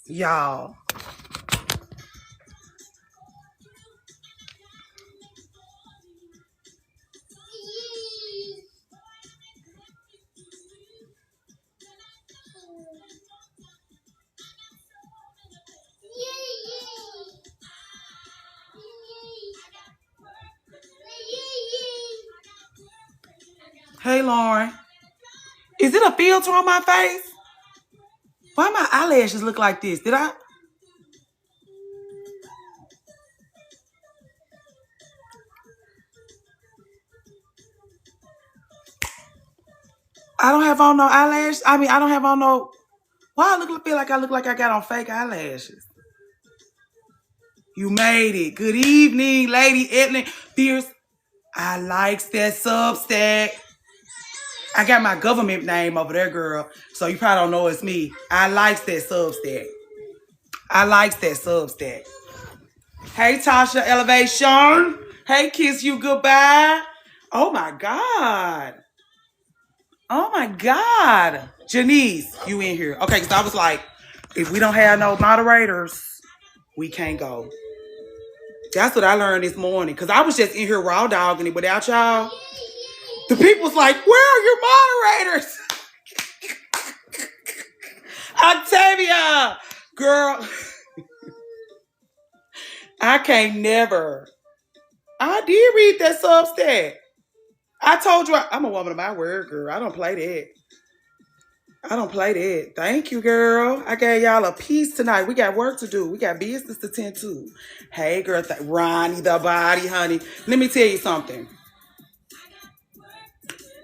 Y'all. Hey, Lauren. Is it a filter on my face? Why my eyelashes look like this? Did I? I don't have on no eyelash. I mean, I don't have on no. Why feel like I look like I got on fake eyelashes? You made it. Good evening, Lady Evelyn Fierce. I likes that Substack. I got my government name over there, girl. So you probably don't know it's me. I likes that Substack. I likes that Substack. Hey, Tasha Elevation. Hey, Kiss You Goodbye. Oh, my God. Oh, my God. Janice, you in here. Okay, because I was like, if we don't have no moderators, we can't go. That's what I learned this morning. Because I was just in here raw dogging it without y'all. The people's like, where are your moderators? Octavia, girl, I can't never. I did read that Substack. I told you I'm a woman of my word, girl. I don't play that. I don't play that. Thank you, girl. I gave y'all a piece tonight. We got work to do. We got business to tend to. Hey, girl, Ronnie the body, honey. Let me tell you something.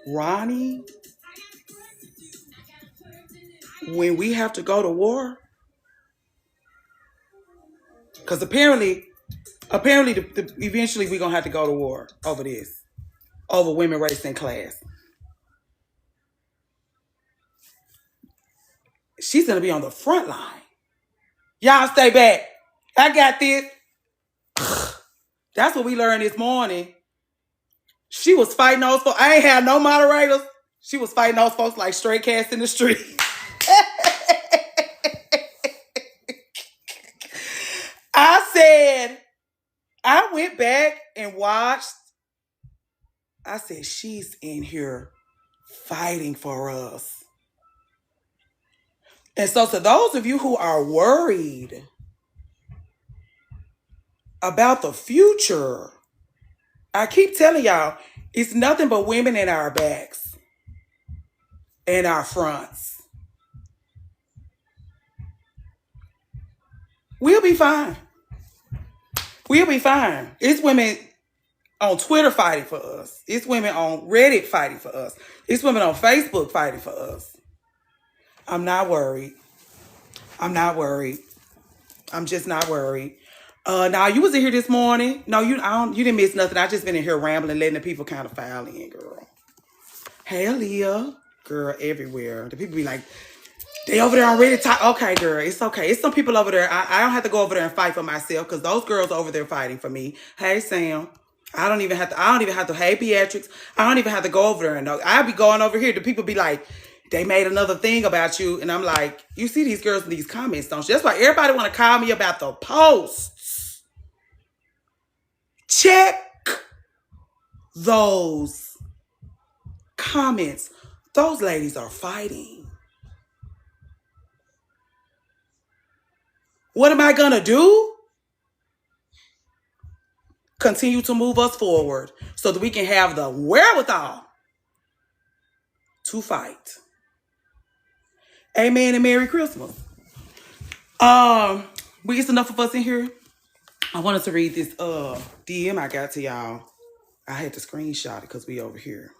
Ronnie, when we have to go to war, because apparently, eventually we're going to have to go to war over this, over women, race, and class. She's going to be on the front line. Y'all stay back. I got this. That's what we learned this morning. She was fighting those folks. I ain't had no moderators. She was fighting those folks like stray cats in the street. I went back and watched. I said, she's in here fighting for us. And so to those of you who are worried about the future, I keep telling y'all, it's nothing but women in our backs and our fronts. We'll be fine. We'll be fine. It's women on Twitter fighting for us. It's women on Reddit fighting for us. It's women on Facebook fighting for us. I'm not worried. I'm not worried. I'm just not worried. Now you was in here this morning. No, you didn't miss nothing. I just been in here rambling, letting the people kind of file in, girl. Hey, Aaliyah. Girl, everywhere. The people be like, they over there already talk. Okay, girl, it's okay. It's some people over there. I don't have to go over there and fight for myself because those girls over there fighting for me. Hey, Sam. I don't even have to. Hey, Beatrix. I don't even have to go over there and I'll be going over here. The people be like, they made another thing about you. And I'm like, you see these girls in these comments, don't you? That's why everybody want to call me about the posts. Check those comments. Those ladies are fighting. What am I going to do? Continue to move us forward so that we can have the wherewithal to fight. Amen and Merry Christmas. It's enough of us in here. I wanted to read this DM I got to y'all. I had to screenshot it because we over here.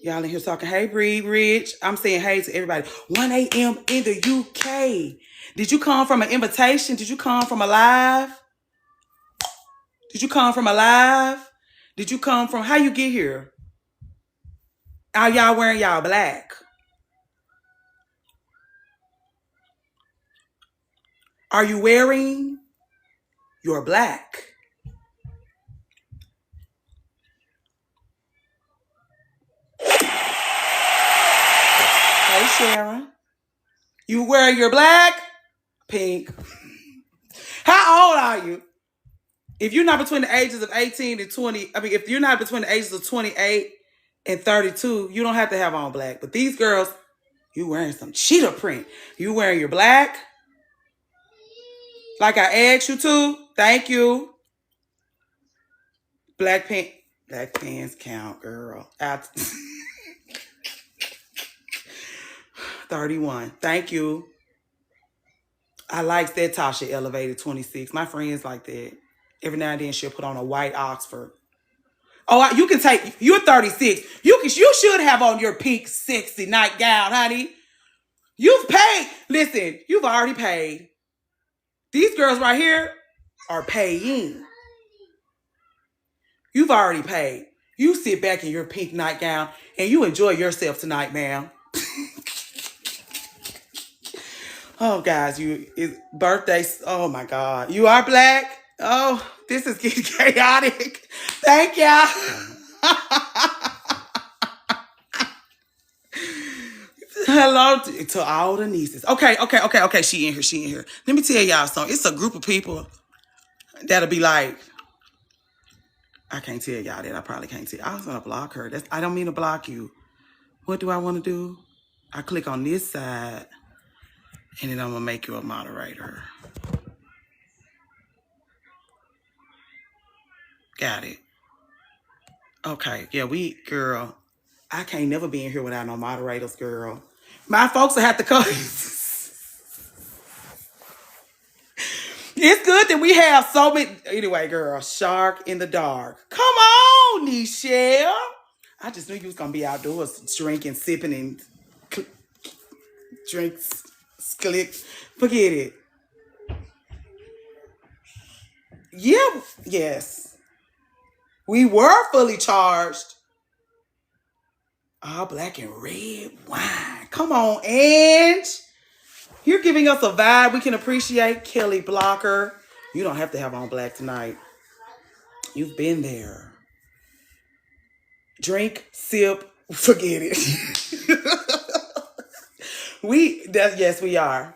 Y'all in here talking, hey, Bree, Rich. I'm saying hey to everybody. 1 a.m. in the UK. Did you come from an invitation? Did you come from a live? Did you come from a live? Did you come from, how you get here? Are y'all wearing y'all black? Are you wearing your black? Hey, Sharon. You wearing your black? Pink. How old are you? If you're not between the ages of 18 and 20, I mean, if you're not between the ages of 28 and 32, you don't have to have on black. But these girls, you wearing some cheetah print. You wearing your black? Like I asked you to. Thank you. Black pants count, girl. 31. Thank you. I like that Tasha elevated 26. My friends like that. Every now and then she'll put on a white Oxford. Oh, you can take, you're 36. You should have on your pink sexy nightgown, honey. You've paid. Listen, you've already paid. These girls right here are paying. You've already paid. You sit back in your pink nightgown and you enjoy yourself tonight, ma'am. Oh, guys, it's birthdays. Oh, my God. You are black? Oh, this is getting chaotic. Thank y'all. Hello to all the nieces. Okay. She in here. Let me tell y'all something. It's a group of people that'll be like, I can't tell y'all that. I probably can't tell. I was going to block her. I don't mean to block you. What do I want to do? I click on this side, and then I'm going to make you a moderator. Got it. Okay. Yeah, girl, I can't never be in here without no moderators, girl. My folks will have to come. It's good that we have so many. Anyway, girl, shark in the dark. Come on, Nichelle. I just knew you was going to be outdoors drinking, sipping, and drinks, clicks. Forget it. Yeah, yes. We were fully charged. All black and red wine. Come on, Ange. You're giving us a vibe we can appreciate. Kelly Blocker. You don't have to have on black tonight. You've been there. Drink, sip, forget it. Yes, we are.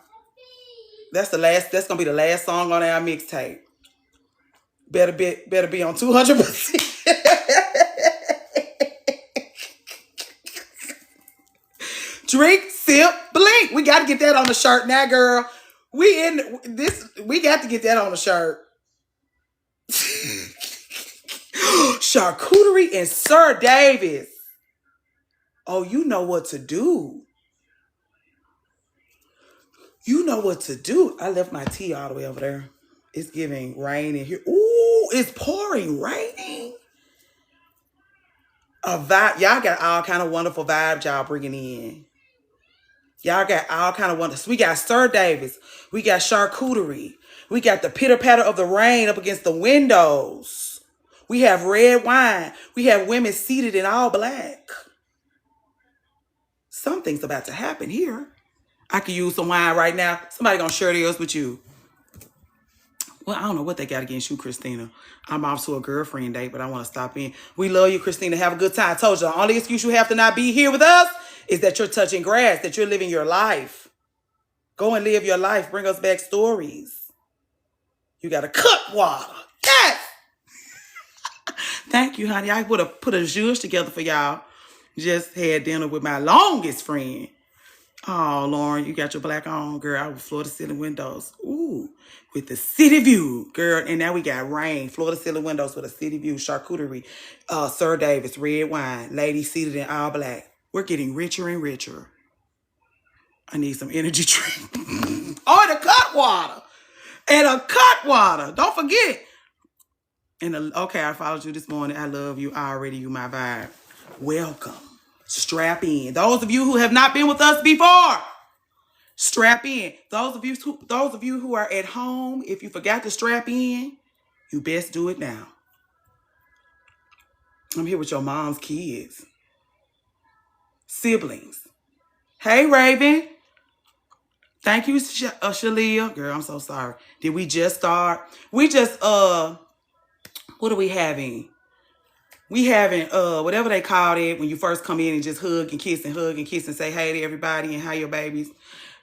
That's gonna be the last song on our mixtape. Better be on 200%. Drink, sip, blink. We got to get that on the shirt now, girl. We got to get that on the shirt. Charcuterie and Sir Davis. Oh, you know what to do. You know what to do. I left my tea all the way over there. It's giving rain in here. Ooh, it's pouring, raining. A vibe. Y'all got all kind of wonderful vibes y'all bringing in. Y'all got all kind of wonders. We got Sir Davis. We got charcuterie. We got the pitter patter of the rain up against the windows. We have red wine. We have women seated in all black. Something's about to happen here. I could use some wine right now. Somebody gonna share theirs with you. Well, I don't know what they got against you, Christina. I'm off to a girlfriend date, but I want to stop in. We love you, Christina. Have a good time. I told you, the only excuse you have to not be here with us is that you're touching grass, that you're living your life. Go and live your life. Bring us back stories. You got to cut water. Yes! Thank you, honey. I would have put a zhuzh together for y'all. Just had dinner with my longest friend. Oh, Lauren, you got your black on, girl. I was floor to ceiling windows. Ooh, with the city view, girl. And now we got rain. Floor to ceiling windows with a city view. Charcuterie. Sir Davis, red wine. Lady seated in all black. We're getting richer and richer. I need some energy drink. Oh, and a cut water. And a cut water. Don't forget. Okay, I followed you this morning. I love you already. You my vibe. Welcome. Strap in. Those of you who have not been with us before, strap in. Those of you who are at home, if you forgot to strap in, you best do it now. I'm here with your mom's kids. Siblings. Hey, Raven. Thank you, Shalia. Girl, I'm so sorry. Did we just start? We just, what are we having? We having, whatever they called it when you first come in and just hug and kiss and say hey to everybody and how your babies.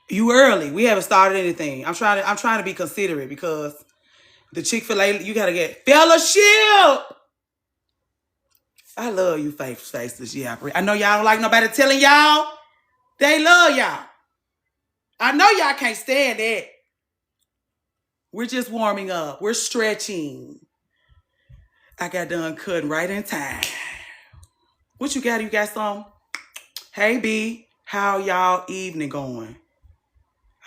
You early. We haven't started anything. I'm trying to be considerate because the Chick-fil-A, you gotta get fellowship. I love you, faceless. Yeah, I know y'all don't like nobody telling y'all they love y'all. I know y'all can't stand that. We're just warming up. We're stretching. I got done cutting right in time. What you got? You got some? Hey, B. How y'all evening going?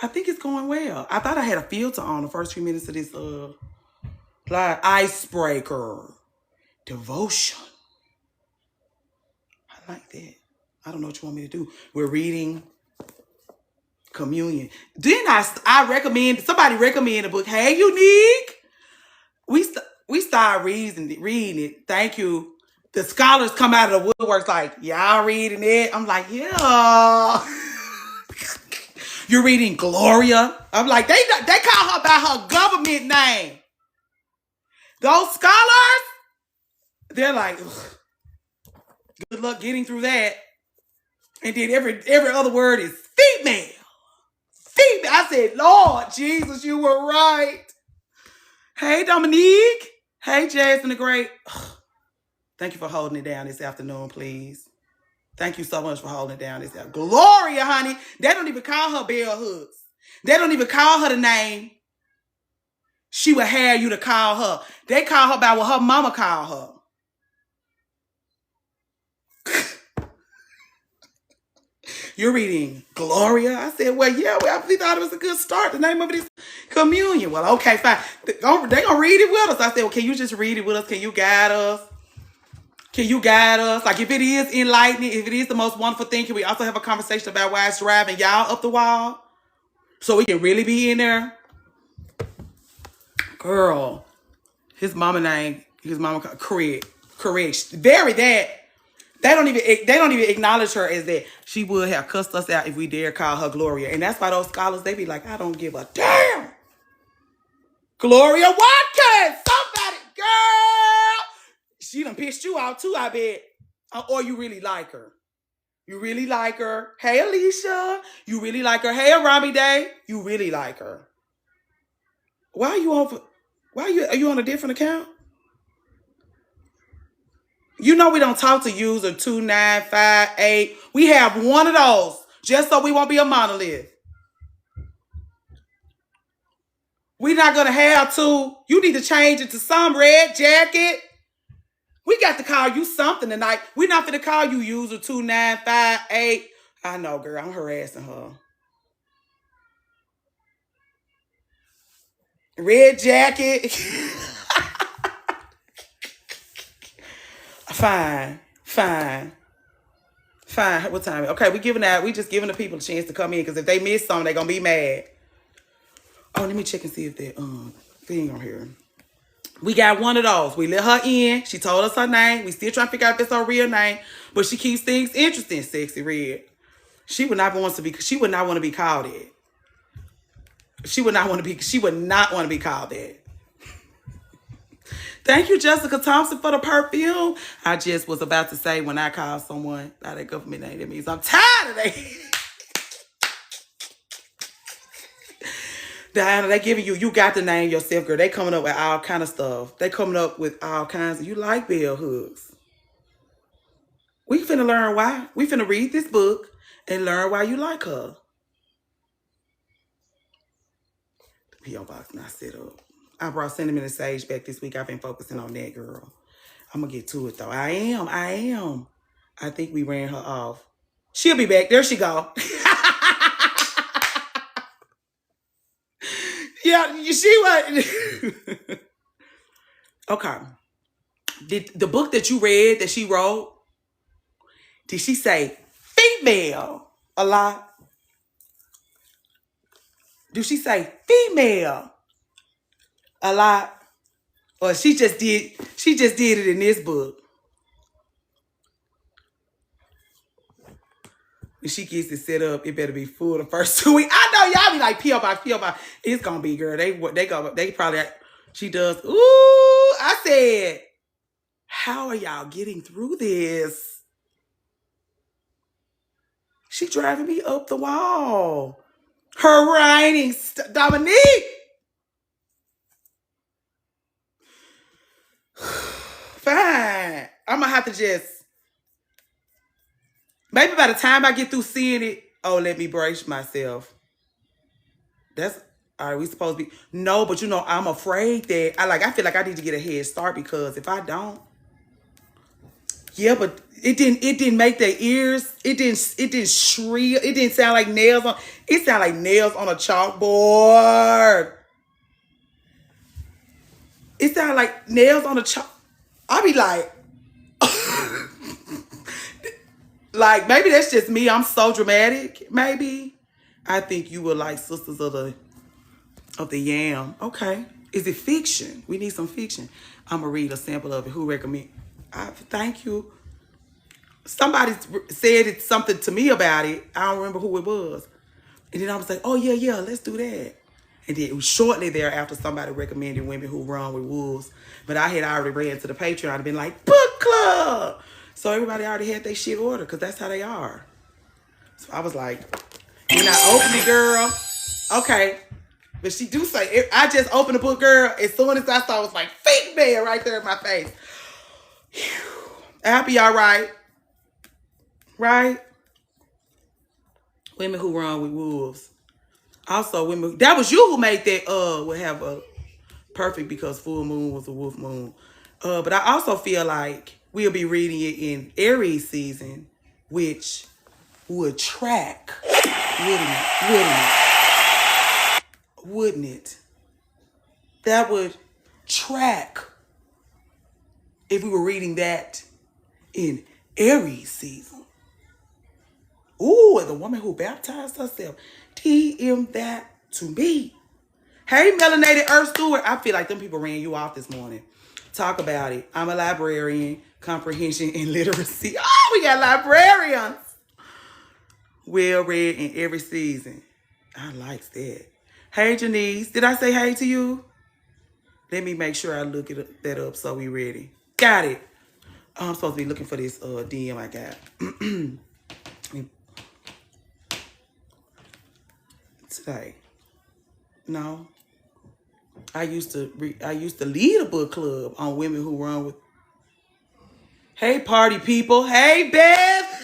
I think it's going well. I thought I had a filter on the first few minutes of this live. Icebreaker. Devotion. I like that. I don't know what you want me to do. We're reading communion. Then I recommend, somebody recommend a book. Hey, Unique. We start reading it. Thank you. The scholars come out of the woodworks like, y'all reading it? I'm like, yeah. You're reading Gloria? I'm like, they call her by her government name. Those scholars, they're like, ugh, good luck getting through that. And then every other word is female. Female. I said, Lord Jesus, you were right. Hey, Dominique. Hey, Jasmine the Great. Ugh. Thank you for holding it down this afternoon, please. Thank you so much for holding it down this afternoon. Gloria, honey. They don't even call her bell hooks. They don't even call her the name she would have you to call her. They call her by what her mama called her. You're reading Gloria? I said, well, yeah, we thought it was a good start. The name of it is Communion. Well, okay, fine. They're going to read it with us. I said, well, can you just read it with us? Can you guide us? Can you guide us? Like, if it is enlightening, if it is the most wonderful thing, can we also have a conversation about why it's driving y'all up the wall? So we can really be in there? Girl, his mama correct. Very that. They don't even acknowledge her as that. She would have cussed us out if we dare call her Gloria. And that's why those scholars, they be like, I don't give a damn. Gloria Watkins, somebody, girl. She done pissed you out too, I bet. Or you really like her. You really like her. Hey, Alicia. You really like her. Hey, Arami Day. You really like her. Are you on a different account? You know we don't talk to user 2958. We have one of those just so we won't be a monolith. We're not going to have two. You need to change it to some red jacket. We got to call you something tonight. We're not going to call you user 2958. I know, girl. I'm harassing her. Red jacket. Fine. What time? Okay, we just giving the people a chance to come in because if they miss something, they're gonna be mad. Oh, let me check and see if that thing on here. We got one of those. We let her in. She told us her name. We still trying to figure out if it's her real name, but she keeps things interesting. Sexy Red. She would not want to be called that. She would not want to be called that. Thank you, Jessica Thompson, for the perfume. I just was about to say when I call someone out of government name, that means I'm tired of that. Diana, they giving you got to name yourself, girl. They coming up with all kind of stuff. They coming up with all kinds of, you like bell hooks. We finna learn why. We finna read this book and learn why you like her. The P.O. box not set up. I brought Cinnamon and Sage back this week. I've been focusing on that, girl. I'm going to get to it, though. I am. I think we ran her off. She'll be back. There she go. Yeah, she was. Okay. Did the book that you read, that she wrote, did she say female a lot? Do she say female a lot? Or she just did it in this book? When she gets it set up, it better be full the first 2 weeks. I know y'all be like, P.O. box. It's gonna be, girl. They probably, she does. Ooh, I said, how are y'all getting through this? She driving me up the wall. Her writing, Dominique. Fine. I'm gonna have to just maybe by the time I get through seeing it, oh, let me brace myself. That's are we supposed to be? No, but you know, I'm afraid that I feel like I need to get a head start because if I don't, yeah, but it didn't make their ears, it didn't shrill, it didn't sound like nails on it sounded like nails on a chalkboard. It sounded like nails on a chalk. I be like maybe that's just me. I'm so dramatic. Maybe I think you were like sisters of the yam. Okay, is it fiction? We need some fiction. I'm gonna read a sample of it. Who recommend? Thank you. Somebody said it something to me about it. I don't remember who it was. And then I was like, oh yeah, let's do that. And then it was shortly thereafter somebody recommended Women Who Run with Wolves. But I had already read to the Patreon and been like, book club. So everybody already had their shit ordered because that's how they are. So I was like, when I opened it, girl, okay. But she do say, I just opened the book, girl. As soon as I saw it was like, fake man right there in my face. Whew. I'll be all right. Right? Women Who Run with Wolves. Also, women. That was you who made that. Would have a perfect because full moon was a wolf moon. But I also feel like we'll be reading it in Aries season, which would track, wouldn't it? That would track if we were reading that in Aries season. Ooh, and the woman who baptized herself. TM that to me. Hey, Melanated Earth Stewart. I feel like them people ran you off this morning. Talk about it. I'm a librarian, comprehension and literacy. Oh, we got librarians. Well read in every season. I like that. Hey, Janice. Did I say hey to you? Let me make sure I look that up so we ready. Got it. I'm supposed to be looking for this DM I got. Today. No. I used to lead a book club on Women Who Run with. Hey, party people. Hey, Beth.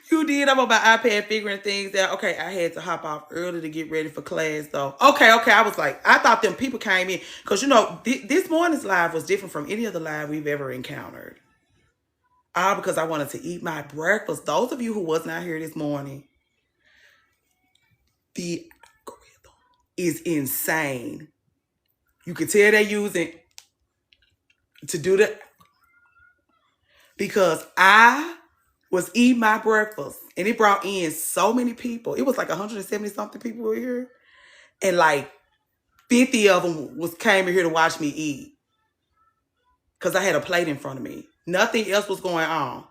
You did. I'm on my iPad figuring things out. Okay, I had to hop off early to get ready for class, though. Okay. I was like, I thought them people came in. Because, you know, this morning's live was different from any other live we've ever encountered. All because I wanted to eat my breakfast. Those of you who was not here this morning, the algorithm is insane. You can tell they're using to do that because I was eating my breakfast and it brought in so many people. It was like 170 something people were here. And like 50 of them came in here to watch me eat. Because I had a plate in front of me. Nothing else was going on.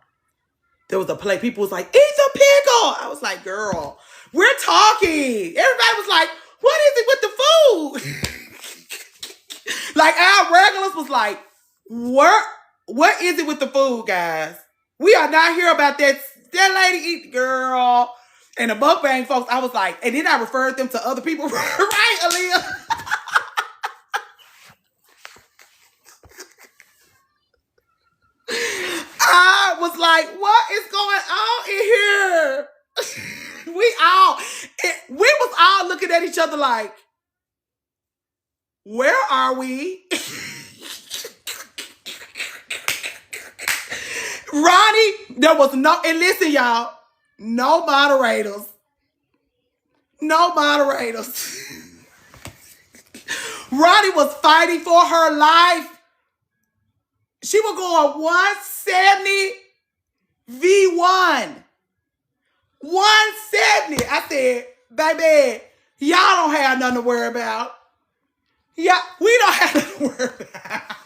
There was a plate. People was like, eat the pickle. I was like, girl, we're talking. Everybody was like, what is it with the food? Like our regulars was like, what is it with the food, guys? We are not here about that lady eat, girl. And the mukbang folks, I was like, and then I referred them to other people. Right, Aaliyah? I was like, what is going on in here? we was all looking at each other like, where are we? Ronnie, there was no, and listen, y'all, no moderators. Ronnie was fighting for her life. She was going 170 v1. 170. I said, baby, y'all don't have nothing to worry about. Yeah, we don't have nothing to worry about.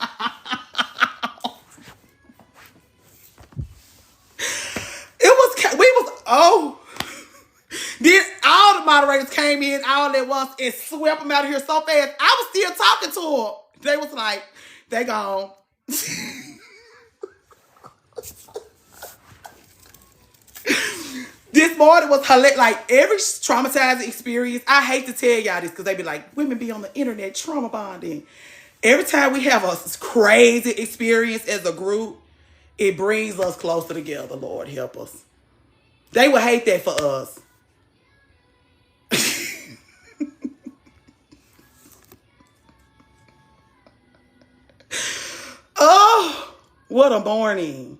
Then all the moderators came in all at once and swept them out of here so fast. I was still talking to them. They was like, they gone. This this morning was hilarious. Like every traumatizing experience, I hate to tell y'all this because they be like, women be on the internet trauma bonding. Every time we have a crazy experience as a group, it brings us closer together. Lord help us. They would hate that for us. Oh, what a morning.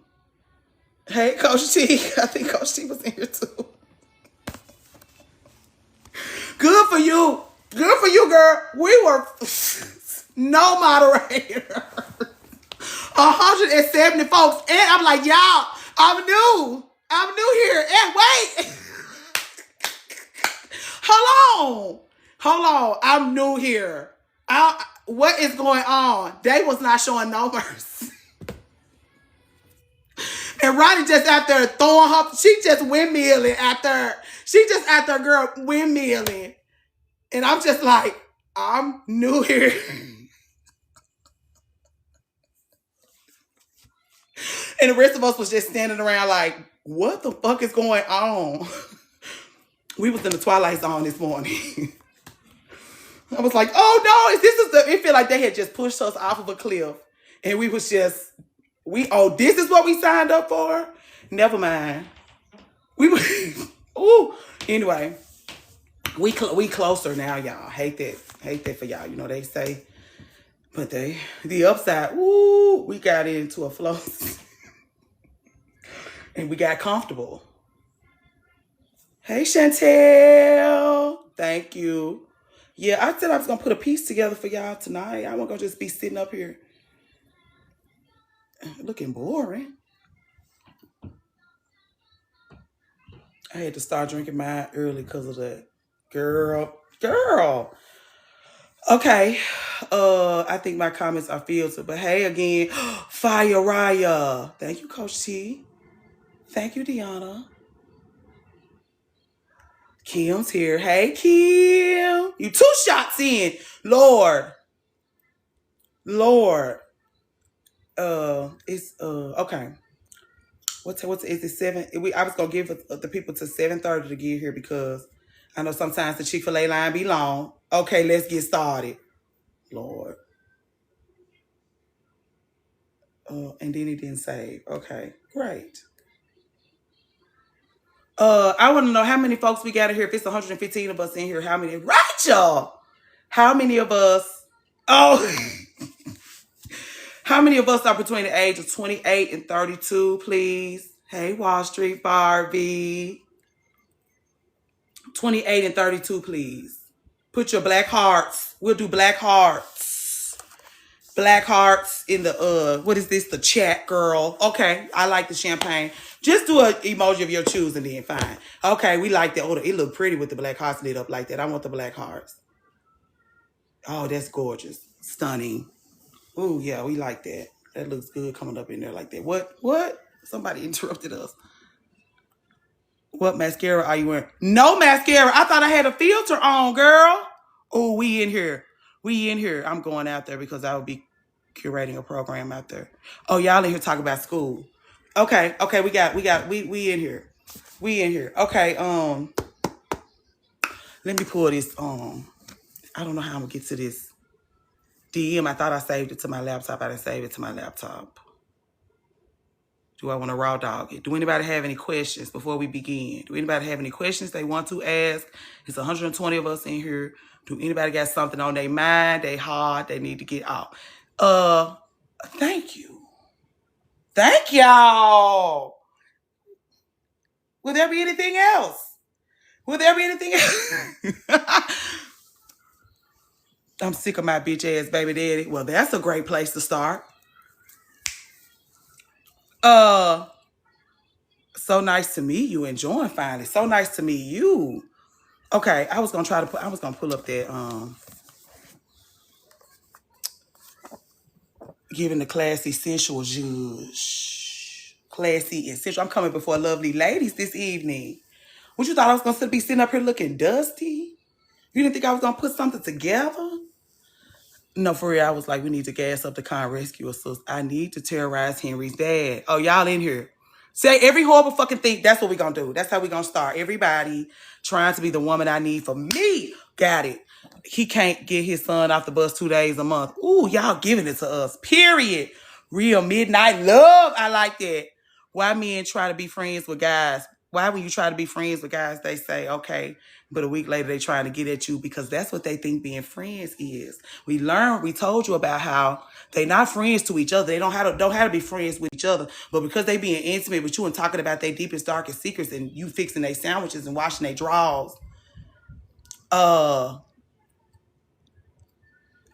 Hey, Coach T. I think Coach T was in here too. Good for you. Good for you, girl. We were no moderator. 170 folks. And I'm like, y'all, I'm new. I'm new here. And wait. Hold on. I'm new here. What is going on? They was not showing no mercy. And Ronnie just out there throwing her, she just windmilling out there. She just out there, girl, windmilling. And I'm just like, I'm new here. And the rest of us was just standing around like, what the fuck is going on? We was in the Twilight Zone this morning. I was like, oh no, it felt like they had just pushed us off of a cliff. And we was just, this is what we signed up for? Never mind. Anyway, we closer now, y'all. Hate that for y'all. You know, they say, but the upside, we got into a flow. And we got comfortable. Hey, Chantel. Thank you. Yeah, I said I was going to put a piece together for y'all tonight. I wasn't going to just be sitting up here looking boring. I had to start drinking mine early because of that. Girl. Okay. I think my comments are filtered. But hey, again, Fire Raya. Thank you, Coach T. Thank you, Deanna. Kim's here. Hey, Kim. You 2 shots in. Lord. It's okay. What's is it 7? I was gonna give the people to 7:30 to get here because I know sometimes the Chick-fil-A line be long. Okay, let's get started. Lord. And then he didn't save. Okay, great. I want to know how many folks we got in here. If it's 115 of us in here, how many? Rachel! How many of us? Oh, how many of us are between the age of 28 and 32, please? Hey, Wall Street Barbie. 28 and 32, please. Put your black hearts. We'll do black hearts. Black hearts in the, what is this? The chat, girl. Okay, I like the champagne. Just do an emoji of your choosing then, fine. Okay, we like that. Oh, it look pretty with the black hearts lit up like that. I want the black hearts. Oh, that's gorgeous. Stunning. Oh, yeah, we like that. That looks good coming up in there like that. What? Somebody interrupted us. What mascara are you wearing? No mascara. I thought I had a filter on, girl. Oh, we in here. I'm going out there because I will be curating a program out there. Oh, y'all in here talking about school. Okay, we in here. Okay, let me pull this, I don't know how I'm gonna get to this DM. I thought I saved it to my laptop. I didn't save it to my laptop. Do I want to raw dog it? Do anybody have any questions before we begin? Do anybody have any questions they want to ask? It's 120 of us in here. Do anybody got something on their mind, they heart, they need to get out? Thank you. Thank y'all. Will there be anything else? I'm sick of my bitch ass baby daddy. Well, that's a great place to start. So nice to meet you and join finally. So nice to meet you. Okay, I was gonna pull up that giving the classy sensual judge. Classy and sensual. I'm coming before lovely ladies this evening. What you thought I was gonna be sitting up here looking dusty? You didn't think I was gonna put something together? No, for real, I was like, we need to gas up the con rescue us. I need to terrorize Henry's dad. Oh, y'all in here. Say every horrible fucking thing. That's what we gonna do. That's how we gonna start. Everybody trying to be the woman I need for me. Got it. He can't get his son off the bus 2 days a month. Ooh, y'all giving it to us. Period. Real midnight love. I like that. Why men try to be friends with guys? Why when you try to be friends with guys, they say, okay, but a week later they trying to get at you because that's what they think being friends is. We told you about how they not friends to each other. They don't have to be friends with each other. But because they being intimate with you and talking about their deepest, darkest secrets and you fixing their sandwiches and washing their drawers,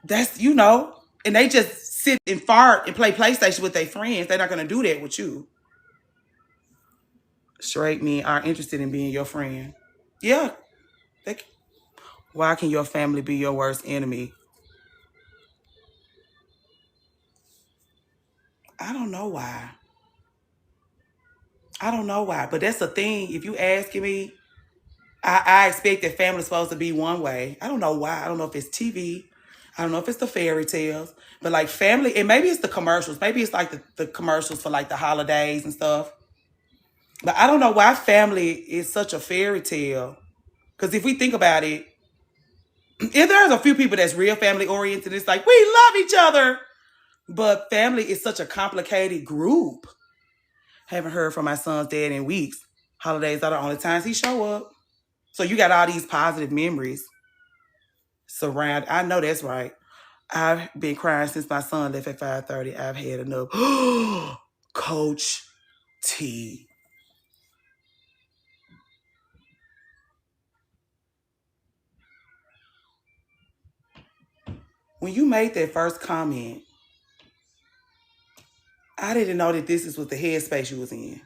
that's, and they just sit and fart and play PlayStation with their friends. They're not going to do that with you. Straight men are interested in being your friend. Yeah. Why can your family be your worst enemy? I don't know why. But that's the thing. If you asking me, I expect that family's supposed to be one way. I don't know why. I don't know if it's TV. I don't know if it's the fairy tales. But like family, and maybe it's the commercials. Maybe it's like the commercials for like the holidays and stuff. But I don't know why family is such a fairy tale. Because if we think about it, if there's a few people that's real family oriented, it's like, we love each other. But family is such a complicated group. Haven't heard from my son's dad in weeks. Holidays are the only times he show up. So you got all these positive memories surround. I know that's right. I've been crying since my son left at 5:30. I've had enough. Coach T. When you made that first comment, I didn't know that this is what the headspace you was in.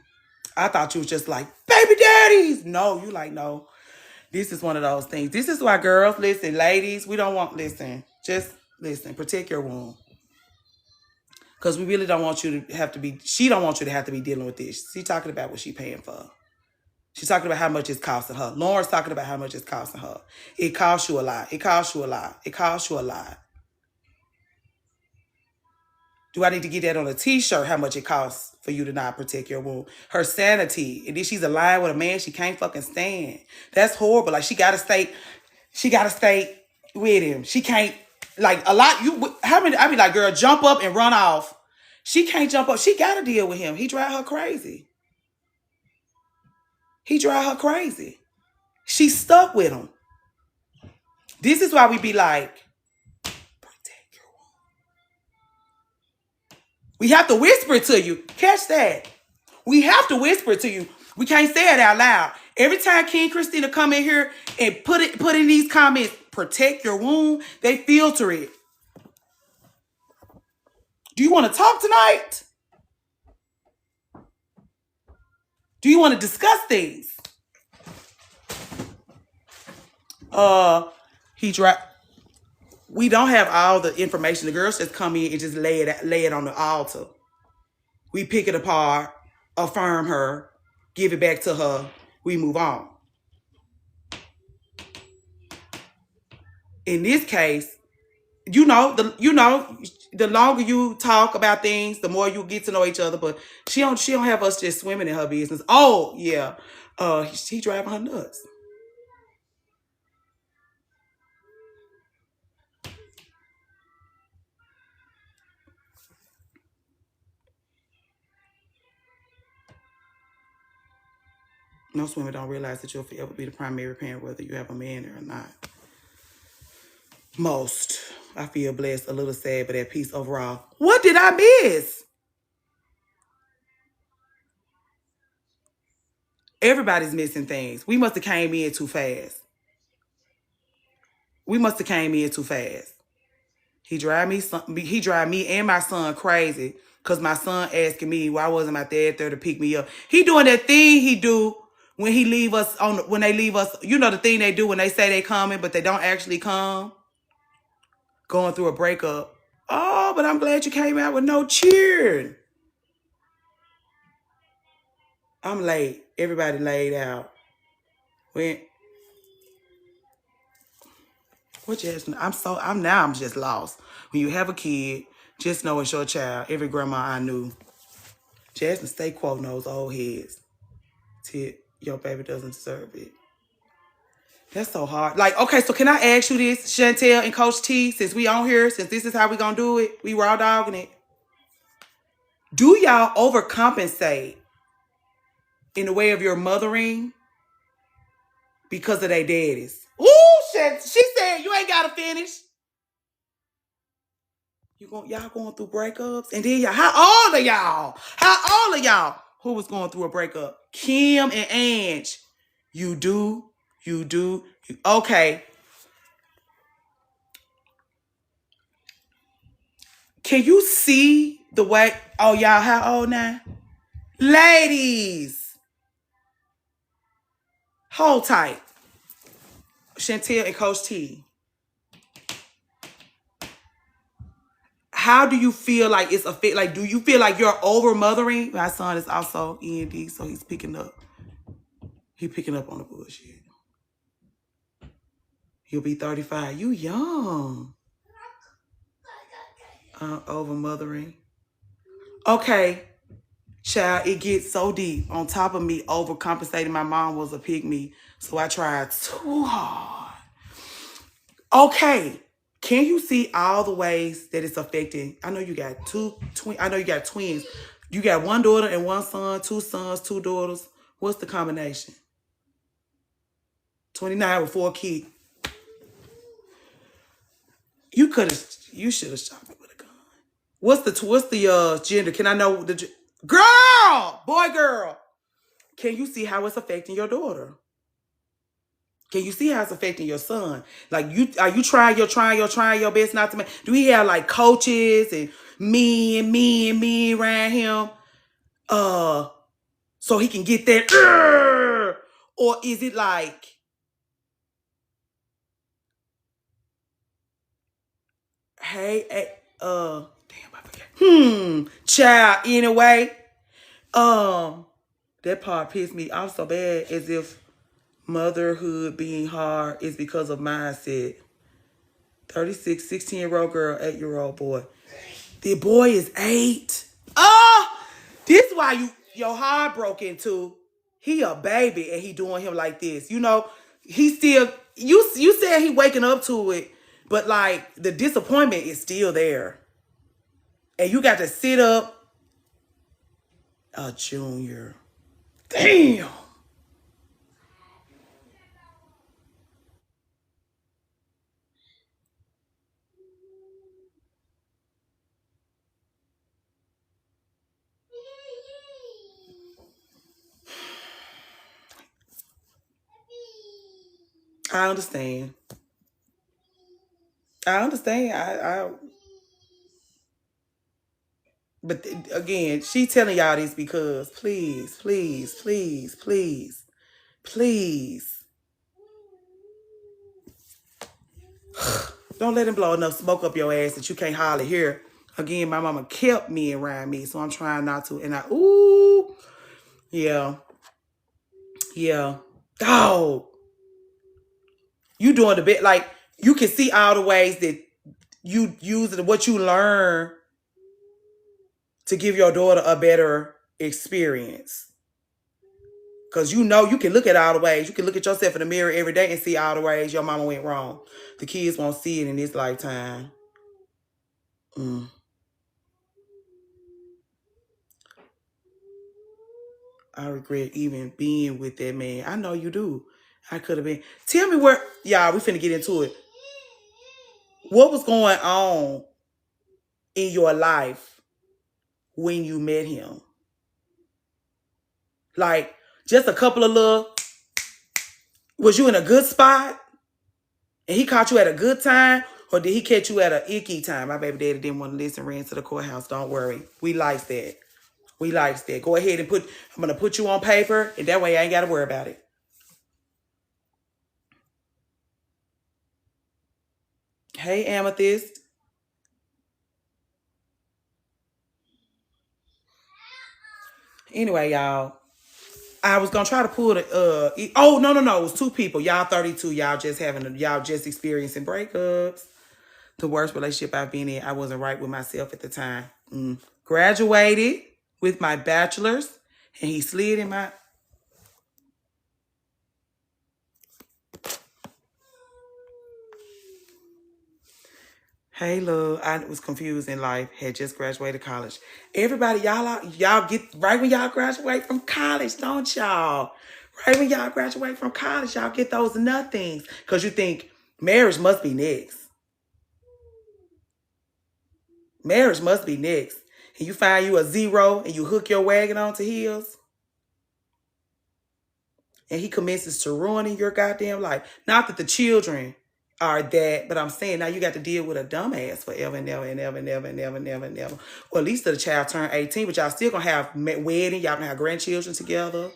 I thought you was just like, baby daddies. No, you like, no. This is one of those things. This is why girls, listen, ladies, we don't want, listen. Just listen, protect your womb. Because we really don't want you to have to be, she don't want you to have to be dealing with this. She's talking about what she's paying for. She's talking about how much it's costing her. Lauren's talking about how much it's costing her. It costs you a lot. It costs you a lot. It costs you a lot. Do I need to get that on a t-shirt, how much it costs for you to not protect your womb? Her sanity. And then she's aligned with a man she can't fucking stand. That's horrible. Like, she gotta stay with him. She can't, like, a lot, I be like, girl, jump up and run off. She can't jump up. She gotta deal with him. He drive her crazy. She's stuck with him. This is why we be like, we have to whisper it to you. Catch that. We have to whisper it to you. We can't say it out loud. Every time King Christina come in here and put in these comments, protect your womb, they filter it. Do you want to talk tonight? Do you want to discuss things? We don't have all the information. The girls just come in and just lay it on the altar. We pick it apart, affirm her, give it back to her. We move on. In this case, the longer you talk about things, the more you get to know each other. But she don't have us just swimming in her business. Oh yeah, he driving her nuts. Most women don't realize that you'll forever be the primary parent, whether you have a man or not. Most. I feel blessed, a little sad, but at peace overall. What did I miss? Everybody's missing things. We must have came in too fast. He drive me and my son crazy because my son asking me why wasn't my dad there to pick me up. He doing that thing he do when they leave us, the thing they do when they say they coming, but they don't actually come. Going through a breakup. Oh, but I'm glad you came out with no cheering. I'm late. Everybody laid out. I'm just lost. When you have a kid, just know it's your child. Every grandma I knew Jasmine, stay quoting those old heads. Till your baby doesn't deserve it. That's so hard. Like, okay, so can I ask you this, Chantel and Coach T, since we on here, since this is how we gonna do it, we raw dogging it. Do y'all overcompensate in the way of your mothering because of their daddies? Ooh, shit. She said you ain't gotta finish. Y'all going through breakups? And then how old are y'all? How old are y'all? Who was going through a breakup? Kim and Ange. You do. Okay. Can you see the way? Oh, y'all, how old now? Ladies, hold tight. Chantel and Coach T. How do you feel like it's a fit? Like, do you feel like you're over mothering? My son is also END, so he's picking up. He picking up on the bullshit. He'll be 35. You young. Over mothering. Okay. Child, it gets so deep. On top of me overcompensating, my mom was a pygmy, so I tried too hard. Okay, can you see all the ways that it's affecting? I know you got I know you got twins. You got one daughter and one son, two sons, two daughters. What's the combination? 29 with 4 kids. You should have shot me with a gun. What's the gender? Can I know the girl, boy, girl? Can you see how it's affecting your daughter? Can you see how it's affecting your son? Like, are you trying your best not to make? Do he have like coaches and me around him? So he can get that. Or is it like, hey, damn, I forget. Child, anyway. That part pissed me off so bad, as if motherhood being hard is because of mindset. 36, 16-year-old girl, 8-year-old boy. The boy is 8. This is why your heart broke into. He a baby and he doing him like this. You know, he still, you said he waking up to it, but like the disappointment is still there. And you got to sit up a junior. Damn. I understand. But again, she telling y'all this because please, don't let him blow enough smoke up your ass that you can't hardly hear. Again, my mama kept me around me, so I'm trying not to. And yeah. Dog. You doing the bit, like, you can see all the ways that you use it, what you learn to give your daughter a better experience. Because you know you can look at all the ways. You can look at yourself in the mirror every day and see all the ways your mama went wrong. The kids won't see it in this lifetime. I regret even being with that man. I know you do. I could have been. Tell me where, y'all, we finna get into it. What was going on in your life when you met him? Like, just a couple of was you in a good spot? And he caught you at a good time? Or did he catch you at an icky time? My baby daddy didn't want to listen, ran to the courthouse. Don't worry. We likes that. Go ahead and I'm going to put you on paper, and that way I ain't got to worry about it. Hey, Amethyst. Anyway, y'all, I was going to try to pull no. It was 2 people. Y'all 32. Y'all just experiencing breakups. The worst relationship I've been in. I wasn't right with myself at the time. Graduated with my bachelor's, and he slid in my... Hey, look, I was confused in life, had just graduated college. Everybody, y'all get, right when y'all graduate from college, don't y'all? Right when y'all graduate from college, y'all get those nothings. Because you think marriage must be next. Marriage must be next. And you find you a zero and you hook your wagon onto his. And he commences to ruining your goddamn life. Not that the children are that, but I'm saying now you got to deal with a dumbass forever and ever and ever and ever and ever and ever and ever. Or at least till the child turn 18, but y'all still gonna have wedding, y'all gonna have grandchildren together.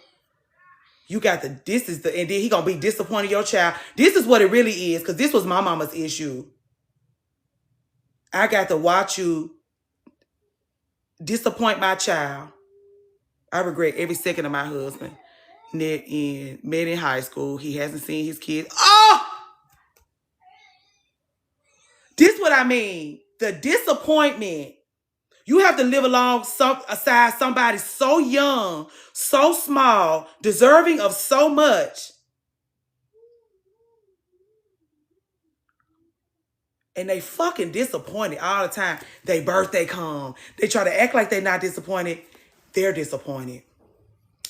You got and then he gonna be disappointed in your child. This is what it really is, because this was my mama's issue. I got to watch you disappoint my child. I regret every second of my husband. Met in high school. He hasn't seen his kids. Oh! This what I mean. The disappointment. You have to live aside somebody so young, so small, deserving of so much. And they fucking disappointed all the time. Their birthday come. They try to act like they're not disappointed. They're disappointed.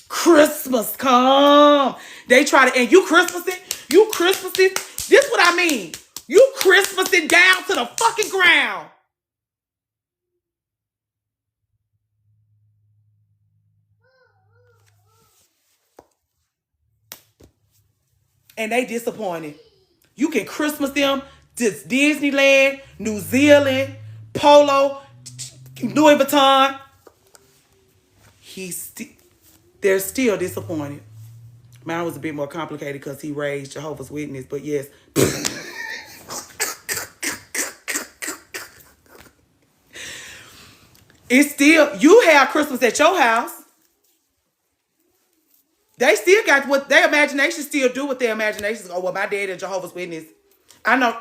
Christmas come. They try to, and you Christmasing. This what I mean. You Christmasing down to the fucking ground. And they disappointed. You can Christmas them to Disneyland, New Zealand, Polo, Louis Vuitton. They're still disappointed. Mine was a bit more complicated because he raised Jehovah's Witness, but yes. It's still, you have Christmas at your house. They still got what their imagination still do with their imaginations. Oh, well, my dad is Jehovah's Witness. I know.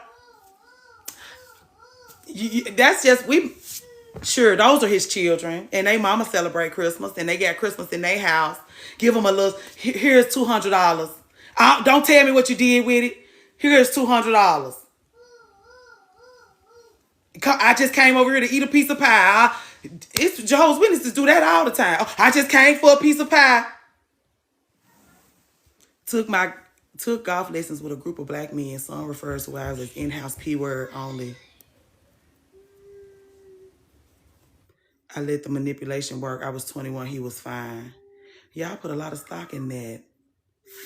That's just, sure, those are his children. And they mama celebrate Christmas. And they got Christmas in their house. Give them a little, here's $200. Don't tell me what you did with it. Here's $200. I just came over here to eat a piece of pie. It's Jehovah's Witnesses do that all the time. I just came for a piece of pie. Took golf lessons with a group of black men. Some refers to wives as in-house P-word only. I let the manipulation work. I was 21. He was fine. Y'all put a lot of stock in that.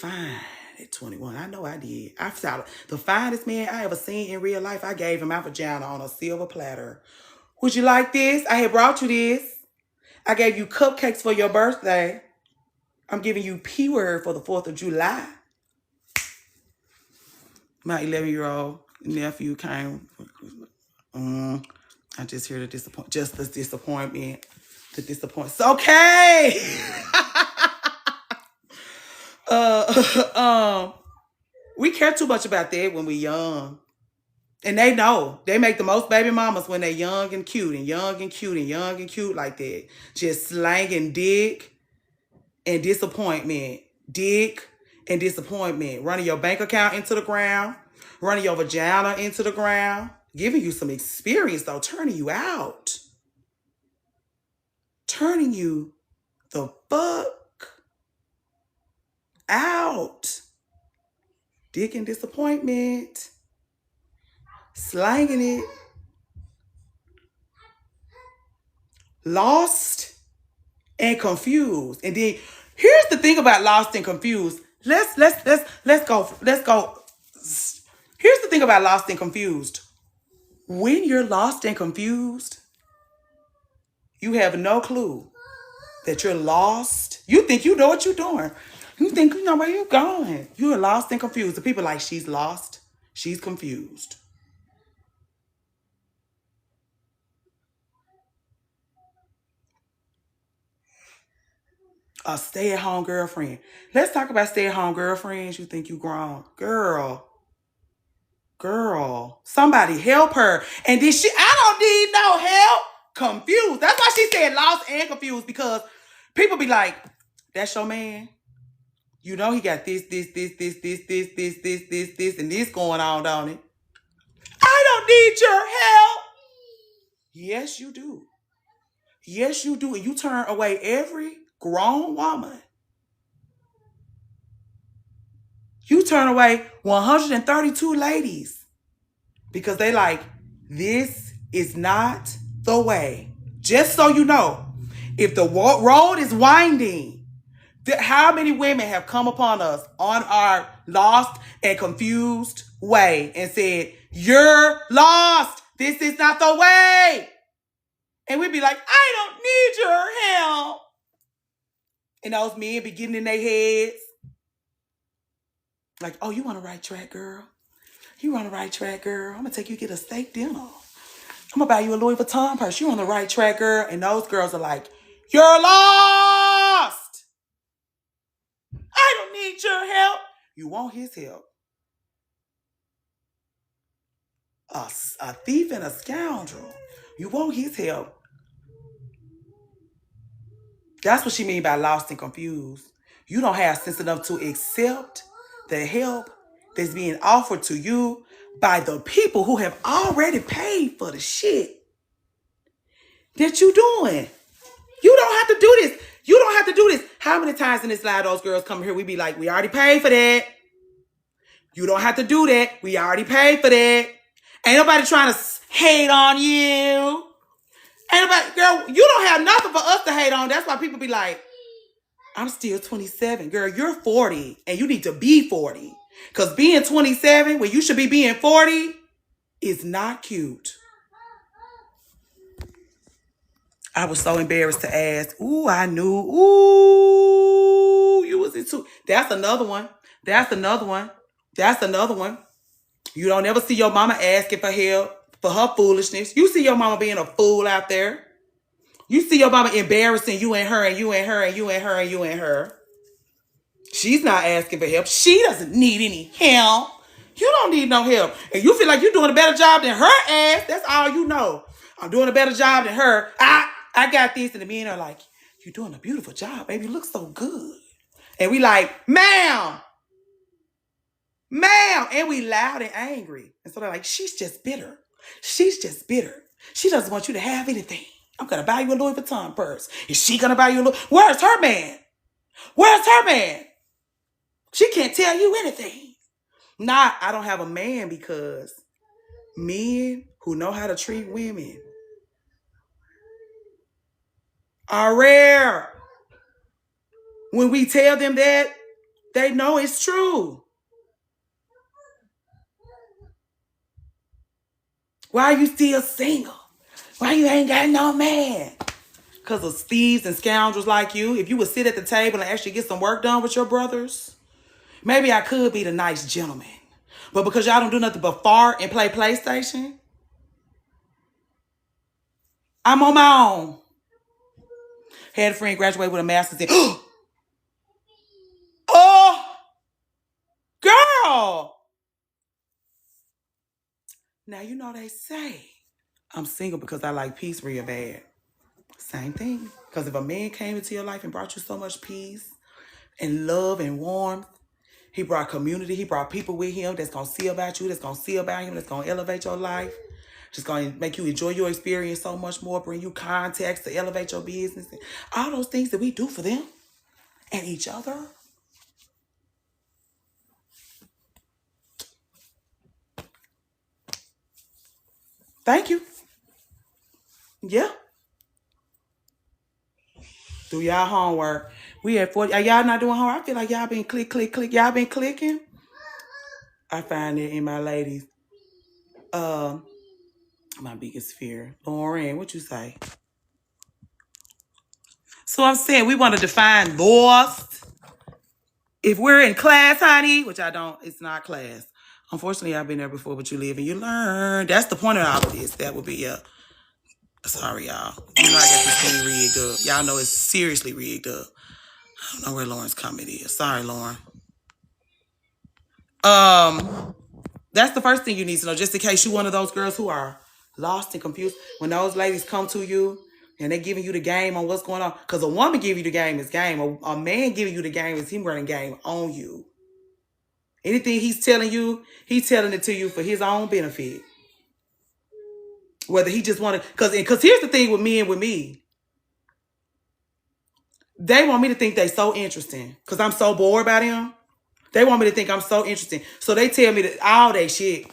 Fine at 21. I know I did. I saw the finest man I ever seen in real life. I gave him my vagina on a silver platter. Would you like this? I had brought you this. I gave you cupcakes for your birthday. I'm giving you P-word for the 4th of July. My 11-year-old nephew came. I just hear the disappointment. The disappointment. It's okay. We care too much about that when we're young. And they know. They make the most baby mamas when they're young and cute and young and cute and young and cute like that. Just slanging dick and disappointment. Dick and disappointment. Running your bank account into the ground. Running your vagina into the ground. Giving you some experience, though. Turning you out. Turning you the fuck out. Dick and disappointment. Slanging it. Lost and confused. And then here's the thing about lost and confused. Let's go. Here's the thing about lost and confused. When you're lost and confused, you have no clue that you're lost. You think you know what you're doing. You think you know where you're going. You're lost and confused. The people like, she's lost. She's confused. A stay-at-home girlfriend. Let's talk about stay-at-home girlfriends. You think you grown. Girl. Somebody help her. And then I don't need no help. confused. That's why she said lost and confused, because people be like, that's your man. You know he got this, and this going on, don't it? I don't need your help. Yes, you do. Yes, you do. And you turn away every grown woman. You turn away 132 ladies because they like, this is not the way. Just so you know, if the road is winding, how many women have come upon us on our lost and confused way and said, you're lost. This is not the way. And we'd be like, I don't need your help. And those men be getting in their heads. Like, oh, you on the right track, girl. You on the right track, girl. I'm going to take you to get a steak dinner. I'm going to buy you a Louis Vuitton purse. You on the right track, girl. And those girls are like, you're lost. I don't need your help. You want his help. A thief and a scoundrel. You want his help. That's what she mean by lost and confused. You don't have sense enough to accept the help that's being offered to you by the people who have already paid for the shit that you doing. You don't have to do this. You don't have to do this. How many times in this live those girls come here, we be like, we already paid for that. You don't have to do that. We already paid for that. Ain't nobody trying to hate on you. Ain't nobody, girl, you don't have nothing for us to hate on. That's why people be like, I'm still 27. Girl, you're 40 and you need to be 40. Because being 27 when you should be being 40 is not cute. I was so embarrassed to ask. Ooh, I knew. Ooh, you was into. That's another one. That's another one. That's another one. You don't ever see your mama asking for help for her foolishness. You see your mama being a fool out there. You see your mama embarrassing you and her and you and her and you and her and you and her. She's not asking for help. She doesn't need any help. You don't need no help. And you feel like you're doing a better job than her ass. That's all you know. I'm doing a better job than her. I got this. And the men are like, you're doing a beautiful job, baby. You look so good. And we like, ma'am. And we loud and angry. And so they're like, she's just bitter. She's just bitter. She doesn't want you to have anything. I'm going to buy you a Louis Vuitton purse. Is she going to buy you a Louis? Where's her man? Where's her man? She can't tell you anything. Nah, I don't have a man because men who know how to treat women are rare. When we tell them that, they know it's true. Why are you still single? Why you ain't got no man? Because of thieves and scoundrels like you. If you would sit at the table and actually get some work done with your brothers, maybe I could be the nice gentleman. But because y'all don't do nothing but fart and play PlayStation, I'm on my own. Had a friend graduate with a master's in... Oh! Girl! Now, you know they say I'm single because I like peace real bad. Same thing. Because if a man came into your life and brought you so much peace and love and warmth, he brought community, he brought people with him that's going to see about you, that's going to see about him, that's going to elevate your life, just going to make you enjoy your experience so much more, bring you contacts to elevate your business, and all those things that we do for them and each other. Thank you. Yeah. Do y'all homework. We at 40. Are y'all not doing homework? I feel like y'all been click. Y'all been clicking. I find it in my ladies. My biggest fear. Lauren, what you say? So I'm saying we want to define lost. If we're in class, honey, which I don't, it's not class. Unfortunately, I've been there before, but you live and you learn. That's the point of all of this. That would be sorry, y'all. You know I got this thing rigged up. Y'all know it's seriously rigged up. I don't know where Lauren's comment is. Sorry, Lauren. That's the first thing you need to know, just in case you're one of those girls who are lost and confused. When those ladies come to you and they giving you the game on what's going on, because a woman give you the game is game. A man giving you the game is him running game on you. Anything he's telling you, he's telling it to you for his own benefit. Whether he just want to, because here's the thing with men with me. They want me to think they so interesting because I'm so bored by them. They want me to think I'm so interesting. So they tell me that all that shit.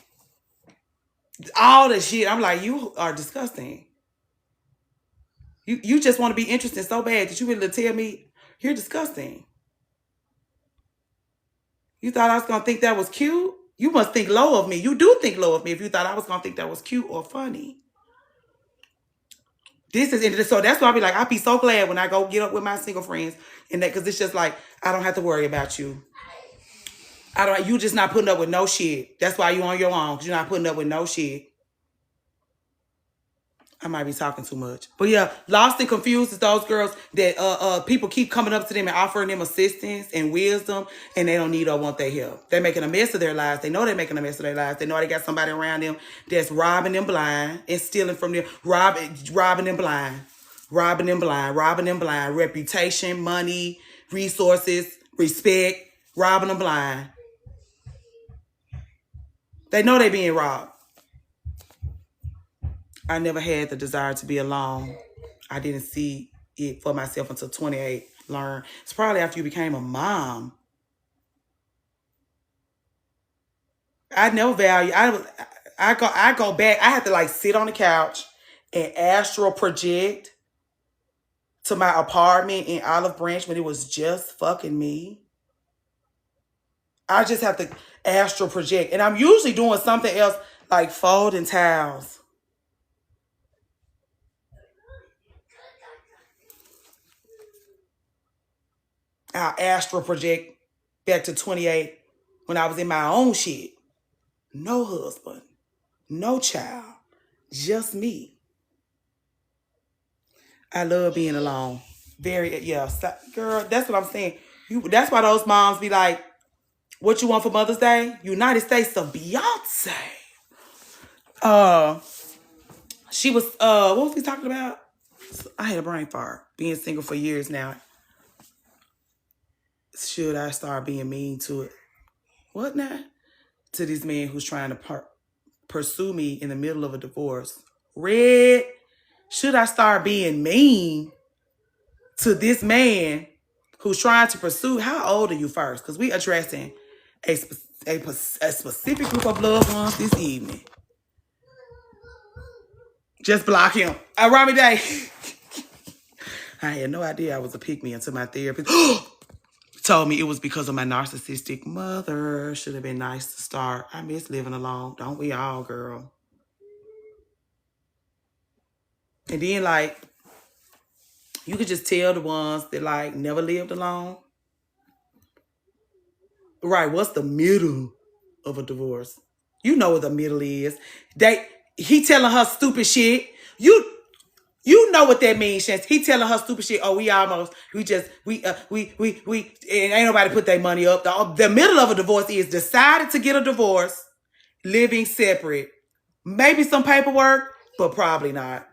All that shit. I'm like, you are disgusting. You just want to be interesting so bad that you really tell me you're disgusting. You thought I was going to think that was cute? You must think low of me. You do think low of me if you thought I was going to think that was cute or funny. So that's why I be like, I be so glad when I go get up with my single friends and that, because it's just like, I don't have to worry about you. You just not putting up with no shit. That's why you on your own, because you're not putting up with no shit. I might be talking too much. But yeah, lost and confused is those girls that people keep coming up to them and offering them assistance and wisdom, and they don't need or want their help. They're making a mess of their lives. They know they're making a mess of their lives. They know they got somebody around them that's robbing them blind and stealing from them, robbing them blind, robbing them blind, robbing them blind. Reputation, money, resources, respect, robbing them blind. They know they're being robbed. I never had the desire to be alone. I didn't see it for myself until 28. Learn. It's probably after you became a mom. I never value. I go back. I had to like sit on the couch and astral project to my apartment in Olive Branch when it was just fucking me. I just have to astral project, and I'm usually doing something else like folding towels. I astral project back to 28 when I was in my own shit. No husband, no child, just me. I love being alone. Girl, that's what I'm saying. That's why those moms be like, what you want for Mother's Day? United States of Beyonce. She was, what was we talking about? I had a brain fart. Being single for years now. Should I start being mean to it? What now? To this man who's trying to pursue me in the middle of a divorce. Red, should I start being mean to this man who's trying to pursue? How old are you first? Because we addressing a specific group of loved ones this evening. Just block him. Rami Day. I had no idea I was a pick-me until my therapist told me it was because of my narcissistic mother. Should have been nice to start. I miss living alone. Don't we all, girl? And then, like, you could just tell the ones that, like, never lived alone. Right, what's the middle of a divorce? You know what the middle is. He telling her stupid shit. You know what that means, Chance. He telling her stupid shit. Oh, we and ain't nobody put their money up. The middle of a divorce is decided to get a divorce, living separate. Maybe some paperwork, but probably not.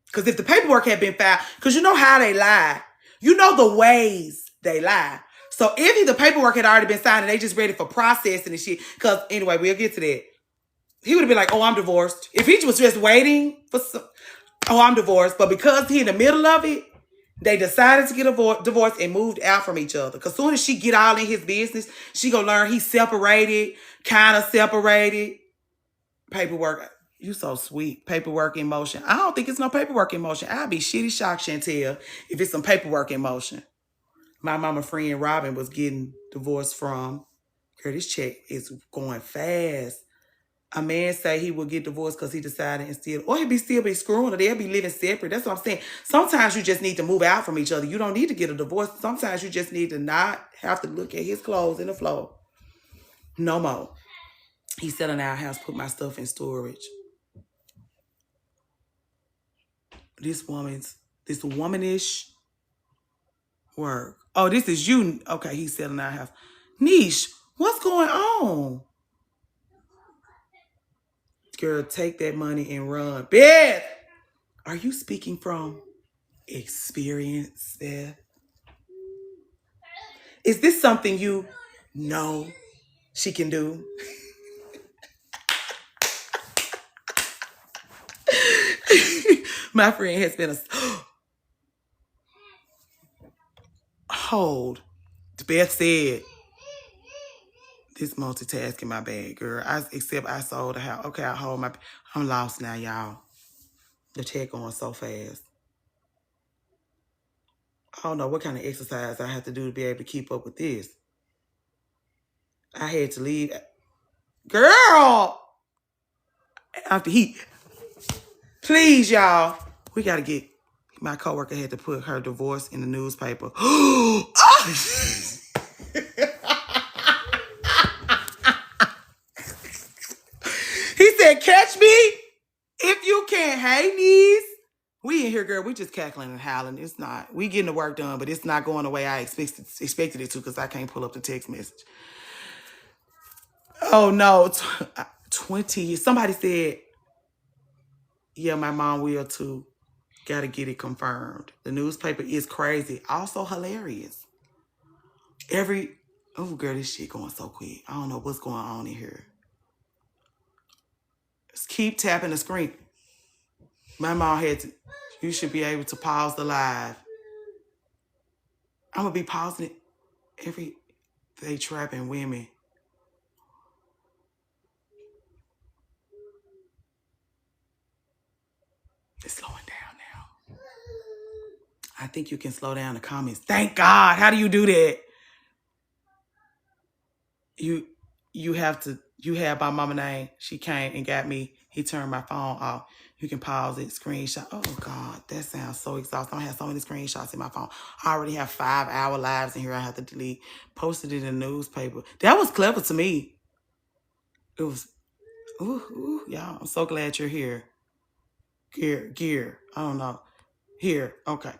Because if the paperwork had been filed, because you know how they lie. You know the ways they lie. So if the paperwork had already been signed and they just ready for processing and shit, because anyway, we'll get to that. He would have been like, oh, I'm divorced. If he was just waiting for some, oh, I'm divorced. But because he in the middle of it, they decided to get divorced and moved out from each other. Because soon as she get all in his business, she gonna learn he's separated, kind of separated. Paperwork. You so sweet. Paperwork in motion. I don't think it's no paperwork in motion. I'd be shitty shocked, Chantel, if it's some paperwork in motion. My mama friend Robin was getting divorced from. Girl, this check is going fast. A man say he will get divorced because he decided instead, or he'll still be screwing, or they'll be living separate. That's what I'm saying. Sometimes you just need to move out from each other. You don't need to get a divorce. Sometimes you just need to not have to look at his clothes in the floor. No more. He said in our house, put my stuff in storage. This womanish work. Oh, this is you. Okay, he said in our house. Niche, what's going on? Girl, take that money and run. Beth, are you speaking from experience, Beth? Is this something you know she can do? My friend has been a hold. Beth said, this multitasking my bad, girl. Except I sold the house. Okay, I'm lost now, y'all. The check going so fast. I don't know what kind of exercise I have to do to be able to keep up with this. I had to leave. Girl! After he, please, y'all. We got to get, my coworker had to put her divorce in the newspaper. He said, catch me if you can. Hey, niece. We in here, girl. We just cackling and howling. It's not. We getting the work done, but it's not going the way I expected it to because I can't pull up the text message. Oh, no. 20. Somebody said, yeah, my mom will too. Got to get it confirmed. The newspaper is crazy. Also hilarious. Oh, girl, this shit going so quick. I don't know what's going on in here. Just keep tapping the screen. My mom had to, you should be able to pause the live. I'm going to be pausing it they trapping women. It's slowing down now. I think you can slow down the comments. Thank God. How do you do that? You have my mama name. She came and got me. He turned my phone off. You can pause it, screenshot. Oh God, that sounds so exhausting. I have so many screenshots in my phone. I already have 5-hour lives in here I have to delete. Posted it in the newspaper. That was clever to me. It was, y'all, I'm so glad you're here. Gear. I don't know. Here, okay.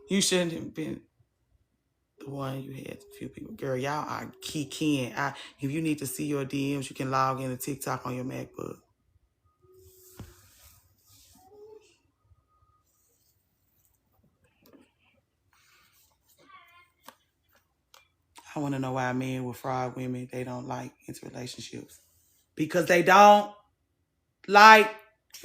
You shouldn't have been the one. You had a few people. Girl, y'all are keying. If you need to see your DMs, you can log into TikTok on your MacBook. I want to know why men with fraud women, they don't like into relationships. Because they don't like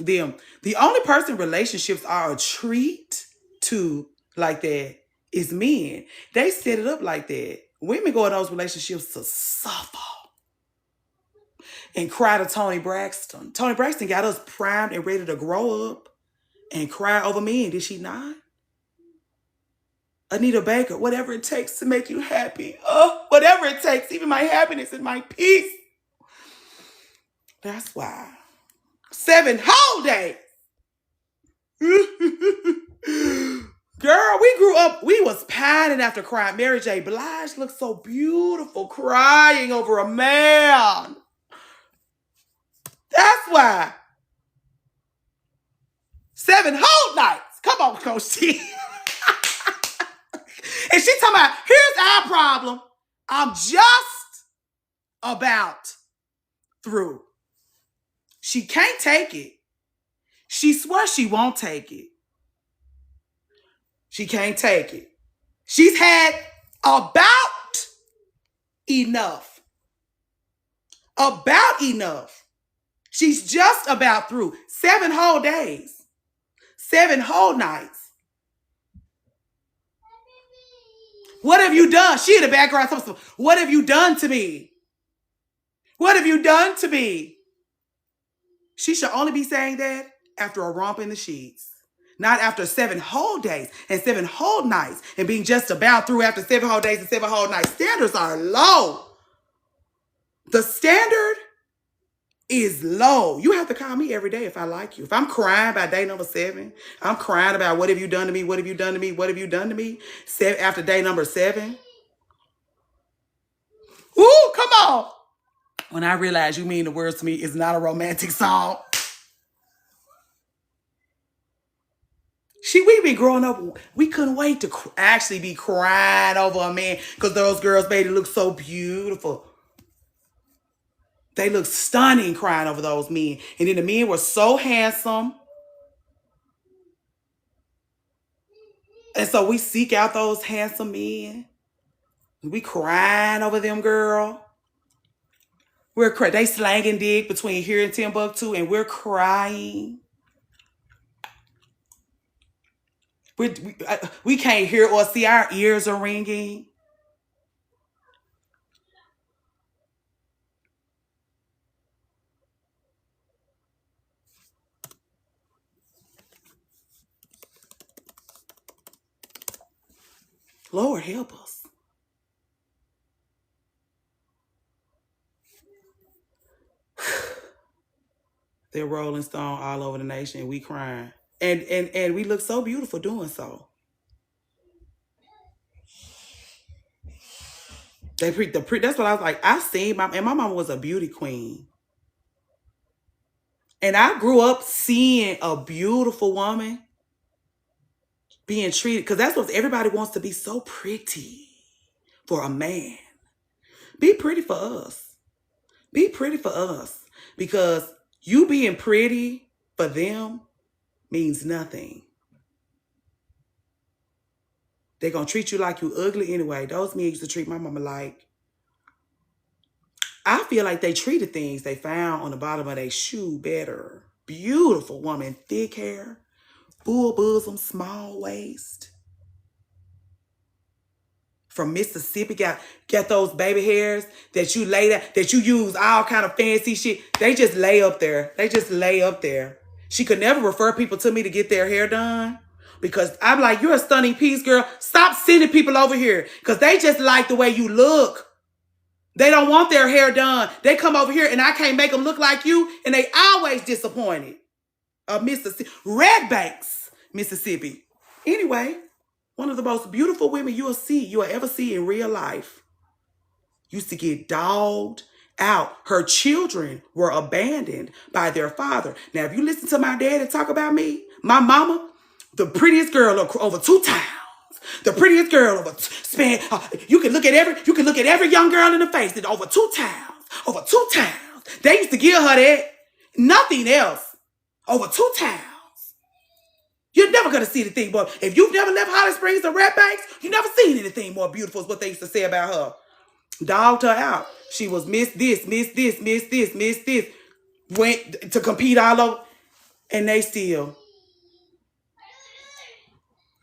them. The only person relationships are a treat to like that is men. They set it up like that. Women go in those relationships to suffer. And cry to Tony Braxton. Tony Braxton got us primed and ready to grow up and cry over men. Did she not? Anita Baker, whatever it takes to make you happy. Oh, whatever it takes, even my happiness and my peace. That's why. 7 whole days. Girl, we grew up, we was pining after crying. Mary J. Blige looked so beautiful crying over a man. That's why. 7 whole nights. Come on, Coach T. And she talking about, here's our problem. I'm just about through. She can't take it. She swears she won't take it. She can't take it. She's had about enough. About enough. She's just about through. 7 whole days. 7 whole nights. What have you done? She in the background. What have you done to me? What have you done to me? She should only be saying that after a romp in the sheets. Not after 7 whole days and 7 whole nights and being just about through after 7 whole days and 7 whole nights. Standards are low. The standard is low. You have to call me every day if I like you. If I'm crying by day number 7, I'm crying about what have you done to me? What have you done to me? What have you done to me? After day number 7. Ooh, come on. When I realize you mean the words to me, it's not a romantic song. We been growing up, we couldn't wait to actually be crying over a man because those girls made it look so beautiful. They look stunning crying over those men. And then the men were so handsome. And so we seek out those handsome men. We crying over them, girl. They slanging dick between here and Timbuktu, and we're crying. We can't hear or see. Our ears are ringing. Lord, help us. They're Rolling Stone all over the nation, and we crying. And we look so beautiful doing so. That's what I was like. I seen my mama was a beauty queen. And I grew up seeing a beautiful woman being treated, because that's what everybody wants, to be so pretty for a man. Be pretty for us. Be pretty for us. Because you being pretty for them means nothing. They're going to treat you like you ugly anyway. Those men used to treat my mama like, I feel like they treated things they found on the bottom of their shoe better. Beautiful woman, thick hair, full bosom, small waist. From Mississippi, got those baby hairs that you lay that you use all kind of fancy shit. They just lay up there. They just lay up there. She could never refer people to me to get their hair done, because I'm like, you're a stunning piece, girl. Stop sending people over here, because they just like the way you look. They don't want their hair done. They come over here and I can't make them look like you, and they always disappointed. Mississippi, Red Banks, Mississippi. Anyway, one of the most beautiful women you'll ever see in real life used to get dogged out. Her children were abandoned by their father. Now, if you listen to my daddy talk about me, my mama, the prettiest girl over 2 towns. The prettiest girl over you can look at every young girl in the face that over 2 towns. Over 2 towns. They used to give her that. Nothing else. Over 2 towns. You're never going to see anything more. If you've never left Holly Springs or Red Banks, you've never seen anything more beautiful, is what they used to say about her. Dogged her out. She was miss this. Went to compete all over. And they still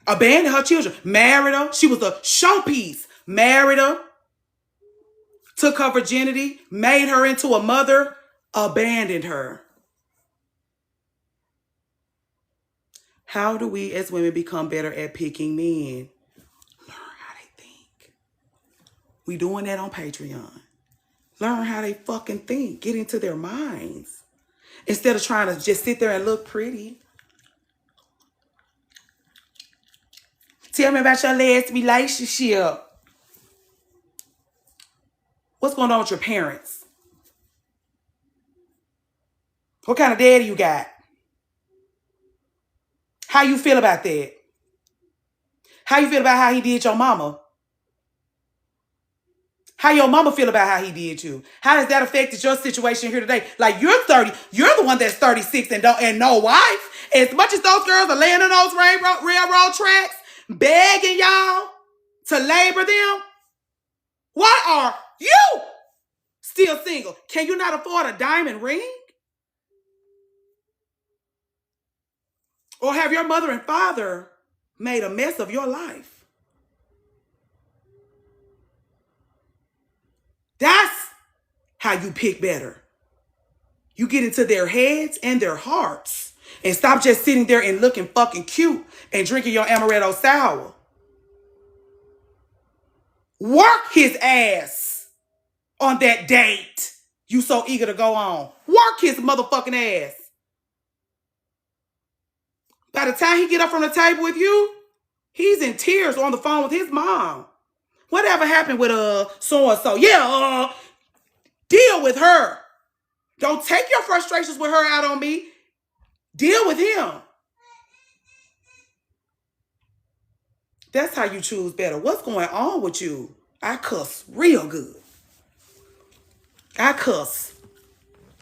abandoned her children. Married her. She was a showpiece. Married her. Took her virginity. Made her into a mother. Abandoned her. How do we as women become better at picking men? Learn how they think. We doing that on Patreon. Learn how they fucking think. Get into their minds. Instead of trying to just sit there and look pretty. Tell me about your last relationship. What's going on with your parents? What kind of daddy you got? How you feel about that? How you feel about how he did your mama? How your mama feel about how he did you? How does that affect your situation here today? Like, you're 30. You're the one that's 36 and no wife. As much as those girls are laying on those railroad tracks, begging y'all to labor them, why are you still single? Can you not afford a diamond ring? Or have your mother and father made a mess of your life? That's how you pick better. You get into their heads and their hearts. And stop just sitting there and looking fucking cute and drinking your amaretto sour. Work his ass on that date you so eager to go on. Work his motherfucking ass. By the time he get up from the table with you, he's in tears on the phone with his mom. Whatever happened with so-and-so? Yeah, deal with her. Don't take your frustrations with her out on me. Deal with him. That's how you choose better. What's going on with you? I cuss real good. I cuss.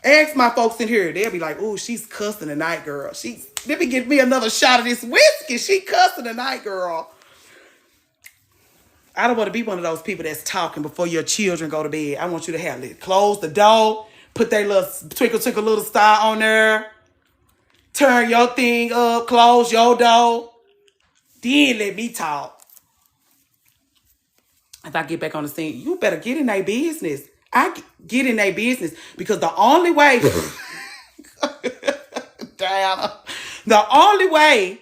Ask my folks in here. They'll be like, oh, she's cussing tonight, girl. Let me give me another shot of this whiskey. She cussing tonight, girl. I don't want to be one of those people that's talking before your children go to bed. I want you to have it. Close the door. Put that little twinkle little star on there. Turn your thing up. Close your door. Then let me talk. If I get back on the scene, you better get in their business. I get in their business because the only way, Diana, the only way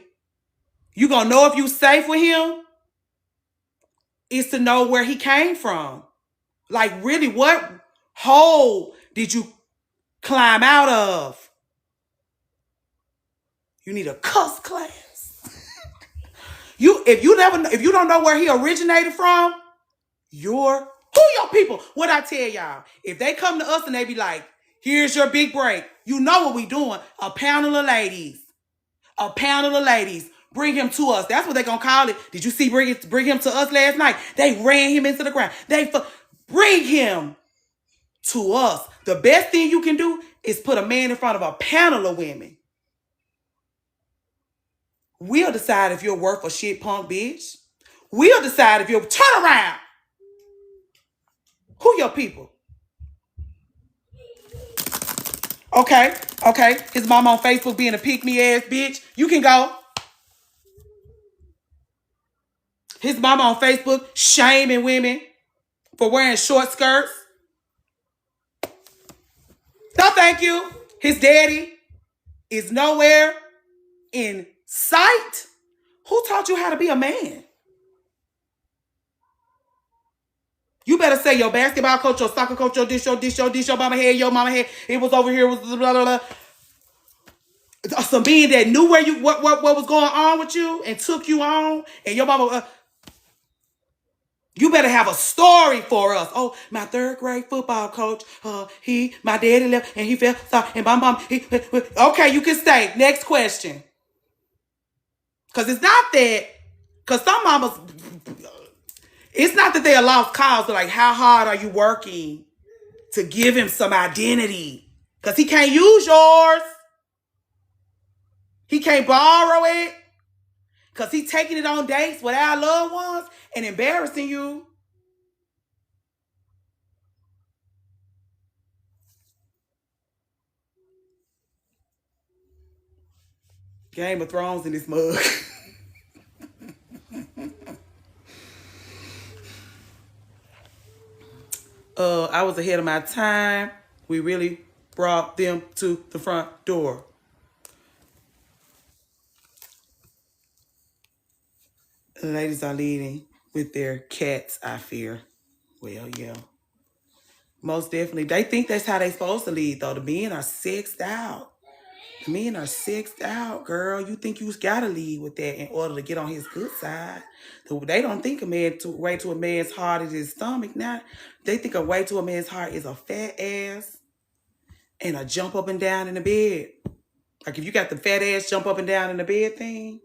you gonna know if you safe with him is to know where he came from. Like, really, what hole did you climb out of? You need a cuss class. If you don't know where he originated from, who your people? What I tell y'all, if they come to us and they be like, here's your big break, you know what we doing. A panel of ladies. Bring him to us. That's what they gonna call it. Did you see bring him to us last night? They ran him into the ground. Bring him to us. The best thing you can do is put a man in front of a panel of women. We'll decide if you're worth a shit, punk bitch. We'll decide if you'll turn around. Who your people? Okay. His mom on Facebook being a pick-me ass bitch. You can go. His mama on Facebook shaming women for wearing short skirts. No, thank you. His daddy is nowhere in sight. Who taught you how to be a man? You better say your basketball coach, your soccer coach, your mama head, your mama head. It was over here, it was blah, blah, blah. Some being that knew what was going on with you and took you on, and your mama. You better have a story for us. Oh, my third grade football coach, my daddy left and he fell sorry, and my mom, okay, you can stay. Next question. Because it's not that, because some mamas, it's not that they are lost cause, but like, how hard are you working to give him some identity? Because he can't use yours. He can't borrow it. Because he's taking it on dates with our loved ones and embarrassing you. Game of Thrones in this mug. I was ahead of my time. We really brought them to the front door. The ladies are leading with their cats, I fear. Well, yeah. Most definitely. They think that's how they supposed to lead, though. The men are sexed out. The men are sexed out, girl. You think you gotta lead with that in order to get on his good side. They don't think way to a man's heart is his stomach. Now, they think a way to a man's heart is a fat ass and a jump up and down in the bed. Like if you got the fat ass jump up and down in the bed thing,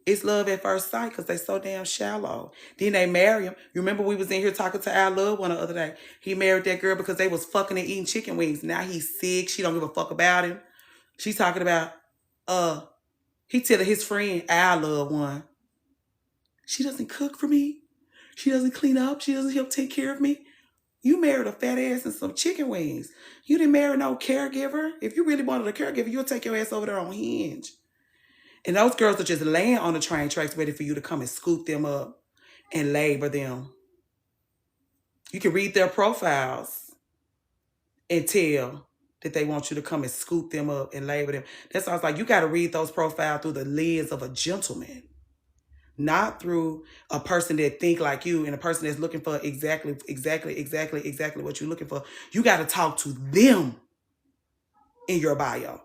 it's love at first sight because they so damn shallow. Then they marry him. You remember we was in here talking to our loved one the other day. He married that girl because they was fucking and eating chicken wings. Now he's sick. She don't give a fuck about him. She's talking about, he telling his friend, our loved one, she doesn't cook for me. She doesn't clean up. She doesn't help take care of me. You married a fat ass and some chicken wings. You didn't marry no caregiver. If you really wanted a caregiver, you'll take your ass over there on Hinge. And those girls are just laying on the train tracks ready for you to come and scoop them up and labor them. You can read their profiles and tell that they want you to come and scoop them up and labor them. That sounds like you got to read those profiles through the lens of a gentleman, not through a person that think like you and a person that's looking for exactly what you're looking for. You got to talk to them in your bio.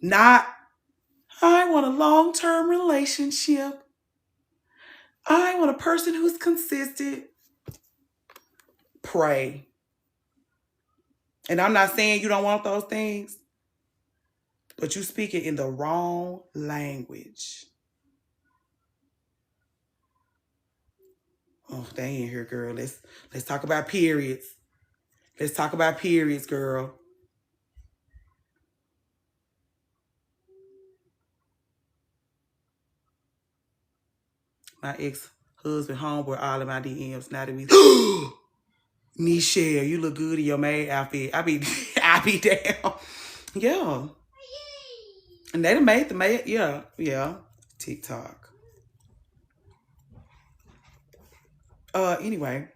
Not, I want a long-term relationship. I want a person who's consistent. Pray. And I'm not saying you don't want those things, but you speak it in the wrong language. Oh, they ain't here, girl. Let's talk about periods. Let's talk about periods, girl. My ex-husband homeboy all in my DMs. Now that we Nichelle, you look good in your maid outfit. I be down. Yeah. And they done made the maid. Yeah. TikTok. Anyway.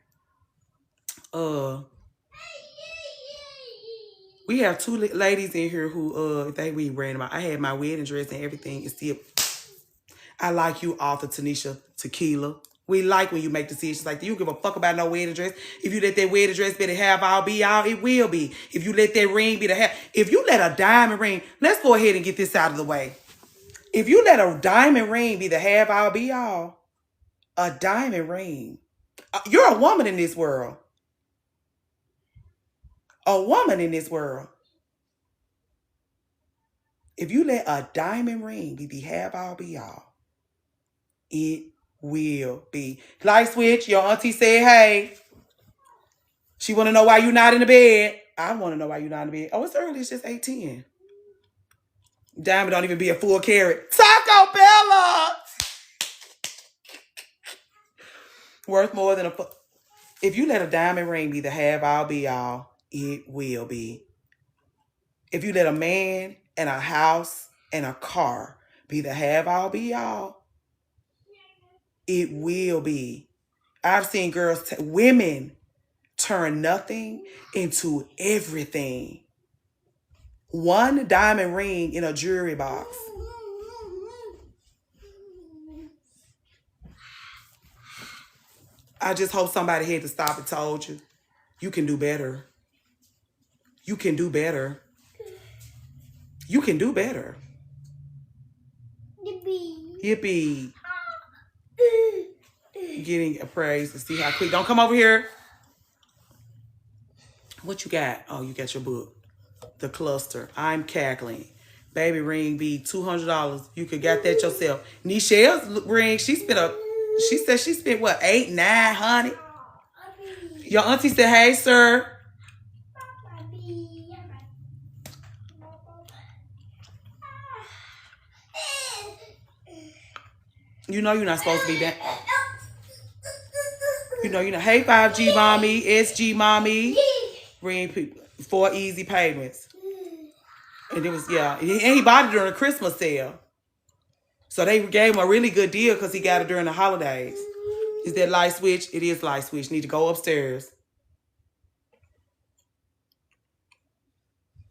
We have two ladies in here who we ran about. I had my wedding dress and everything. It's still I like you, author Tanisha Tequila. We like when you make decisions like that. You give a fuck about no wedding dress. If you let that wedding dress be the have all be all, it will be. If you let that ring be the have, if you let a diamond ring, let's go ahead and get this out of the way. If you let a diamond ring be the have all be all, a diamond ring, you're a woman in this world. A woman in this world. If you let a diamond ring be the have all be all, it will be. Light switch, your auntie said, hey. She want to know why you not in the bed. I want to know why you not in the bed. Oh, it's early. It's just 8:10. Diamond don't even be a full carat. Taco Bella! Worth more than a... If you let a diamond ring be the have all be all, it will be. If you let a man and a house and a car be the have all be all, it will be. I've seen girls, women turn nothing into everything. One diamond ring in a jewelry box. I just hope somebody had to stop and told you, you can do better. You can do better. You can do better. Yippee. Getting a praise to see how quick. Don't come over here. What you got? Oh, you got your book. The cluster. I'm cackling. Baby ring be $200. You could get that yourself. Nichelle's ring, she said she spent what, $800-900? Your auntie said, hey, sir. You know you're not supposed to be that. You know, hey, 5G mommy, SG mommy. Ring people. 4 easy payments. And it was, yeah. And he bought it during a Christmas sale. So they gave him a really good deal because he got it during the holidays. Is that light switch? It is light switch. Need to go upstairs.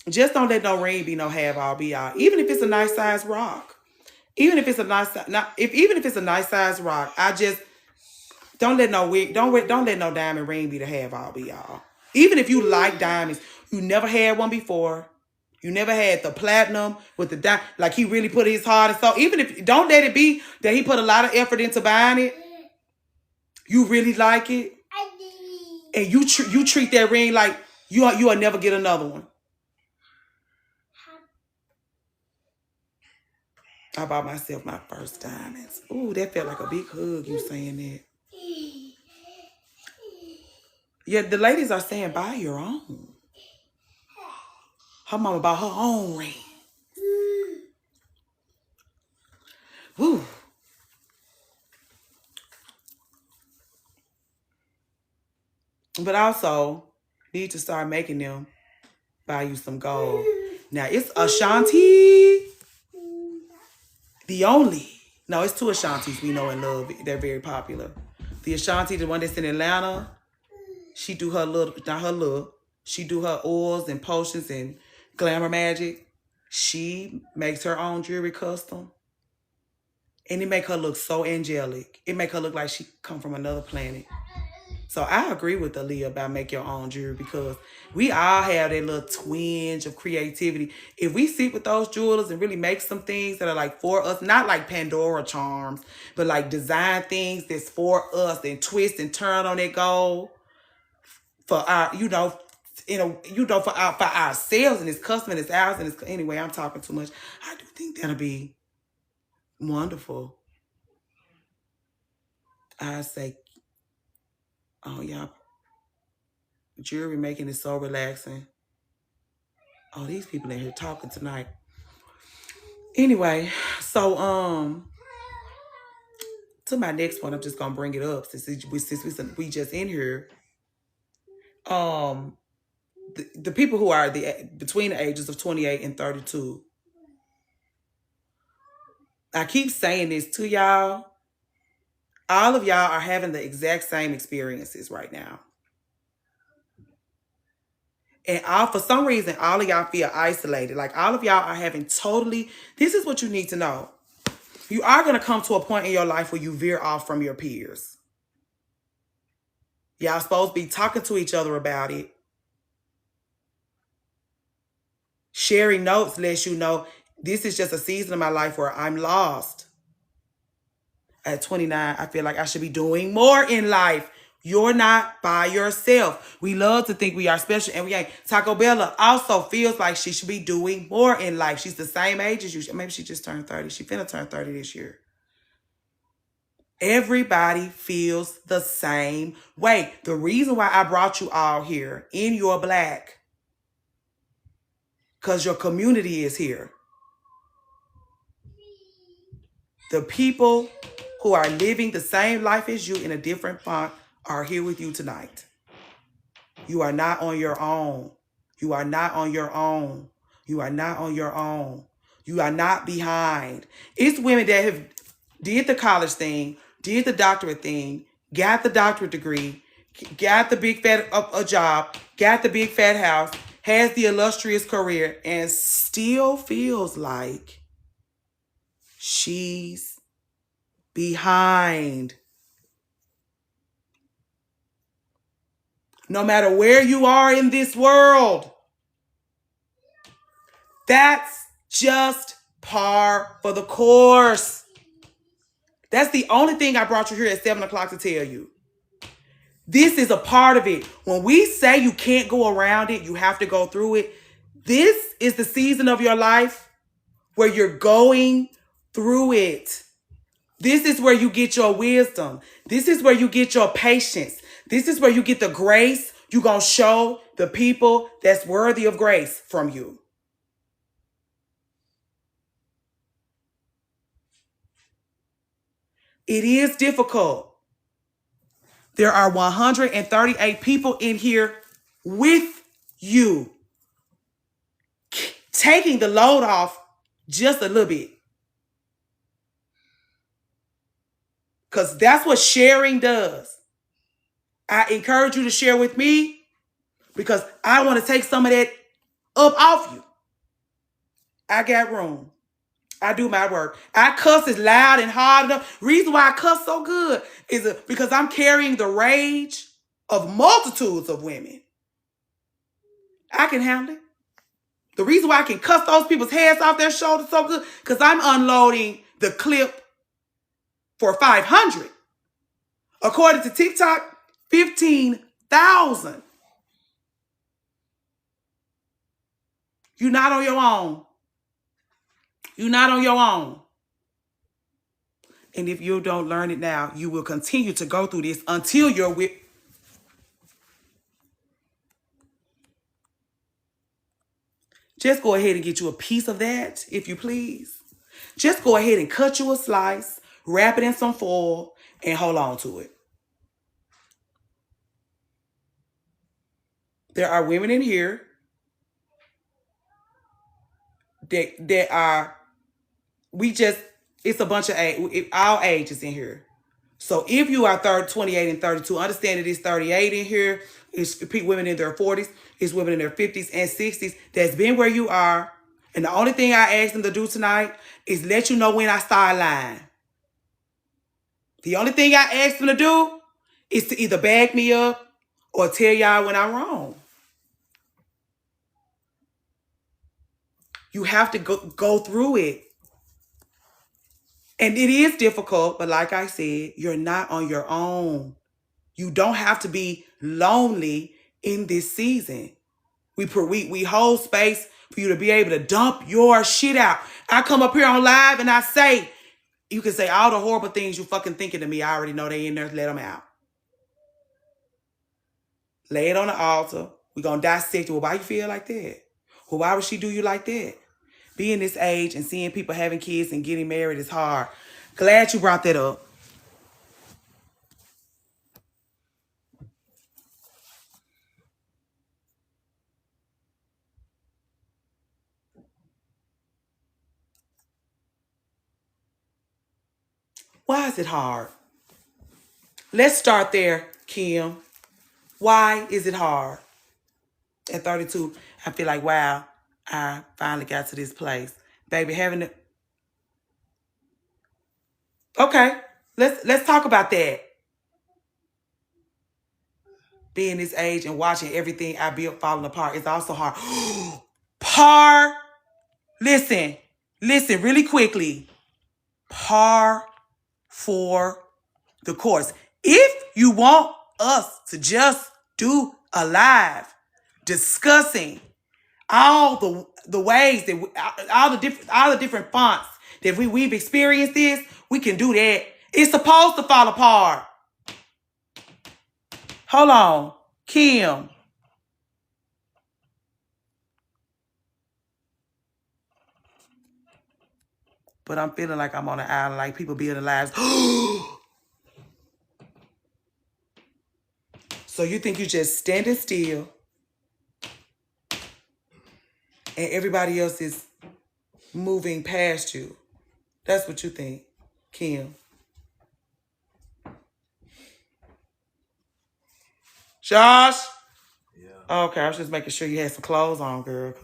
Just don't let no ring be no have all be all. Even if it's a nice size rock. Even if it's a nice size rock, I just don't let no diamond ring be the have all be all. Even if you like diamonds, you never had one before. You never had the platinum with the diamond. Like he really put his heart and soul. Even if, don't let it be that he put a lot of effort into buying it. You really like it. And you treat that ring like you'll never get another one. I bought myself my first diamonds. Ooh, that felt like a big hug, you saying that. Yeah, the ladies are saying buy your own. Her mama bought her own ring. Woo. But also, need to start making them buy you some gold. Now, it's Ashanti. It's two Ashantis we know and love. They're very popular. The Ashanti, the one that's in Atlanta, she do she do her oils and potions and glamour magic. She makes her own jewelry custom. And it make her look so angelic. It make her look like she come from another planet. So I agree with Aaliyah about make your own jewelry because we all have that little twinge of creativity. If we sit with those jewelers and really make some things that are like for us, not like Pandora charms, but like design things that's for us and twist and turn on that gold for our, for ourselves and it's custom and it's ours and it's, anyway, I'm talking too much. I do think that'll be wonderful. I say, oh, yeah. Jewelry making is so relaxing. Oh, these people in here talking tonight. Anyway, so to my next point, I'm just gonna bring it up since we just in here. The people who are between the ages of 28 and 32. I keep saying this to y'all. All of y'all are having the exact same experiences right now. And for some reason, all of y'all feel isolated. Like all of y'all are having this is what you need to know. You are going to come to a point in your life where you veer off from your peers. Y'all supposed to be talking to each other about it. Sharing notes lets you know this is just a season of my life where I'm lost. At 29, I feel like I should be doing more in life. You're not by yourself. We love to think we are special, and we ain't. Taco Bella also feels like she should be doing more in life. She's the same age as you. Maybe she just turned 30. She finna turn 30 this year. Everybody feels the same way. The reason why I brought you all here in your black, because your community is here. The people who are living the same life as you in a different font are here with you tonight. You are not on your own. You are not on your own. You are not on your own. You are not behind. It's women that have did the college thing, did the doctorate thing, got the doctorate degree, got the big fat a job, got the big fat house, has the illustrious career, and still feels like she's behind. No matter where you are in this world, that's just par for the course. That's the only thing I brought you here at 7 o'clock to tell you. This is a part of it. When we say you can't go around it, you have to go through it. This is the season of your life where you're going through it. This is where you get your wisdom. This is where you get your patience. This is where you get the grace you're going to show the people that's worthy of grace from you. It is difficult. There are 138 people in here with you, taking the load off just a little bit. Because that's what sharing does. I encourage you to share with me because I want to take some of that up off you. I got room. I do my work. I cuss as loud and hard enough. Reason why I cuss so good is because I'm carrying the rage of multitudes of women. I can handle it. The reason why I can cuss those people's heads off their shoulders so good because I'm unloading the clip for 500. According to TikTok, 15,000. You're not on your own. You're not on your own. And if you don't learn it now, you will continue to go through this until you're with. Just go ahead and get you a piece of that, if you please. Just go ahead and cut you a slice, wrap it in some foil, and hold on to it. There are women in here that are, it's a bunch of all ages in here. So if you are 28 and 32, understand that it's 38 in here. It's women in their 40s. It's women in their 50s and 60s that's been where you are. And the only thing I asked them to do tonight is let you know when I start lying. The only thing I asked them to do is to either back me up or tell y'all when I'm wrong. You have to go through it. And it is difficult, but like I said, you're not on your own. You don't have to be lonely in this season. We hold space for you to be able to dump your shit out. I come up here on live and I say, you can say all the horrible things you fucking thinking to me. I already know they in there. Let them out. Lay it on the altar. We're going to dissect it. Well, why you feel like that? Well, why would she do you like that? Being this age and seeing people having kids and getting married is hard. Glad you brought that up. Why is it hard? Let's start there, Kim. Why is it hard? At 32, I feel like, wow, I finally got to this place. Baby, having it. Okay, let's talk about that. Being this age and watching everything I built falling apart is also hard. Listen really quickly. Par for the course. If you want us to just do a live discussing all the ways that all the different fonts that we've experienced this, we can do that. It's supposed to fall apart. Hold on, Kim. But I'm feeling like I'm on an island, like people building lives. So you think you just standing still and everybody else is moving past you. That's what you think, Kim. Josh? Yeah. Okay, I was just making sure you had some clothes on, girl.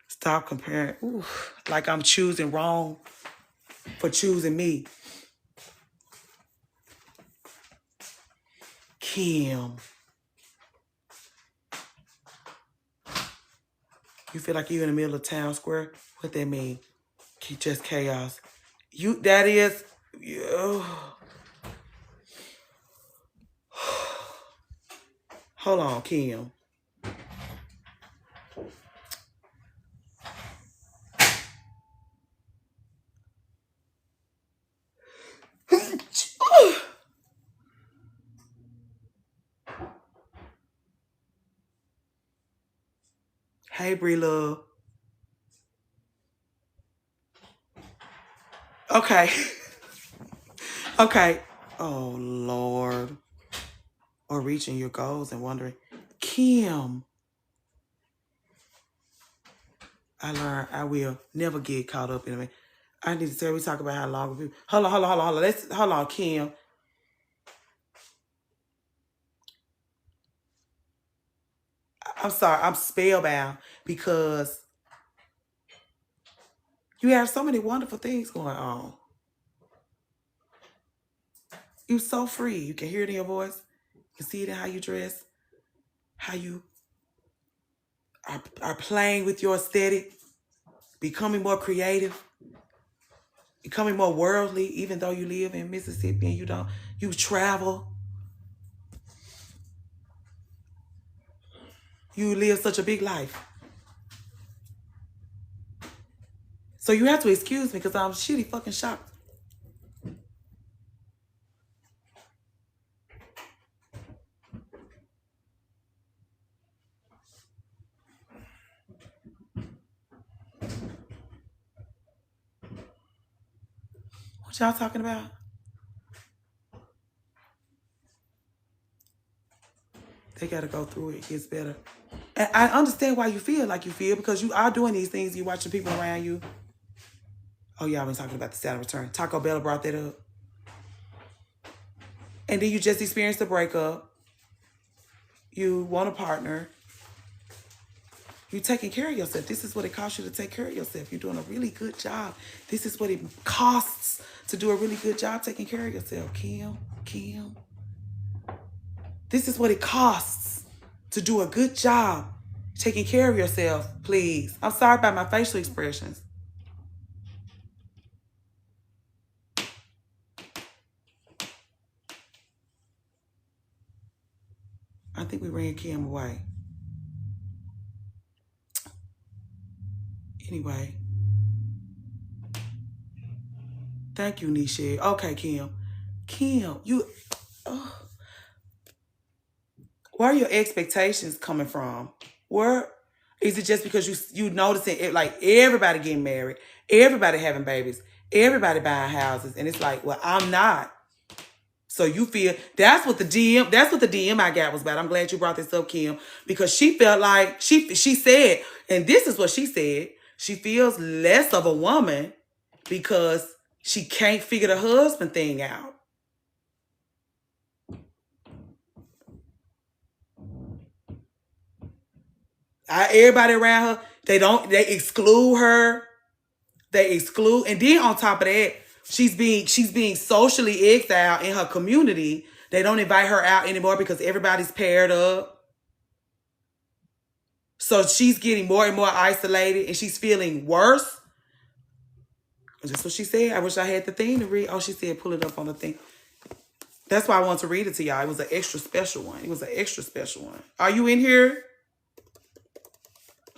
Stop comparing. Ooh, like I'm choosing wrong for choosing me. Kim. You feel like you're in the middle of town square? What that mean? Just chaos. That is... Hold on, Kim. Hey, Bree love. Okay. Okay. Oh, Lord. Or reaching your goals and wondering, Kim. I learned I will never get caught up in it. I need to tell we talk about how long people. Hold on. Hold on, Kim. I'm sorry, I'm spellbound because you have so many wonderful things going on. You're so free. You can hear it in your voice. You can see it in how you dress, how you are playing with your aesthetic, becoming more creative, becoming more worldly, even though you live in Mississippi and you travel. You live such a big life. So you have to excuse me because I'm shitty fucking shocked. What y'all talking about? They got to go through it. It gets better. And I understand why you feel like you feel because you are doing these things. You're watching people around you. Oh, y'all been talking about the Saturn return. Taco Bell brought that up. And then you just experienced a breakup. You want a partner. You're taking care of yourself. This is what it costs you to take care of yourself. You're doing a really good job. This is what it costs to do a really good job taking care of yourself. Kim. This is what it costs to do a good job taking care of yourself, please. I'm sorry about my facial expressions. I think we ran Kim away. Anyway. Thank you, Nisha. Okay, Kim. Kim, where are your expectations coming from? Where is it just because you noticing it, like everybody getting married, everybody having babies, everybody buying houses, and it's like, well, I'm not. So you feel that's what the DM I got was about. I'm glad you brought this up, Kim, because she felt like she said, and this is what she said, she feels less of a woman because She can't figure the husband thing out. Everybody around her, they exclude her. They exclude, and then on top of that, she's being socially exiled in her community. They don't invite her out anymore because everybody's paired up. So she's getting more and more isolated, and she's feeling worse. That's what she said. I wish I had the thing to read. Oh, she said pull it up on the thing. That's why I want to read it to y'all. It was an extra special one. It was an extra special one. Are you in here?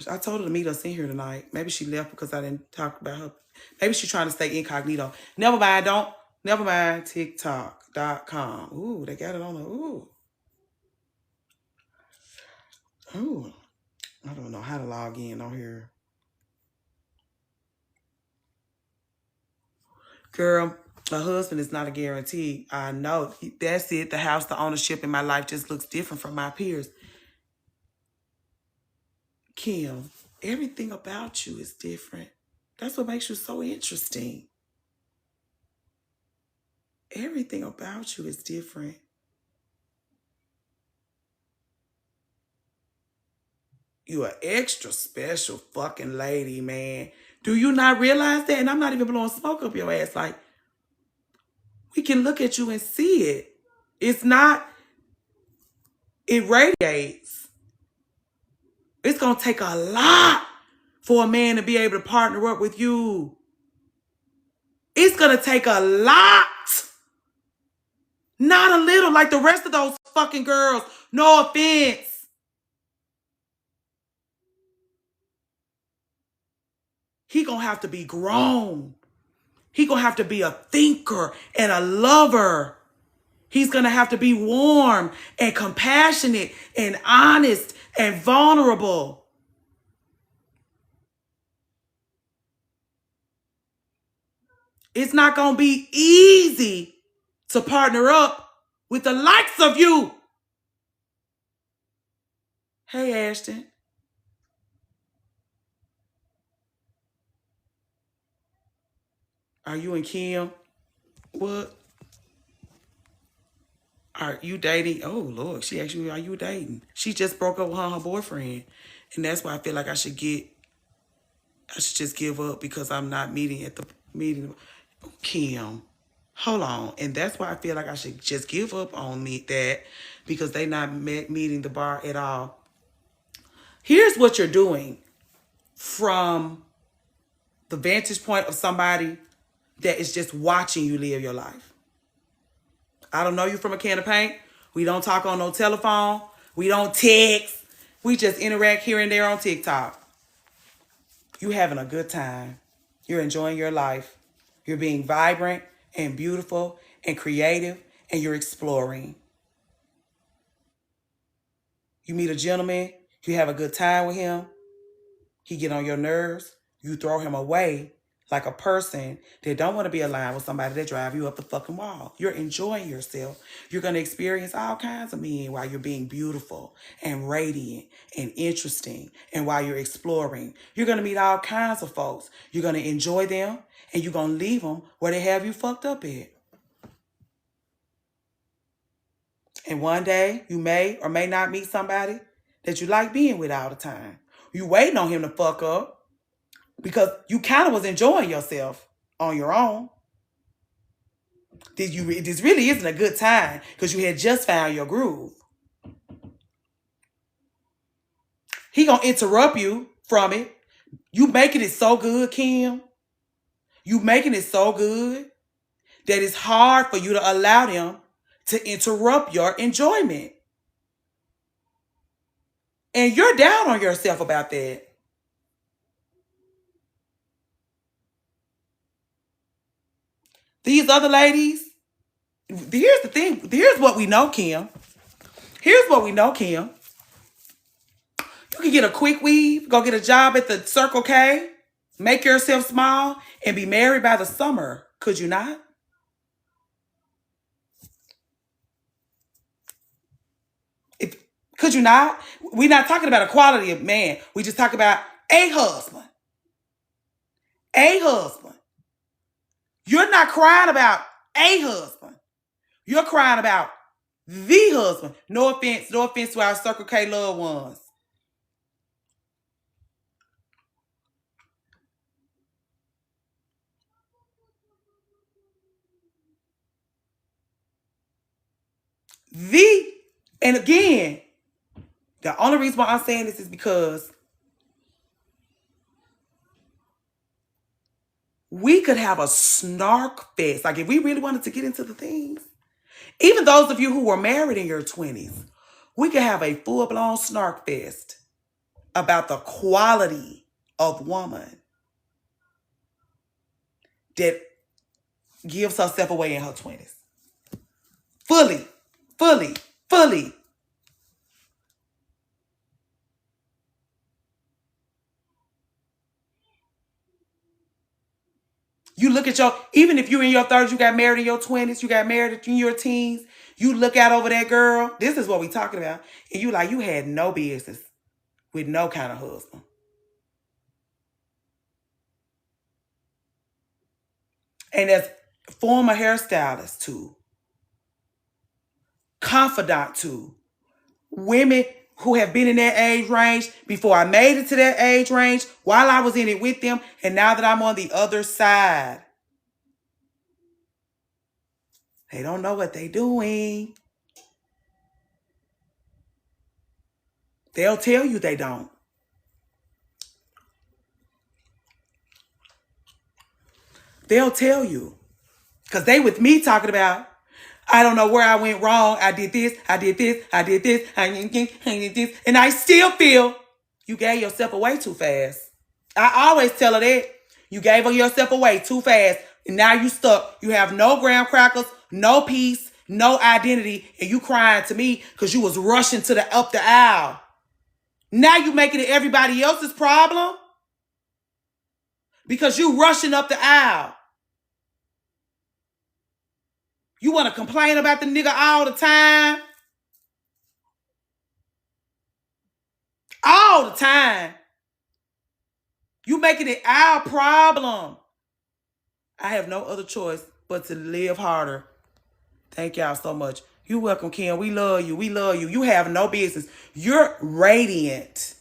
I told her to meet us in here tonight. Maybe she left because I didn't talk about her. Maybe she's trying to stay incognito. Never mind. TikTok.com. Ooh, they got it on the, ooh. I don't know how to log in on here. Girl, a husband is not a guarantee. I know. That's it. The house, the ownership in my life just looks different from my peers. Kim, everything about you is different. That's what makes you so interesting. Everything about you is different. You an extra special fucking lady, man. Do you not realize that? And I'm not even blowing smoke up your ass. Like, we can look at you and see it. It's not, it radiates. It's going to take a lot for a man to be able to partner up with you. It's going to take a lot. Not a little, like the rest of those fucking girls. No offense. He going to have to be grown. He going to have to be a thinker and a lover. He's going to have to be warm and compassionate and honest and vulnerable. It's not going to be easy to partner up with the likes of you. Hey, Ashton. Are you and Kim? What? Are you dating? Oh, Lord. She asked you, are you dating? She just broke up with her and her boyfriend. And that's why I feel like I should just give up because I'm not meeting at the meeting. Kim, hold on. And that's why I feel like I should just give up on that because they not meeting the bar at all. Here's what you're doing from the vantage point of somebody that is just watching you live your life. I don't know you from a can of paint. We don't talk on no telephone. We don't text. We just interact here and there on TikTok. You having a good time. You're enjoying your life. You're being vibrant and beautiful and creative, and you're exploring. You meet a gentleman. You have a good time with him. He get on your nerves. You throw him away like a person that don't want to be aligned with somebody that drive you up the fucking wall. You're enjoying yourself. You're going to experience all kinds of men while you're being beautiful and radiant and interesting and while you're exploring. You're going to meet all kinds of folks. You're going to enjoy them and you're going to leave them where they have you fucked up at. And one day you may or may not meet somebody that you like being with all the time. You waiting on him to fuck up because you kind of was enjoying yourself on your own. This really isn't a good time because you had just found your groove. He gonna interrupt you from it. You making it so good, Kim. You making it so good that it's hard for you to allow them to interrupt your enjoyment. And you're down on yourself about that. These other ladies, here's the thing. Here's what we know, Kim. Here's what we know, Kim. You can get a quick weave, go get a job at the Circle K, make yourself small, and be married by the summer. Could you not? Could you not? We're not talking about a quality of man. We just talk about a husband. A husband. You're not crying about a husband. You're crying about the husband. No offense to our Circle K loved ones. And again, the only reason why I'm saying this is because we could have a snark fest. Like if we really wanted to get into the things, even those of you who were married in your 20s, we could have a full-blown snark fest about the quality of woman that gives herself away in her 20s. Fully. You look at even if you're in your 30s, you got married in your 20s, you got married in your teens, you look out over that girl, this is what we talking about, and you like, you had no business with no kind of husband. And as former hairstylist too, confidant too, women who have been in that age range before I made it to that age range, while I was in it with them, and now that I'm on the other side, they don't know what they're doing. They'll tell you they don't. They'll tell you. Because they with me talking about, I don't know where I went wrong. I did this, I did this, I did this, I did this. And I still feel you gave yourself away too fast. I always tell her that. You gave yourself away too fast. And now you stuck. You have no graham crackers, no peace, no identity. And you crying to me because you was rushing to up the aisle. Now you making it everybody else's problem because you rushing up the aisle. You want to complain about the nigga all the time? All the time. You making it our problem. I have no other choice but to live harder. Thank y'all so much. You're welcome, Kim. We love you. We love you. You have no business. You're radiant.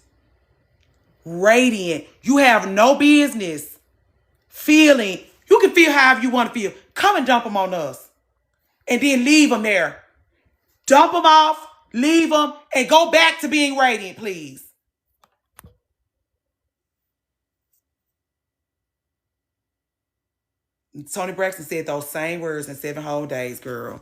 Radiant. You have no business feeling. You can feel however you want to feel. Come and dump them on us. And then leave them there. Dump them off, leave them, and go back to being radiant, please. Tony Braxton said those same words in 7 whole days, girl.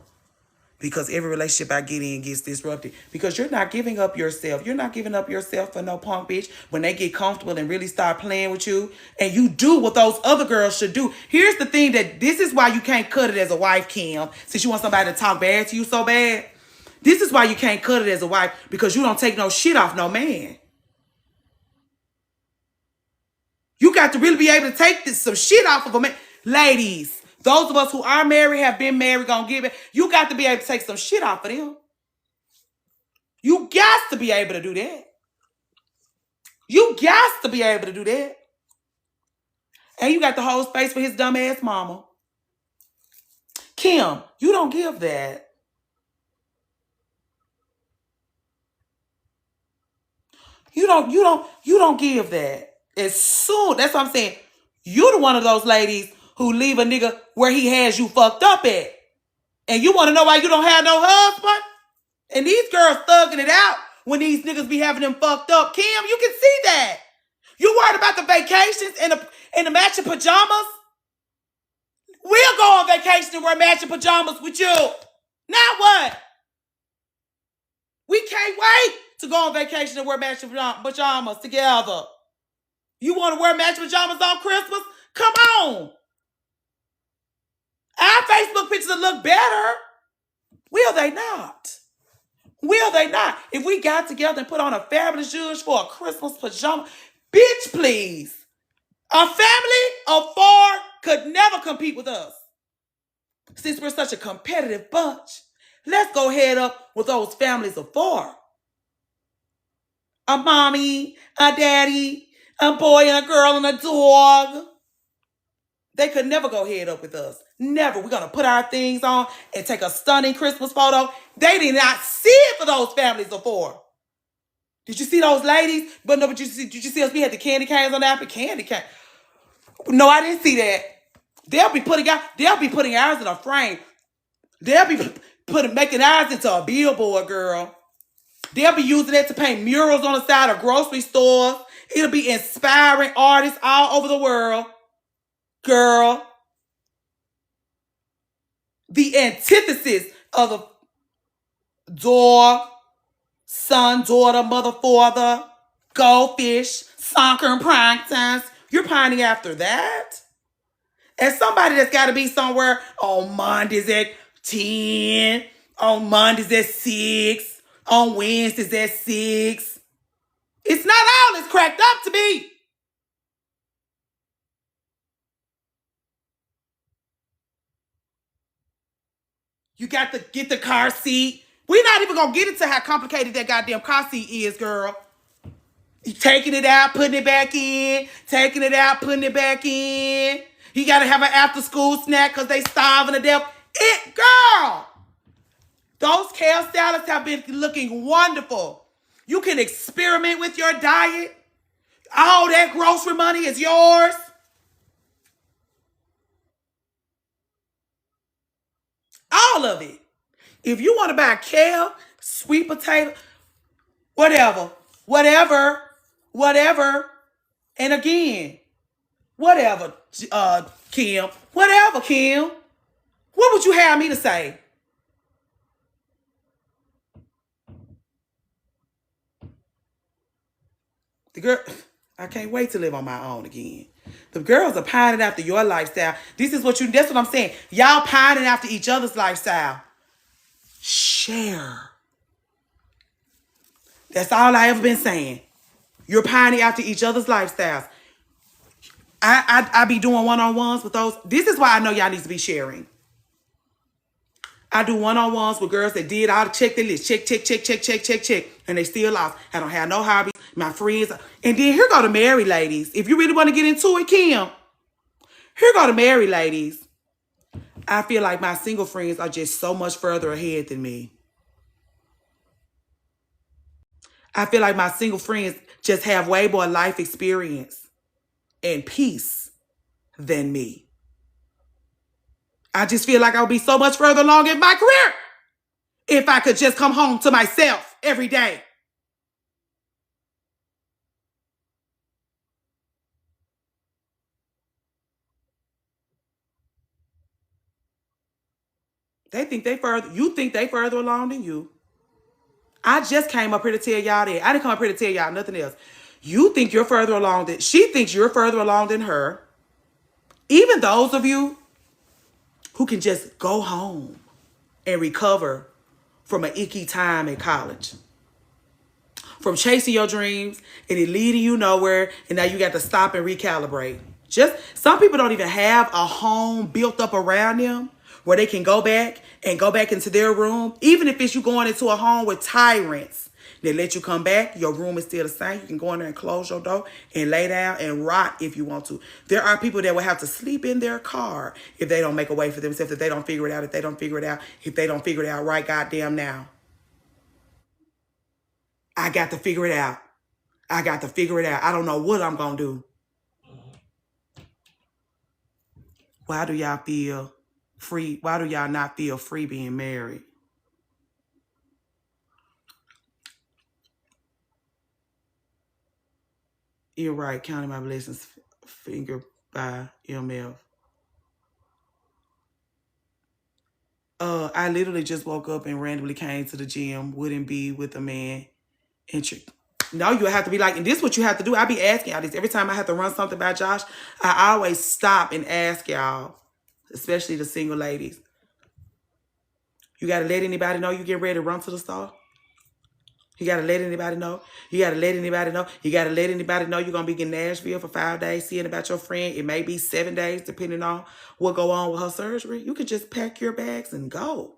Because every relationship I get in gets disrupted. Because you're not giving up yourself. You're not giving up yourself for no punk bitch when they get comfortable and really start playing with you. And you do what those other girls should do. Here's the thing that this is why you can't cut it as a wife, Kim. Since you want somebody to talk bad to you so bad. This is why you can't cut it as a wife. Because you don't take no shit off no man. You got to really be able to take some shit off of a man. Ladies, those of us who are married, have been married, gonna give it. You got to be able to take some shit off of them. You got to be able to do that. You got to be able to do that. And you got the whole space for his dumb ass mama. Kim, you don't give that. You don't give that. As soon, that's what I'm saying. You're the one of those ladies who leave a nigga where he has you fucked up at. And you want to know why you don't have no husband? And these girls thugging it out when these niggas be having them fucked up. Kim, you can see that. You worried about the vacations and the matching pajamas? We'll go on vacation and wear matching pajamas with you. Now what? We can't wait to go on vacation and wear matching pajamas together. You want to wear matching pajamas on Christmas? Come on. Our Facebook pictures will look better. Will they not? Will they not? If we got together and put on a fabulous judge for a Christmas pajama, bitch, please. A family of 4 could never compete with us. Since we're such a competitive bunch, let's go head up with those families of 4. A mommy, a daddy, a boy and a girl and a dog. They could never go head up with us. Never. We're going to put our things on and take a stunning Christmas photo. They did not see it for those families before. Did you see those ladies? But no, but did you see us? We had the candy canes on the candy cane. No, I didn't see that. They'll be putting ours in a frame. They'll be making ours into a billboard, girl. They'll be using it to paint murals on the side of grocery stores. It'll be inspiring artists all over the world. Girl. The antithesis of the dog, son, daughter, mother, father, goldfish, soccer and practice. You're pining after that? As somebody that's got to be somewhere on Mondays at 10, on Mondays at 6, on Wednesdays at 6. It's not all it's cracked up to be. You got to get the car seat. We're not even going to get into how complicated that goddamn car seat is, girl. You taking it out, putting it back in, taking it out, putting it back in. You got to have an after-school snack because they starving to death. Girl, those kale salads have been looking wonderful. You can experiment with your diet. All that grocery money is yours. All of it. If you want to buy kale, sweet potato, whatever. And again, whatever, Kim. Whatever, Kim. What would you have me to say? The girl, I can't wait to live on my own again. The girls are pining after your lifestyle. That's what I'm saying. Y'all pining after each other's lifestyle. Share. That's all I ever been saying. You're pining after each other's lifestyles. I be doing one-on-ones with those. This is why I know y'all need to be sharing. I do one-on-ones with girls that did all the check the list. Check. And they still lost. I don't have no hobbies. My friends. And then here go the married ladies. If you really want to get into it, Kim, here go the married ladies. I feel like my single friends are just so much further ahead than me. I feel like my single friends just have way more life experience and peace than me. I just feel like I would be so much further along in my career if I could just come home to myself every day. You think they further along than you. I just came up here to tell y'all that. I didn't come up here to tell y'all nothing else. You think you're further along she thinks you're further along than her. Even those of you who can just go home and recover from an icky time in college. From chasing your dreams and it leading you nowhere, and now you got to stop and recalibrate. Some people don't even have a home built up around them where they can go back into their room. Even if it's you going into a home with tyrants, they let you come back. Your room is still the same. You can go in there and close your door and lay down and rot if you want to. There are people that will have to sleep in their car if they don't make a way for themselves, if they don't figure it out, if they don't figure it out right goddamn now. I got to figure it out. I don't know what I'm going to do. Why do y'all feel free? Why do y'all not feel free being married? You're right. Counting my blessings, finger by MF. I literally just woke up and randomly came to the gym. Wouldn't be with a man. No, you have to be like, and this is what you have to do. I be asking y'all this. Every time I have to run something by Josh, I always stop and ask y'all, especially the single ladies. You got to let anybody know you get ready to run to the store? You got to let anybody know. You got to let anybody know. You got to let anybody know you're going to be in Nashville for 5 days, seeing about your friend. It may be 7 days, depending on what go on with her surgery. You could just pack your bags and go.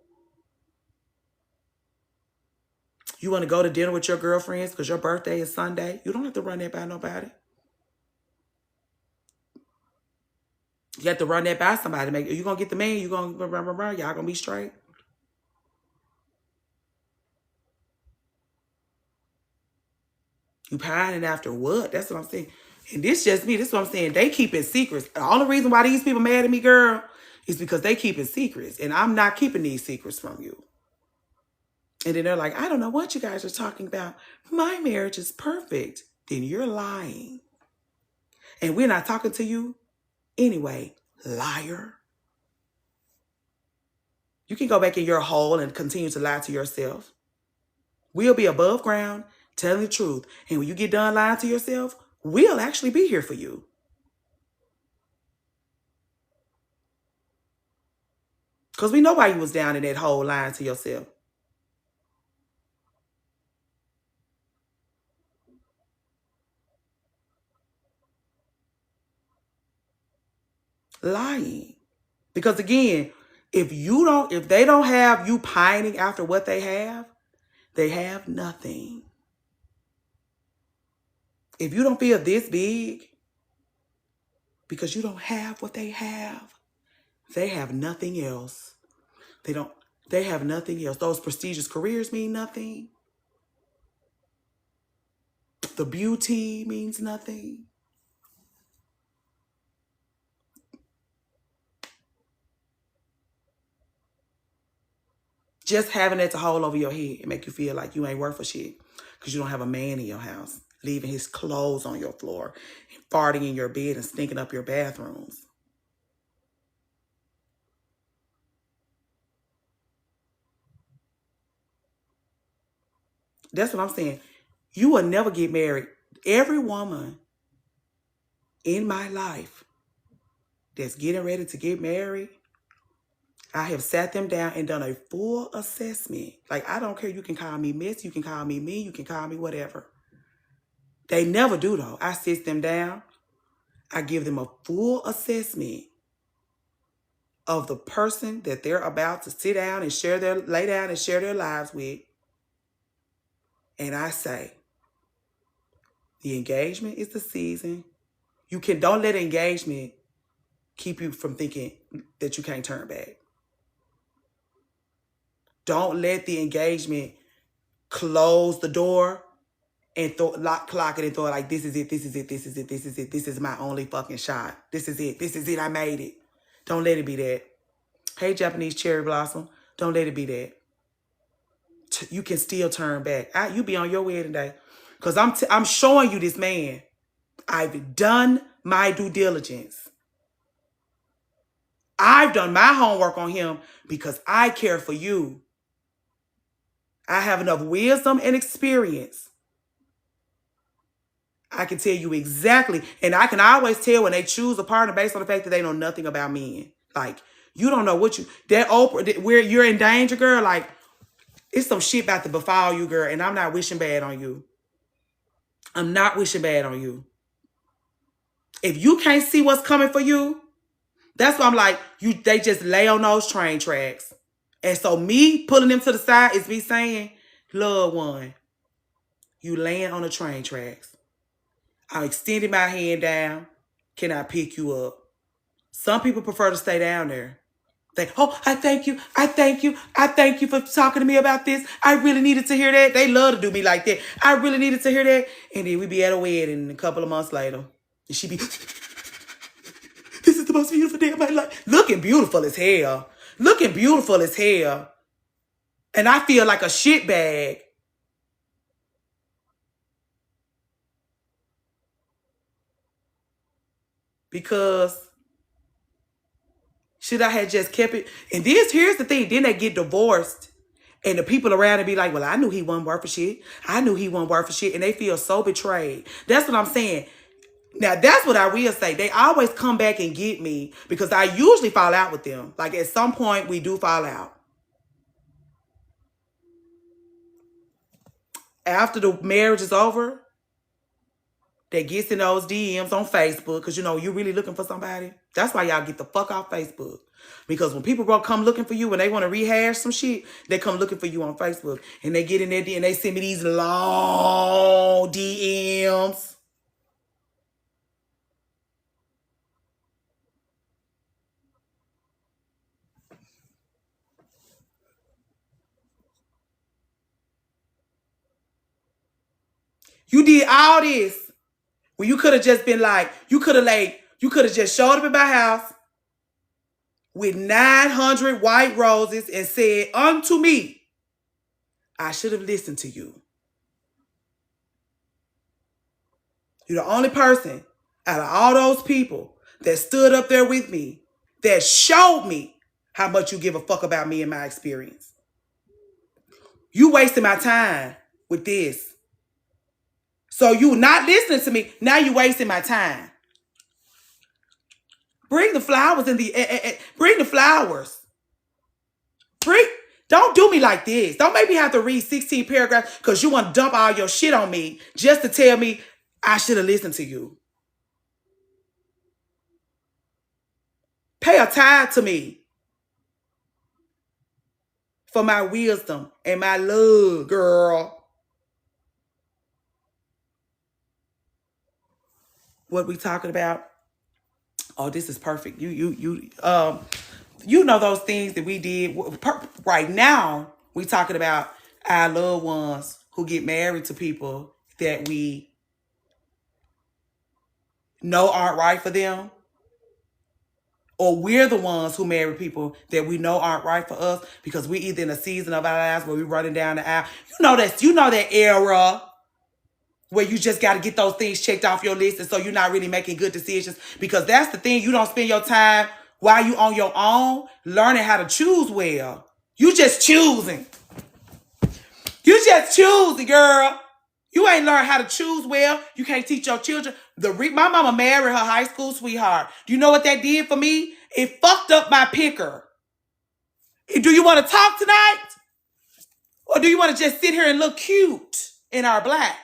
You want to go to dinner with your girlfriends because your birthday is Sunday. You don't have to run that by nobody. You have to run that by somebody. Are you going to get the man? You going to, y'all going to be straight? You pining after what? That's what I'm saying. And this just me. This is what I'm saying. They keeping secrets. The only reason why these people mad at me, girl, is because they keeping secrets. And I'm not keeping these secrets from you. And then they're like, I don't know what you guys are talking about. My marriage is perfect. Then you're lying. And we're not talking to you anyway, liar. You can go back in your hole and continue to lie to yourself. We'll be above ground, telling the truth. And when you get done lying to yourself, we'll actually be here for you. Because we know why you was down in that hole lying to yourself. Lying. Because again, if they don't have you pining after what they have nothing. If you don't feel this big, because you don't have what they have nothing else. They have nothing else. Those prestigious careers mean nothing. The beauty means nothing. Just having that to hold over your head and make you feel like you ain't worth a shit because you don't have a man in your house, leaving his clothes on your floor, and farting in your bed and stinking up your bathrooms. That's what I'm saying. You will never get married. Every woman in my life that's getting ready to get married, I have sat them down and done a full assessment. Like, I don't care. You can call me Miss. You can call me me. You can call me whatever. They never do, though. I sit them down. I give them a full assessment of the person that they're about to sit down and lay down and share their lives with. And I say, the engagement is the season. Don't let engagement keep you from thinking that you can't turn back. Don't let the engagement close the door and clock it and throw it like, this is it, this is it, this is it, this is it. This is my only fucking shot. This is it, I made it. Don't let it be that. Hey, Japanese cherry blossom, don't let it be that. You can still turn back. You be on your wedding day. Because I'm showing you this man. I've done my due diligence. I've done my homework on him because I care for you. I have enough wisdom and experience. I can tell you exactly. And I can always tell when they choose a partner based on the fact that they know nothing about men. Like, you don't know where you're in danger, girl. Like, it's some shit about to befall you, girl. And I'm not wishing bad on you. I'm not wishing bad on you. If you can't see what's coming for you, that's why I'm like, they just lay on those train tracks. And so me pulling them to the side is me saying, loved one, you laying on the train tracks. I'm extending my hand down. Can I pick you up? Some people prefer to stay down there. I thank you. I thank you. I thank you for talking to me about this. I really needed to hear that. They love to do me like that. I really needed to hear that. And then we be at a wedding a couple of months later. And she be, this is the most beautiful day of my life. Looking beautiful as hell. Looking beautiful as hell. And I feel like a shit bag. Because should I have just kept it? And here's the thing. Then they get divorced. And the people around and be like, well, I knew he wasn't worth a shit. I knew he wasn't worth a shit. And they feel so betrayed. That's what I'm saying. Now, that's what I will say. They always come back and get me because I usually fall out with them. Like, at some point, we do fall out. After the marriage is over, they gets in those DMs on Facebook because, you're really looking for somebody. That's why y'all get the fuck off Facebook. Because when people come looking for you, when they want to rehash some shit, they come looking for you on Facebook. And they get in there and they send me these long DMs. You did all this when you could have just been like, you could have just showed up at my house with 900 white roses and said, unto me, I should have listened to you. You're the only person out of all those people that stood up there with me that showed me how much you give a fuck about me and my experience. You wasting my time with this. So you not listening to me, now you wasting my time. Bring the flowers bring the flowers. Don't do me like this. Don't make me have to read 16 paragraphs because you want to dump all your shit on me just to tell me I should have listened to you. Pay a tithe to me for my wisdom and my love, girl. What we talking about? Oh, this is perfect. You know those things that we did. Right now, we talking about our loved ones who get married to people that we know aren't right for them. Or we're the ones who marry people that we know aren't right for us because we either in a season of our lives where we're running down the aisle. You know that era where you just got to get those things checked off your list, and so you're not really making good decisions, because that's the thing. You don't spend your time while you on your own learning how to choose well. You just choosing. You just choosing, girl. You ain't learned how to choose well. You can't teach your children. My mama married her high school sweetheart. Do you know what that did for me? It fucked up my picker. Do you want to talk tonight? Or do you want to just sit here and look cute in our black?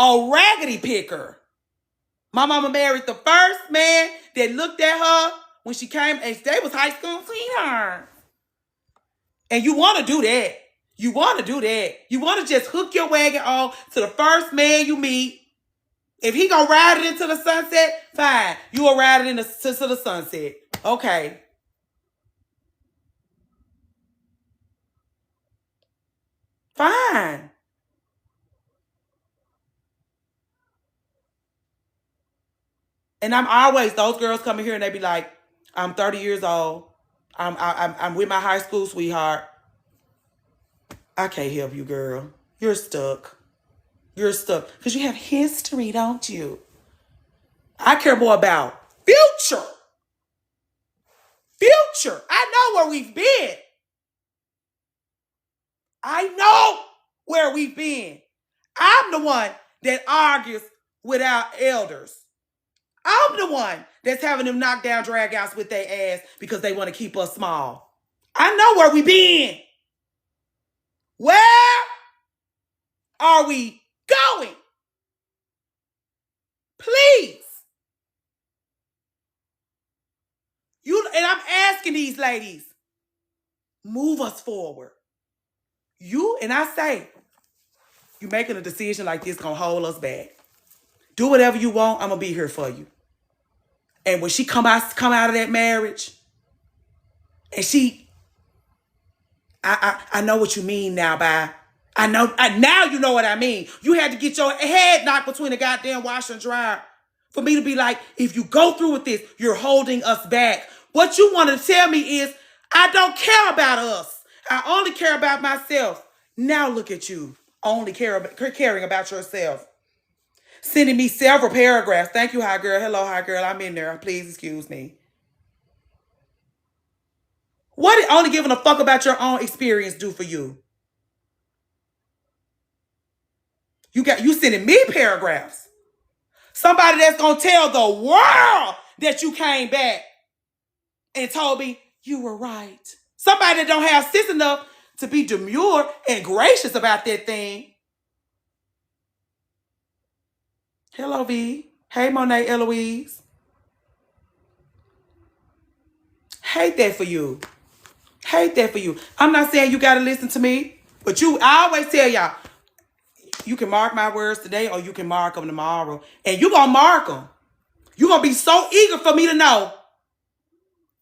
A raggedy picker. My mama married the first man that looked at her when she came, and they was high school sweetheart. And you want to do that. You want to do that. You want to just hook your wagon on to the first man you meet. If he gonna ride it into the sunset, fine. You will ride it to the sunset. Okay. Fine. And I'm always, those girls come in here and they be like, I'm 30 years old. I'm with my high school sweetheart. I can't help you, girl. You're stuck. You're stuck. Because you have history, don't you? I care more about future. Future. I know where we've been. I know where we've been. I'm the one that argues with our elders. I'm the one that's having them knock down drag-outs with their ass because they want to keep us small. I know where we been. Where are we going? Please. And I'm asking these ladies, move us forward. And I say, you making a decision like this gonna hold us back. Do whatever you want. I'm gonna be here for you. And when she come out of that marriage, and I know what you mean now, now you know what I mean. You had to get your head knocked between the goddamn washer and dryer for me to be like, if you go through with this, you're holding us back. What you want to tell me is, I don't care about us. I only care about myself. Now look at you, only caring about yourself. Sending me several paragraphs. Thank you, hi girl. Hello, hi girl. I'm in there. Please excuse me. What did only giving a fuck about your own experience do for you? You sending me paragraphs. Somebody that's gonna tell the world that you came back and told me you were right. Somebody that don't have sense enough to be demure and gracious about that thing. Hello, V. Hey, Monet Eloise. Hate that for you. Hate that for you. I'm not saying you got to listen to me, but I always tell y'all, you can mark my words today or you can mark them tomorrow. And you going to mark them. You're going to be so eager for me to know.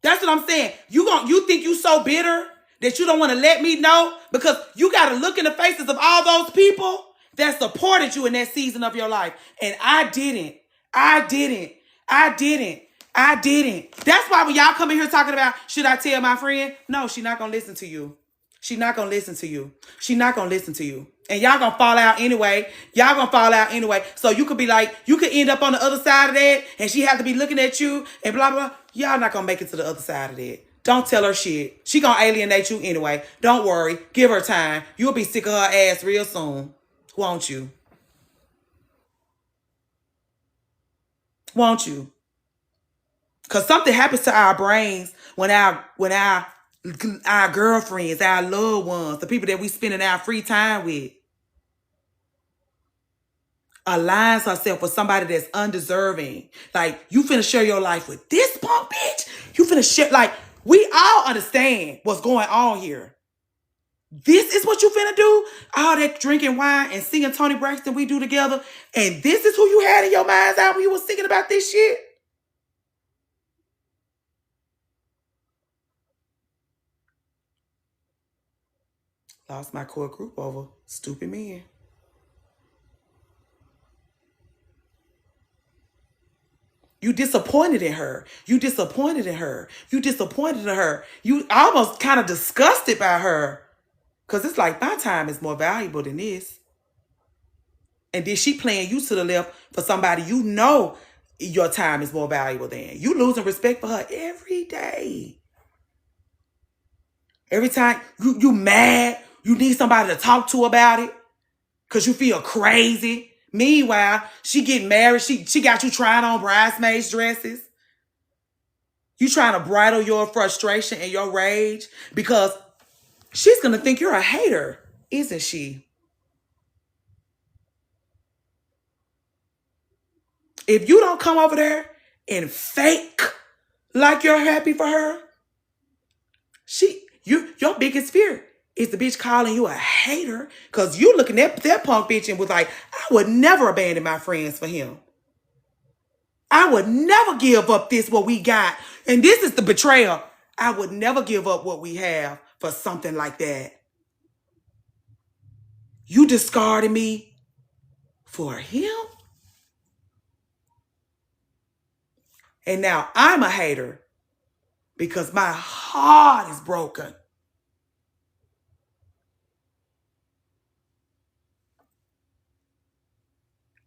That's what I'm saying. You think you so bitter that you don't want to let me know? Because you got to look in the faces of all those people that supported you in that season of your life. And I didn't. I didn't. I didn't. I didn't. That's why when y'all come in here talking about, should I tell my friend? No, she's not going to listen to you. She's not going to listen to you. She's not going to listen to you. And y'all going to fall out anyway. Y'all going to fall out anyway. So you could be like, you could end up on the other side of that and she have to be looking at you and blah, blah. Y'all not going to make it to the other side of that. Don't tell her shit. She going to alienate you anyway. Don't worry. Give her time. You'll be sick of her ass real soon. Won't you? Won't you? Because something happens to our brains when our girlfriends, our loved ones, the people that we spending our free time with, aligns herself with somebody that's undeserving. Like, you finna share your life with this punk bitch? You finna share, like, we all understand what's going on here. This is what you finna do? All that drinking wine and singing Tony Braxton we do together, and this is who you had in your mind's eye when you was thinking about this shit? Lost my core group over stupid men. You disappointed in her. You disappointed in her. You disappointed in her. You almost kind of disgusted by her. Because it's like, my time is more valuable than this. And then she playing you to the left for somebody you know your time is more valuable than. You losing respect for her every day. Every time you mad, you need somebody to talk to about it because you feel crazy. Meanwhile, she getting married. She got you trying on bridesmaids dresses. You trying to bridle your frustration and your rage because she's going to think you're a hater, isn't she? If you don't come over there and fake like you're happy for her, your biggest fear is the bitch calling you a hater because you looking at that punk bitch and was like, I would never abandon my friends for him. I would never give up this, what we got. And this is the betrayal. I would never give up what we have for something like that. You discarded me for him? And now I'm a hater because my heart is broken.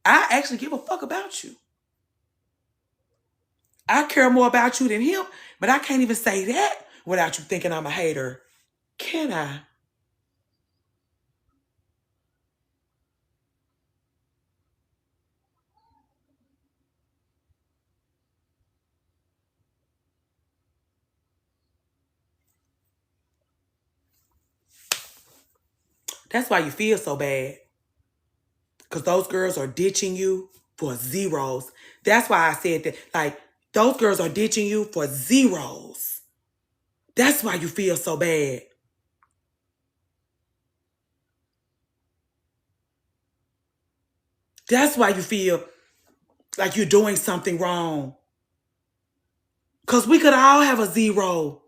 I actually give a fuck about you. I care more about you than him, but I can't even say that without you thinking I'm a hater. Can I? That's why you feel so bad. Because those girls are ditching you for zeros. That's why I said that. Like, those girls are ditching you for zeros. That's why you feel so bad. That's why you feel like you're doing something wrong. Because we could all have a zero.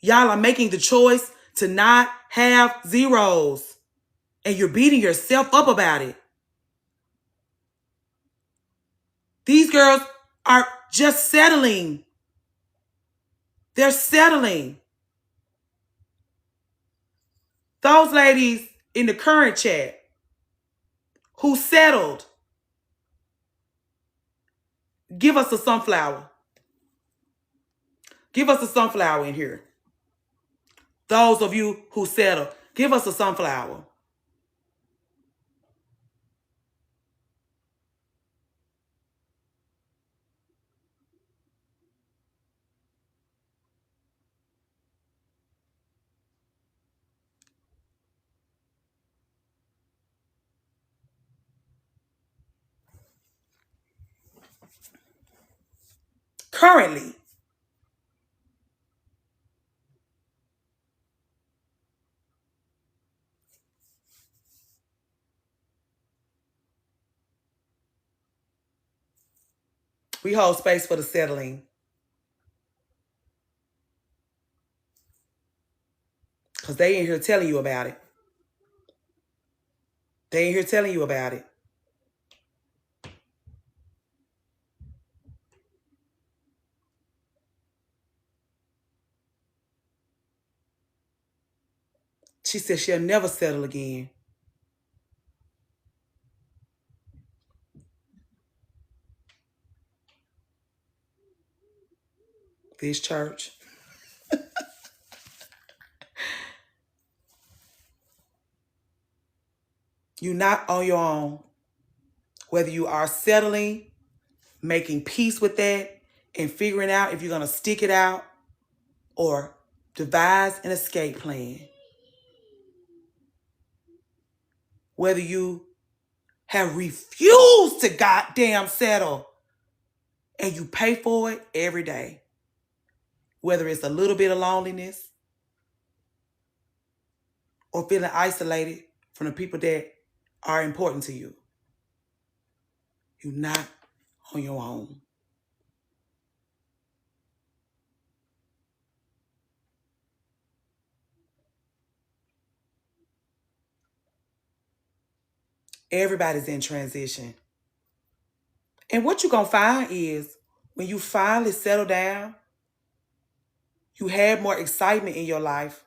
Y'all are making the choice to not have zeros. And you're beating yourself up about it. These girls are just settling. They're settling. Those ladies in the current chat who settled, give us a sunflower. Give us a sunflower in here. Those of you who settled, give us a sunflower. Currently, we hold space for the settling. Because they ain't here telling you about it. They ain't here telling you about it. She said she'll never settle again. This church. You're not on your own. Whether you are settling, making peace with that, and figuring out if you're going to stick it out or devise an escape plan. Whether you have refused to goddamn settle and you pay for it every day. Whether it's a little bit of loneliness or feeling isolated from the people that are important to you. You're not on your own. Everybody's in transition. And what you're going to find is when you finally settle down, you had more excitement in your life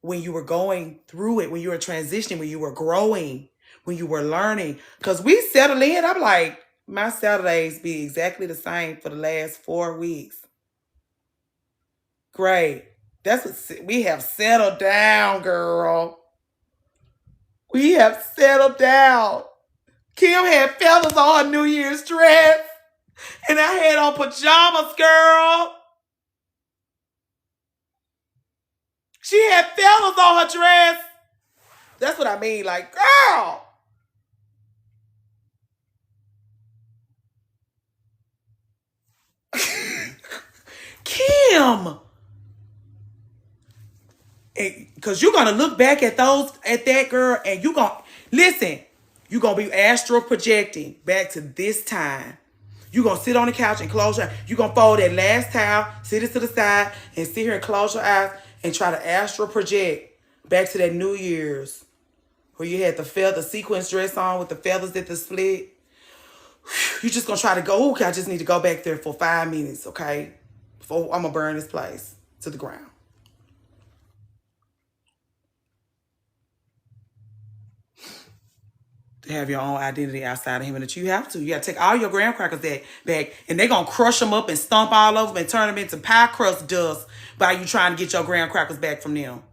when you were going through it, when you were transitioning, when you were growing, when you were learning. Because we settle in, I'm like, my Saturdays be exactly the same for the last 4 weeks. Great. That's what we have settled down, girl. We have settled down. Kim had feathers on her New Year's dress. And I had on pajamas, girl. She had feathers on her dress. That's what I mean. Like, girl. Kim. Because you're going to look back at that girl, and you're going to, listen, you're going to be astral projecting back to this time. You're going to sit on the couch and close your eyes. You're going to fold that last towel, sit it to the side, and sit here and close your eyes and try to astral project back to that New Year's where you had the feather sequence dress on with the feathers at the split. You're just going to try to go, okay, I just need to go back there for 5 minutes, okay? Before I'm going to burn this place to the ground. To have your own identity outside of him, and that you have to. You got to take all your graham crackers back, and they're going to crush them up and stomp all over them and turn them into pie crust dust by you trying to get your graham crackers back from them.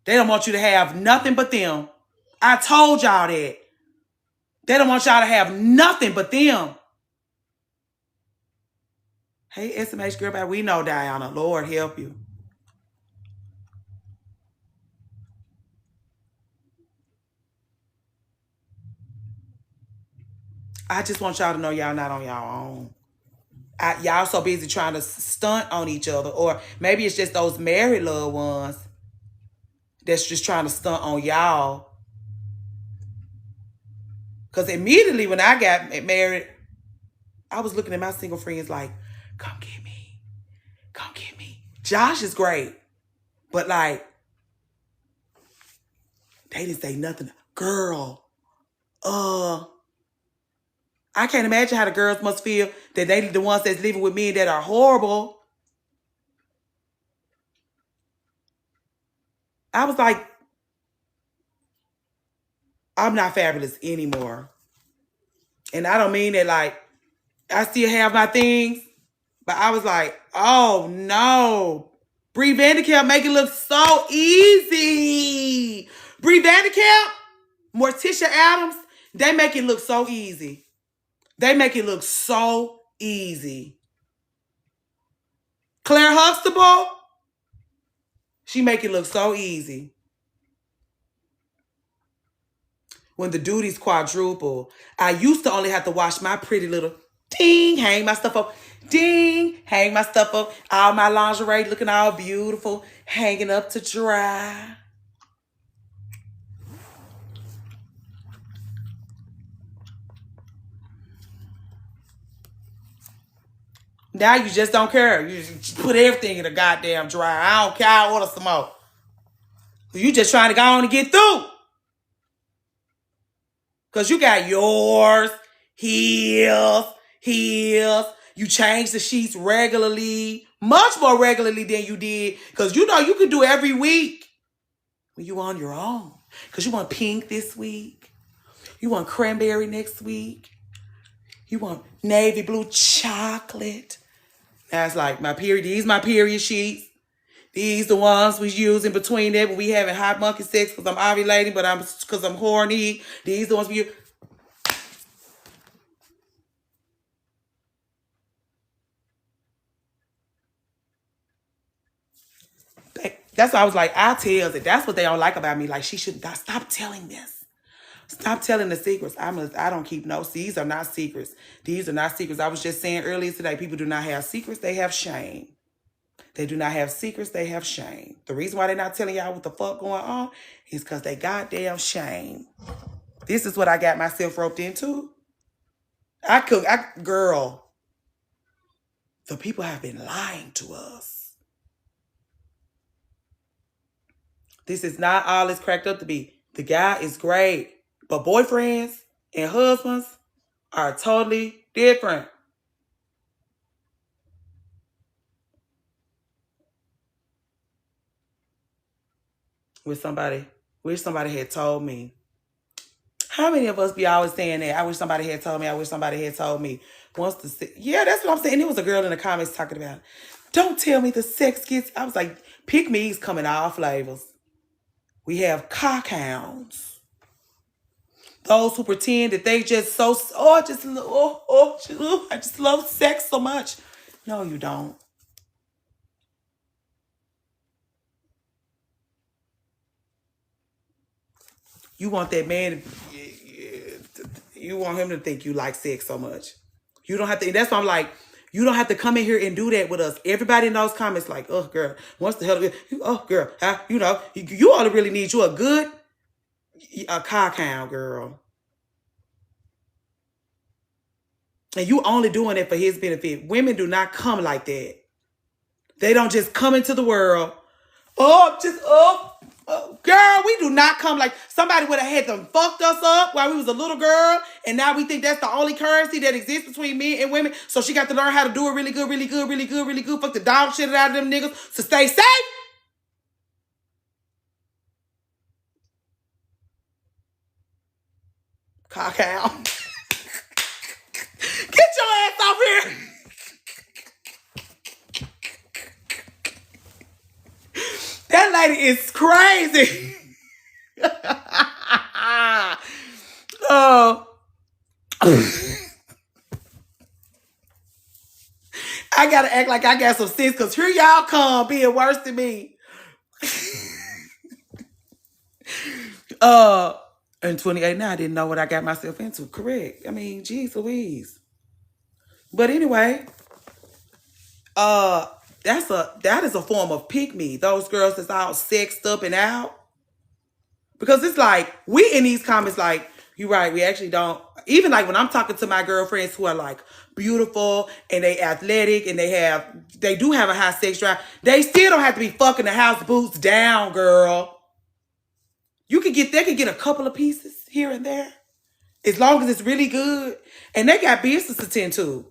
They don't want you to have nothing but them. I told y'all that. They don't want y'all to have nothing but them. Hey, SMH girl, we know Diana. Lord help you. I just want y'all to know y'all not on y'all own. Y'all so busy trying to stunt on each other. Or maybe it's just those married loved ones that's just trying to stunt on y'all. Because immediately when I got married, I was looking at my single friends like, come get me. Come get me. Josh is great. But like, they didn't say nothing. Girl, I can't imagine how the girls must feel that they the ones that's living with me that are horrible. I was like, I'm not fabulous anymore. And I don't mean that like, I still have my things, but I was like, oh no. Bree Vanderkamp make it look so easy. Bree Vanderkamp, Morticia Adams, they make it look so easy. They make it look so easy. Claire Huxtable, she make it look so easy. When the duties quadruple, I used to only have to wash my pretty little ding, hang my stuff up, ding, hang my stuff up, all my lingerie looking all beautiful, hanging up to dry. Now you just don't care. You just put everything in a goddamn dryer. I don't care. I order some more. You just trying to go on and get through. Because you got yours, heels. You change the sheets regularly, much more regularly than you did. Because you know you could do every week when you on your own. Because you want pink this week. You want cranberry next week. You want navy blue chocolate. That's like my period. These my period sheets. These the ones we use in between there when we having hot monkey sex because I'm ovulating, but because I'm horny. These the ones we use. That's why I was like, I tell that that's what they don't like about me. Like, she should stop telling this. Stop telling the secrets. I don't keep no. These are not secrets. These are not secrets. I was just saying earlier today, people do not have secrets. They have shame. They do not have secrets. They have shame. The reason why they're not telling y'all what the fuck going on is because they goddamn shame. This is what I got myself roped into. Girl, the people have been lying to us. This is not all it's cracked up to be. The guy is great, but boyfriends and husbands are totally different. Wish somebody had told me. How many of us be always saying that? I wish somebody had told me. I wish somebody had told me. Yeah, that's what I'm saying. There was a girl in the comments talking about, don't tell me the sex gets. I was like, pick me's coming all flavors. We have cockhounds. Those who pretend that they just I just love sex so much. No, you don't. You want that man you want him to think you like sex so much. You don't have to, that's why I'm like, you don't have to come in here and do that with us. Everybody in those comments like, oh, girl, what's the hell? Oh, girl, you know, you ought to really need you a good cockhound, girl. And you only doing it for his benefit. Women do not come like that. They don't just come into the world. Girl, we do not come like somebody would have had them fucked us up while we was a little girl. And now we think that's the only currency that exists between men and women. So she got to learn how to do it really good, really good, really good, really good. Fuck the dog shit out of them niggas to stay safe. Cockhound. Get your ass off here. That lady is crazy. Oh. I gotta act like I got some sense because here y'all come being worse than me. In 28 now, I didn't know what I got myself into. Correct. I mean, geez Louise. But anyway, that is a form of pick me. Those girls that's all sexed up and out. Because it's like, we in these comments like, you're right, we actually don't. Even like when I'm talking to my girlfriends who are like beautiful and they athletic and they do have a high sex drive, they still don't have to be fucking the house boots down, girl. They could get a couple of pieces here and there. As long as it's really good. And they got business to tend to.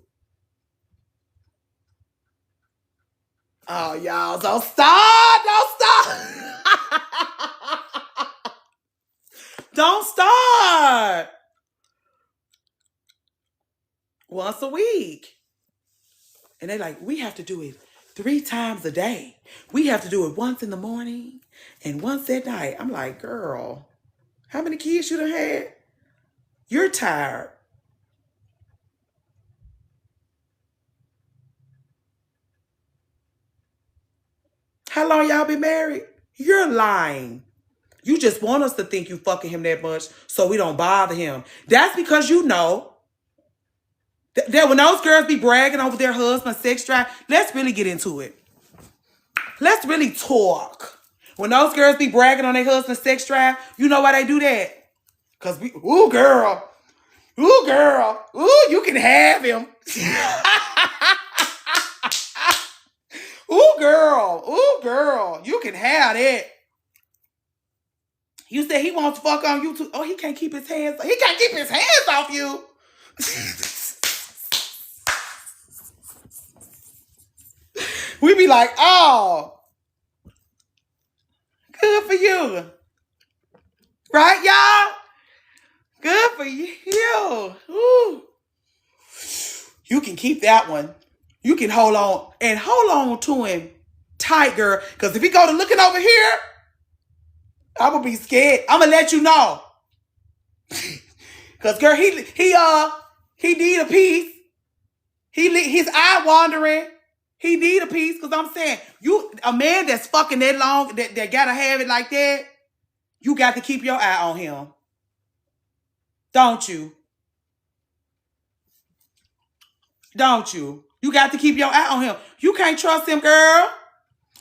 Oh, y'all, don't start. Don't start. Once a week. And they're like, we have to do it 3 times a day. We have to do it once in the morning and once at night. I'm like, girl, how many kids you done had? You're tired. How long y'all been married? You're lying. You just want us to think you fucking him that much so we don't bother him. That's because you know that when those girls be bragging over their husband's sex drive, let's really get into it. Let's really talk. When those girls be bragging on their husband's sex drive, you know why they do that? Because ooh, girl, you can have him. Ooh, girl, you can have that. You said he wants to fuck on you too. Oh, he can't keep his hands. He can't keep his hands off you. We be like, oh, good for you. Right, y'all? Good for you. Ooh. You can keep that one. You can hold on to him tight, girl. Because if he go to looking over here, I'm gonna be scared. I'm gonna let you know. Because girl, he need a piece. His eye wandering. He need a piece. Because I'm saying, a man that's fucking that long, that gotta have it like that, you got to keep your eye on him. Don't you? Don't you? You got to keep your eye on him. You can't trust him, girl.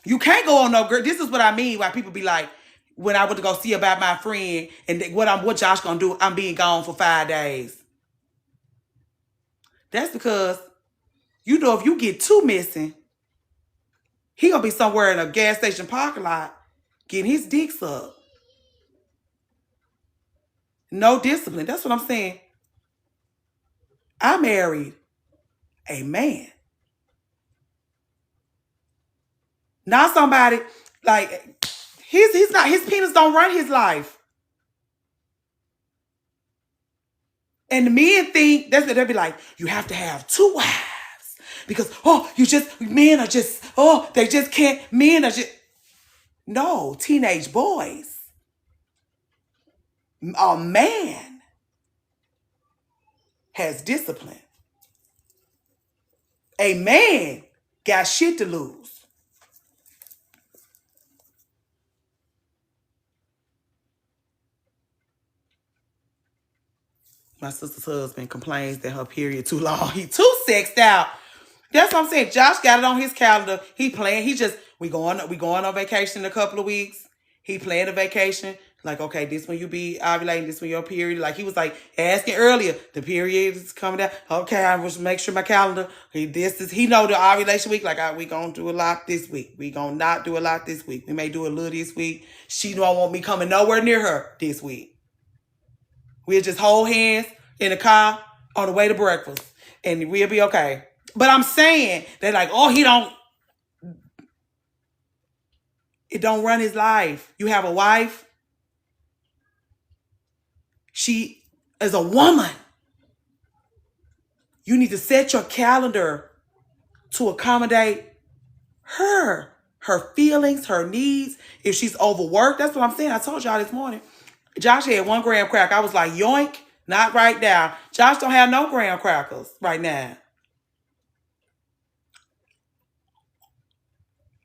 You can't go on no girl. This is what I mean. Why people be like, when I went to go see about my friend and what Josh gonna do, I'm being gone for 5 days. That's because, you know, if you get too missing, he gonna be somewhere in a gas station parking lot getting his dick sucked. No discipline. That's what I'm saying. I married a man. Not somebody like his penis don't run his life. And the men think that's what they'll be like, you have to have 2 wives. Because men are just they just can't, men are just, no, teenage boys. A man has discipline. A man got shit to lose. My sister's husband complains that her period too long. He too sexed out. That's what I'm saying. Josh got it on his calendar. He playing. We going on vacation in a couple of weeks. He planned a vacation. Like, okay, this when you be ovulating, this when your period. Like he was like asking earlier, the period is coming down. Okay, I must make sure my calendar. He know the ovulation week. Like we gonna do a lot this week. We gonna not do a lot this week. We may do a little this week. She don't want me coming nowhere near her this week. We'll just hold hands in the car on the way to breakfast, and we'll be okay. But I'm saying they're like, oh, it don't run his life. You have a wife. She is a woman. You need to set your calendar to accommodate her feelings, her needs. If she's overworked, that's what I'm saying. I told y'all this morning. Josh had 1 graham cracker. I was like, yoink, not right now. Josh don't have no graham crackers right now.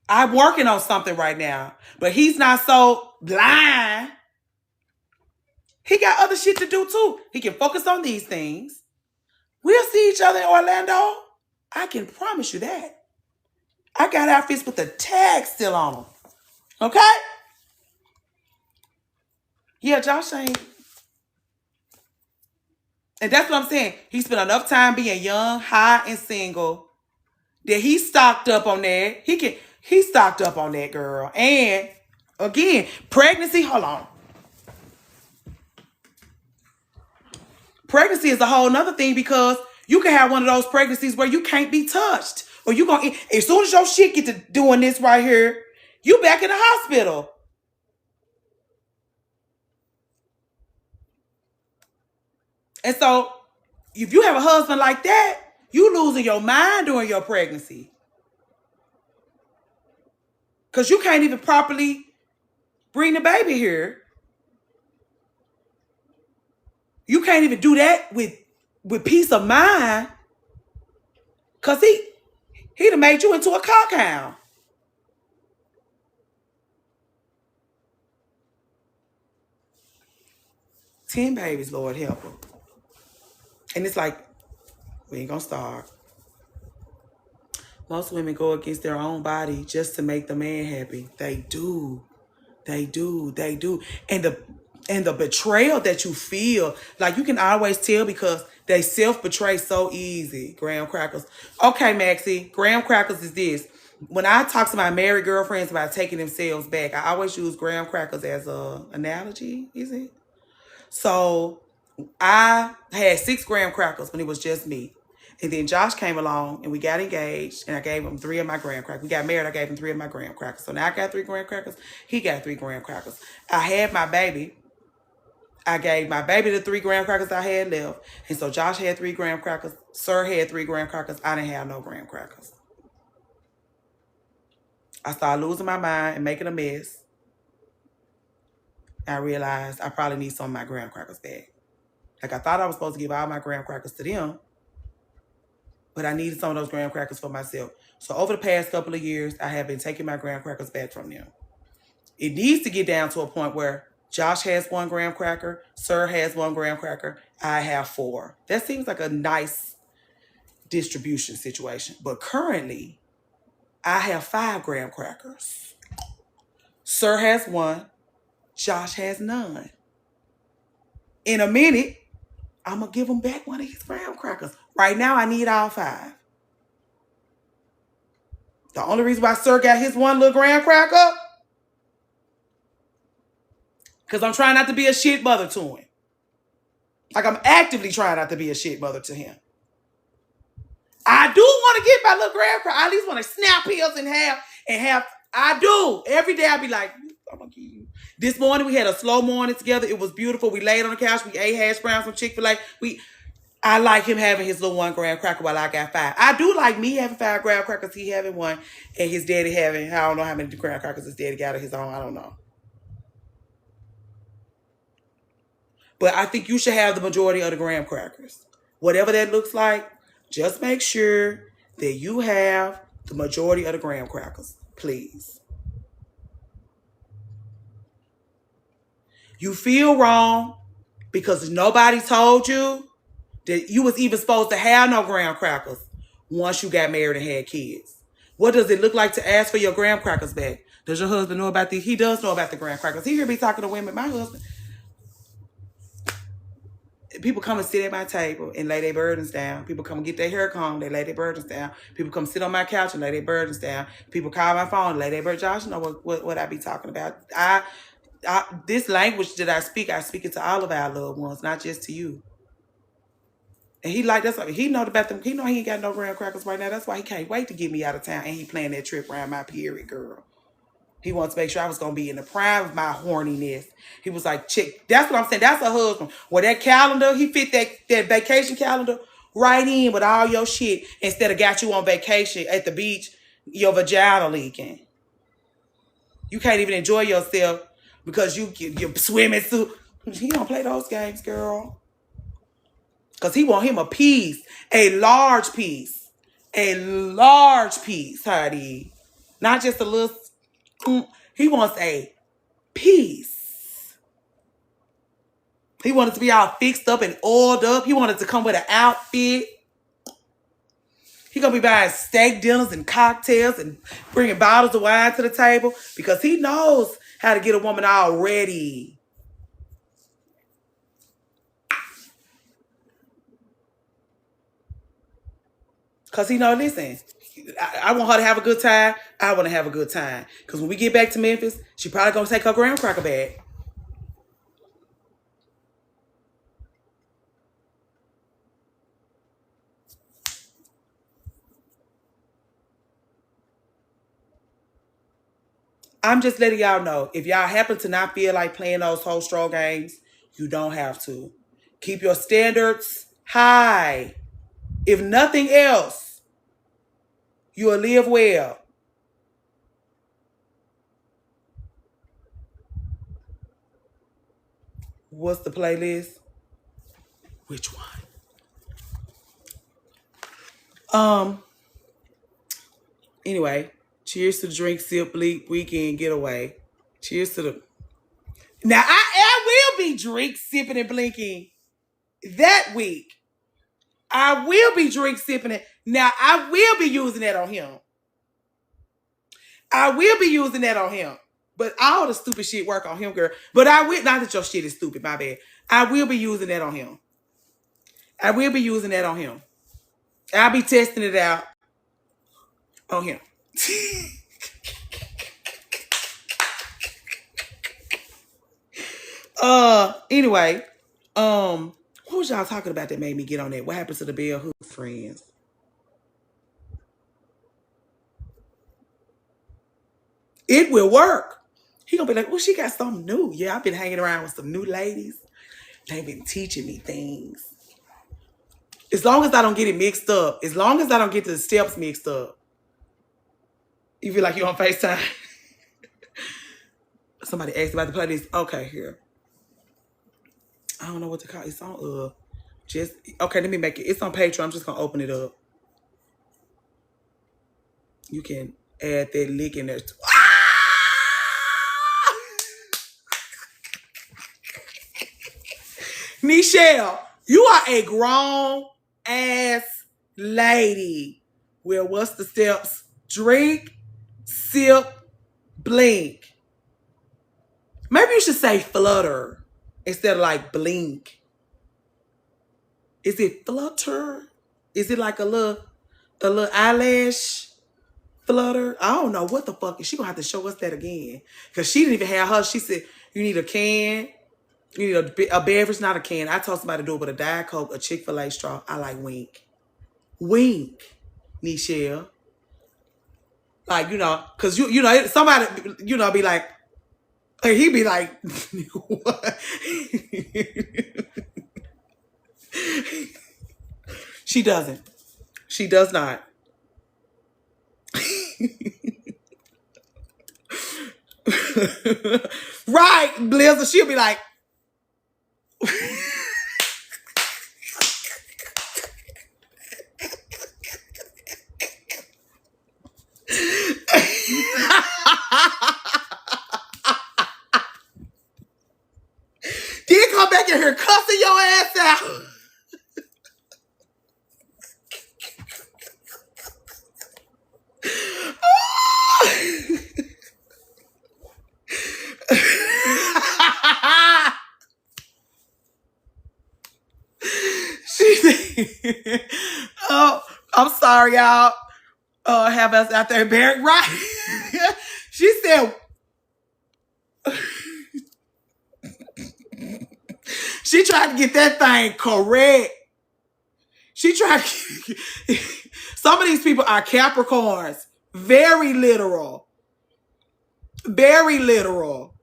I'm working on something right now, but he's not so blind. He got other shit to do too. He can focus on these things. We'll see each other in Orlando. I can promise you that. I got outfits with the tag still on them. Okay? Yeah, Josh ain't. And that's what I'm saying. He spent enough time being young, high, and single that he stocked up on that. He stocked up on that, girl. And again, pregnancy, hold on. Pregnancy is a whole nother thing because you can have one of those pregnancies where you can't be touched. Or you gonna, as soon as your shit get to doing this right here, you back in the hospital. And so, if you have a husband like that, you losing your mind during your pregnancy. Because you can't even properly bring the baby here. You can't even do that with peace of mind. Because he'd have made you into a cockhound. Ten babies, Lord help her. And it's like, we ain't gonna starve. Most women go against their own body just to make the man happy. They do. They do. They do. And the betrayal that you feel, like you can always tell because they self-betray so easy. Graham crackers. Okay, Maxie, graham crackers is this. When I talk to my married girlfriends about taking themselves back, I always use graham crackers as a analogy, is it? So I had 6 graham crackers when it was just me. And then Josh came along and we got engaged and I gave him 3 of my graham crackers. We got married, I gave him 3 of my graham crackers. So now I got 3 graham crackers. He got 3 graham crackers. I had my baby. I gave my baby the 3 graham crackers I had left. And so Josh had 3 graham crackers. Sir had 3 graham crackers. I didn't have no graham crackers. I started losing my mind and making a mess. I realized I probably need some of my graham crackers back. Like I thought I was supposed to give all my graham crackers to them, but I needed some of those graham crackers for myself. So over the past couple of years, I have been taking my graham crackers back from them. It needs to get down to a point where Josh has 1 graham cracker, Sir has 1 graham cracker, I have 4. That seems like a nice distribution situation. But currently, I have 5 graham crackers. Sir has 1, Josh has none. In a minute, I'm going to give him back 1 of his graham crackers. Right now, I need all 5. The only reason why Sir got his 1 little graham cracker, because I'm trying not to be a shit mother to him. Like I'm actively trying not to be a shit mother to him. I do want to get my little graham cracker. I at least want to snap pills and have. I do. Every day I be like, I'm going to give you. This morning we had a slow morning together. It was beautiful. We laid on the couch. We ate hash browns from Chick-fil-A. I like him having his little 1 graham cracker while I got 5. I do like me having 5 graham crackers. He having 1 and his daddy having, I don't know how many graham crackers his daddy got of his own. I don't know. But I think you should have the majority of the graham crackers. Whatever that looks like, just make sure that you have the majority of the graham crackers, please. You feel wrong because nobody told you that you was even supposed to have no graham crackers once you got married and had kids. What does it look like to ask for your graham crackers back? Does your husband know about these? He does know about the graham crackers. He hear me talking to women. My husband, people come and sit at my table and lay their burdens down. People come and get their hair combed, they lay their burdens down. People come sit on my couch and lay their burdens down. People call my phone and lay their burdens. Josh know what I be talking about. This language that I speak it to all of our loved ones, not just to you. And he like, he know about them. He know he ain't got no graham crackers right now. That's why he can't wait to get me out of town. And he planning that trip around my period, girl. He wants to make sure I was going to be in the prime of my horniness. He was like, chick, that's what I'm saying. That's a husband. Well, that calendar, he fit that vacation calendar right in with all your shit. Instead of got you on vacation at the beach, your vagina leaking. You can't even enjoy yourself because you're swimming suit. He don't play those games, girl. Because he want him a piece, a large piece, honey. Not just a little. He wants a piece. He wanted to be all fixed up and oiled up. He wanted to come with an outfit. He gonna be buying steak dinners and cocktails and bringing bottles of wine to the table because he knows how to get a woman all ready. Because he know, listen, I want her to have a good time. I want to have a good time. Because when we get back to Memphis, she probably going to take her graham cracker bag. I'm just letting y'all know, if y'all happen to not feel like playing those whole stroll games, you don't have to. Keep your standards high. If nothing else, you'll live well. What's the playlist? Which one? Anyway, cheers to the drink, sip, bleep, weekend getaway. Cheers to the... Now, I will be drink, sipping, and blinking that week. I will be drink, sipping it. Now, I will be using that on him. I will be using that on him. But all the stupid shit work on him, girl. But I will... Not that your shit is stupid, my bad. I will be using that on him. I will be using that on him. I'll be testing it out on him. Anyway, what was y'all talking about that made me get on that? What happened to the Bell Hook friends? It will work. He gonna be like, well, she got something new. Yeah, I've been hanging around with some new ladies. They've been teaching me things. As long as I don't get it mixed up, as long as I don't get the steps mixed up, you feel like you're on FaceTime. Somebody asked about the playlist. Okay, here. I don't know what to call it. It's on just okay, let me make it. It's on Patreon. I'm just gonna open it up. You can add that link in there too. Nichelle, you are a grown ass lady. Well, what's the steps? Drink, sip, blink. Maybe you should say flutter instead of like blink. Is it flutter? Is it like a little eyelash flutter? I don't know what the fuck. She gonna have to show us that again. Because she didn't even have her. She said, you need a can. You need a beverage, not a can. I told somebody to do it with a Diet Coke, a Chick-fil-A straw. I like wink. Wink, Nichelle. Like, because, somebody, be like, and he be like, what? She doesn't. She does not. Right, Blizzard. She'll be like, then come back in here cussing your ass out. Oh, I'm sorry, y'all. Have us out there buried, right? She said, she tried to get that thing correct. She tried to, some of these people are Capricorns. Very literal. Very literal.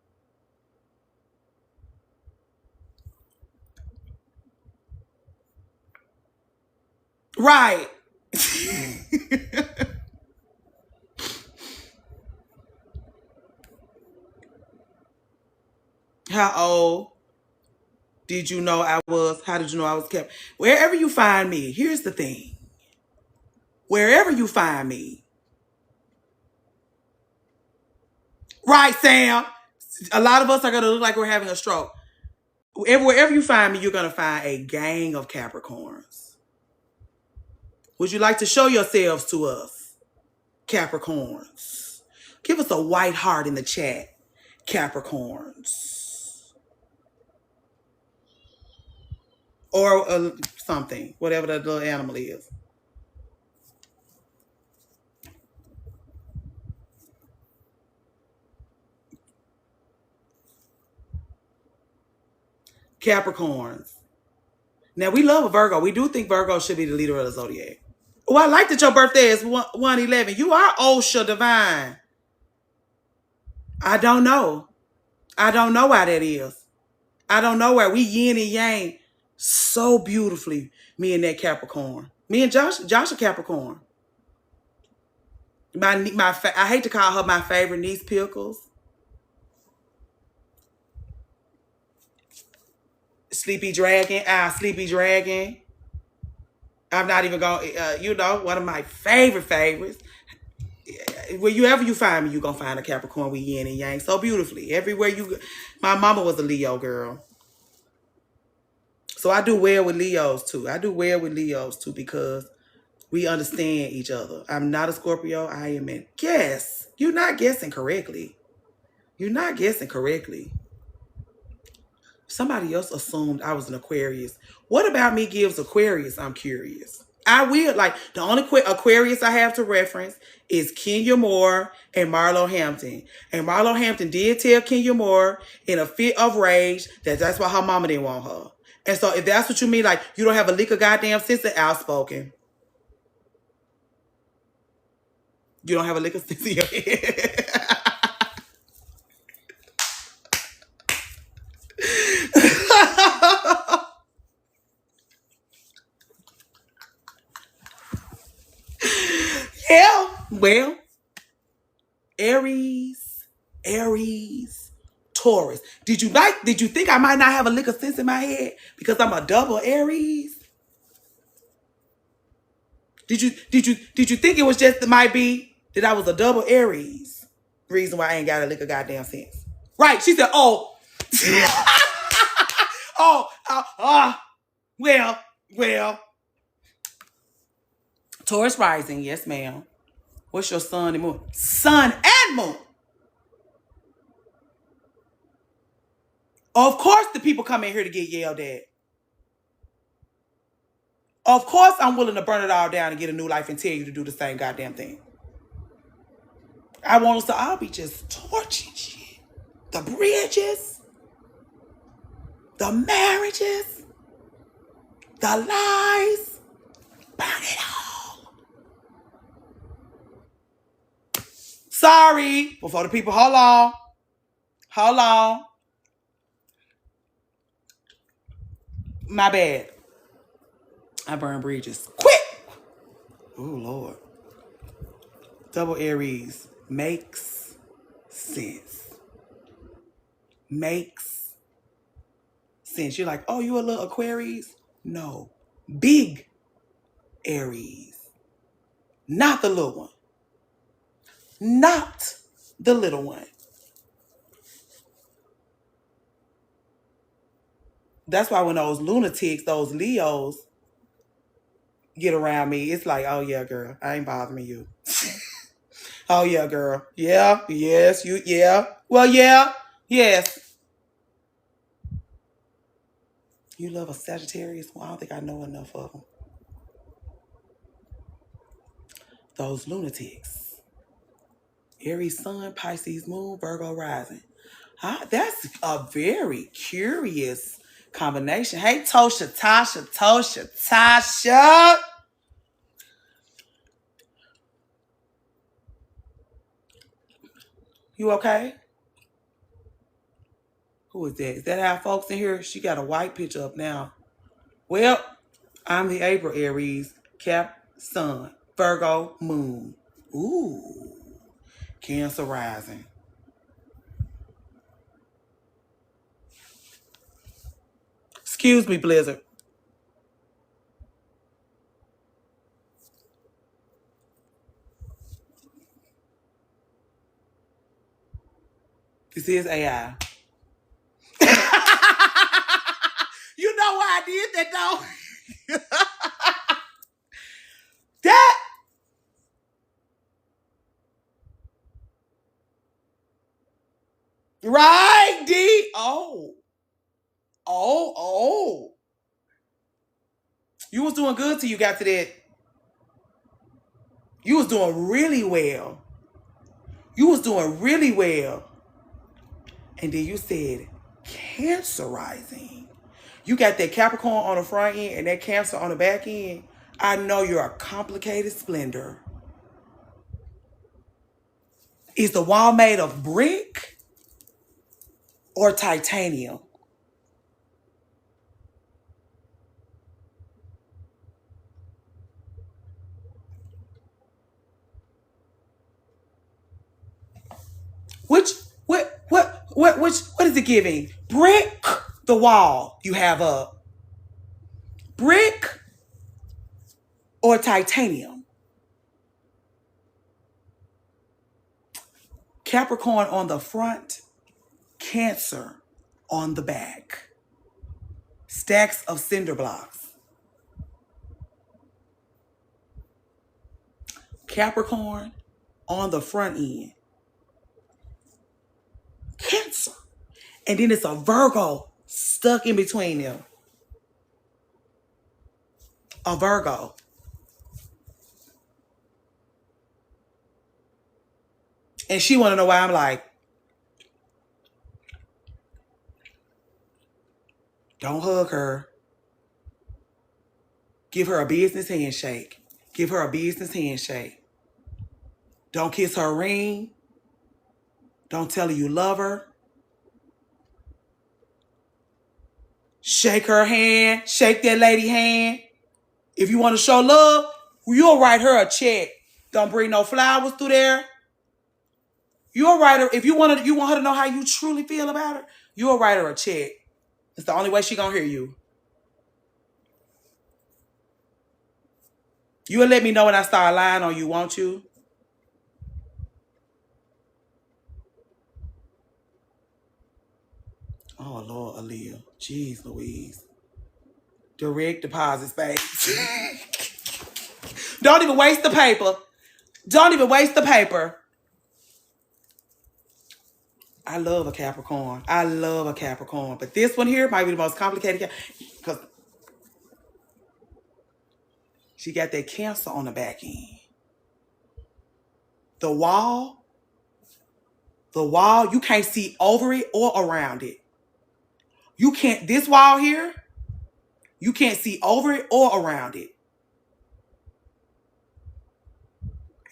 Right. How old did you know I was? How did you know I was kept? Wherever you find me, here's the thing. Wherever you find me. Right, Sam? A lot of us are going to look like we're having a stroke. Wherever you find me, you're going to find a gang of Capricorns. Would you like to show yourselves to us, Capricorns? Give us a white heart in the chat, Capricorns. Or something, whatever that little animal is. Capricorns. Now, we love a Virgo. We do think Virgo should be the leader of the zodiac. Oh, I like that your birthday is 1/11. You are Osha Divine. I don't know. I don't know why that is. I don't know why. We yin and yang so beautifully, me and that Capricorn. Me and Josh are Capricorn. I hate to call her my favorite niece, Pickles. Sleepy Dragon. Sleepy Dragon. I'm not even going, one of my favorites. Wherever you find me, you're going to find a Capricorn with yin and yang so beautifully. Everywhere you go. My mama was a Leo girl. So I do well with Leos too. Because we understand each other. I'm not a Scorpio. I am in. Guess. You're not guessing correctly. Somebody else assumed I was an Aquarius. What about me gives Aquarius? I'm curious. I will. Like, the only Aquarius I have to reference is Kenya Moore and Marlo Hampton. And Marlo Hampton did tell Kenya Moore in a fit of rage that that's why her mama didn't want her. And so if that's what you mean, like, you don't have a lick of goddamn sense of outspoken. You don't have a lick of sense in your head. Yeah. Well, Aries, Taurus. Did you think I might not have a lick of sense in my head because I'm a double Aries? Did you think it was just it might be that I was a double Aries? Reason why I ain't got a lick of goddamn sense. Right. She said, oh. Well. Taurus rising, yes, ma'am. What's your sun and moon? Sun and moon. Of course the people come in here to get yelled at. Of course I'm willing to burn it all down and get a new life and tell you to do the same goddamn thing. I want us to all be just torching shit. The bridges, the marriages, the lies, burn it all. Sorry, before the people, hold on. My bad. I burn bridges. Quick! Oh, Lord. Double Aries makes sense. Makes sense. You're like, oh, you a little Aquarius? No. Big Aries. Not the little one. Not the little one. That's why when those lunatics, those Leos, get around me, it's like, oh yeah, girl, I ain't bothering you. Oh yeah, girl. Yeah, yes, you, yeah. Well, yeah, yes. You love a Sagittarius? Well, I don't think I know enough of them. Those lunatics. Aries sun, Pisces moon, Virgo rising. That's a very curious combination. Hey, Tasha. You okay? Who is that? Is that our folks in here? She got a white picture up now. Well, I'm the April Aries, Cap sun, Virgo moon. Ooh, Cancer rising. Excuse me, Blizzard. This is AI. You know why I did that though? That right, D. Oh. You was doing good till you got to that. You was doing really well. And then you said Cancer rising. You got that Capricorn on the front end and that Cancer on the back end. I know you're a complicated splendor. Is the wall made of brick or titanium? What is it giving? Brick, the wall you have up. Brick or titanium? Capricorn on the front, Cancer on the back. Stacks of cinder blocks. Capricorn on the front end. Cancer. And then it's a Virgo stuck in between them. A Virgo. And she want to know why I'm like, don't hug her. Give her a business handshake. Give her a business handshake. Don't kiss her ring. Don't tell her you love her. Shake her hand. Shake that lady hand. If you want to show love, you'll write her a check. Don't bring no flowers through there. You'll write her, if you want her to know how you truly feel about her, you'll write her a check. It's the only way she gonna hear you. You'll let me know when I start lying on you, won't you? Oh, Lord, Aaliyah. Jeez Louise. Direct deposit space. Don't even waste the paper. Don't even waste the paper. I love a Capricorn. I love a Capricorn. But this one here might be the most complicated because she got that Cancer on the back end. The wall, you can't see over it or around it. You can't, this wall here, you can't see over it or around it.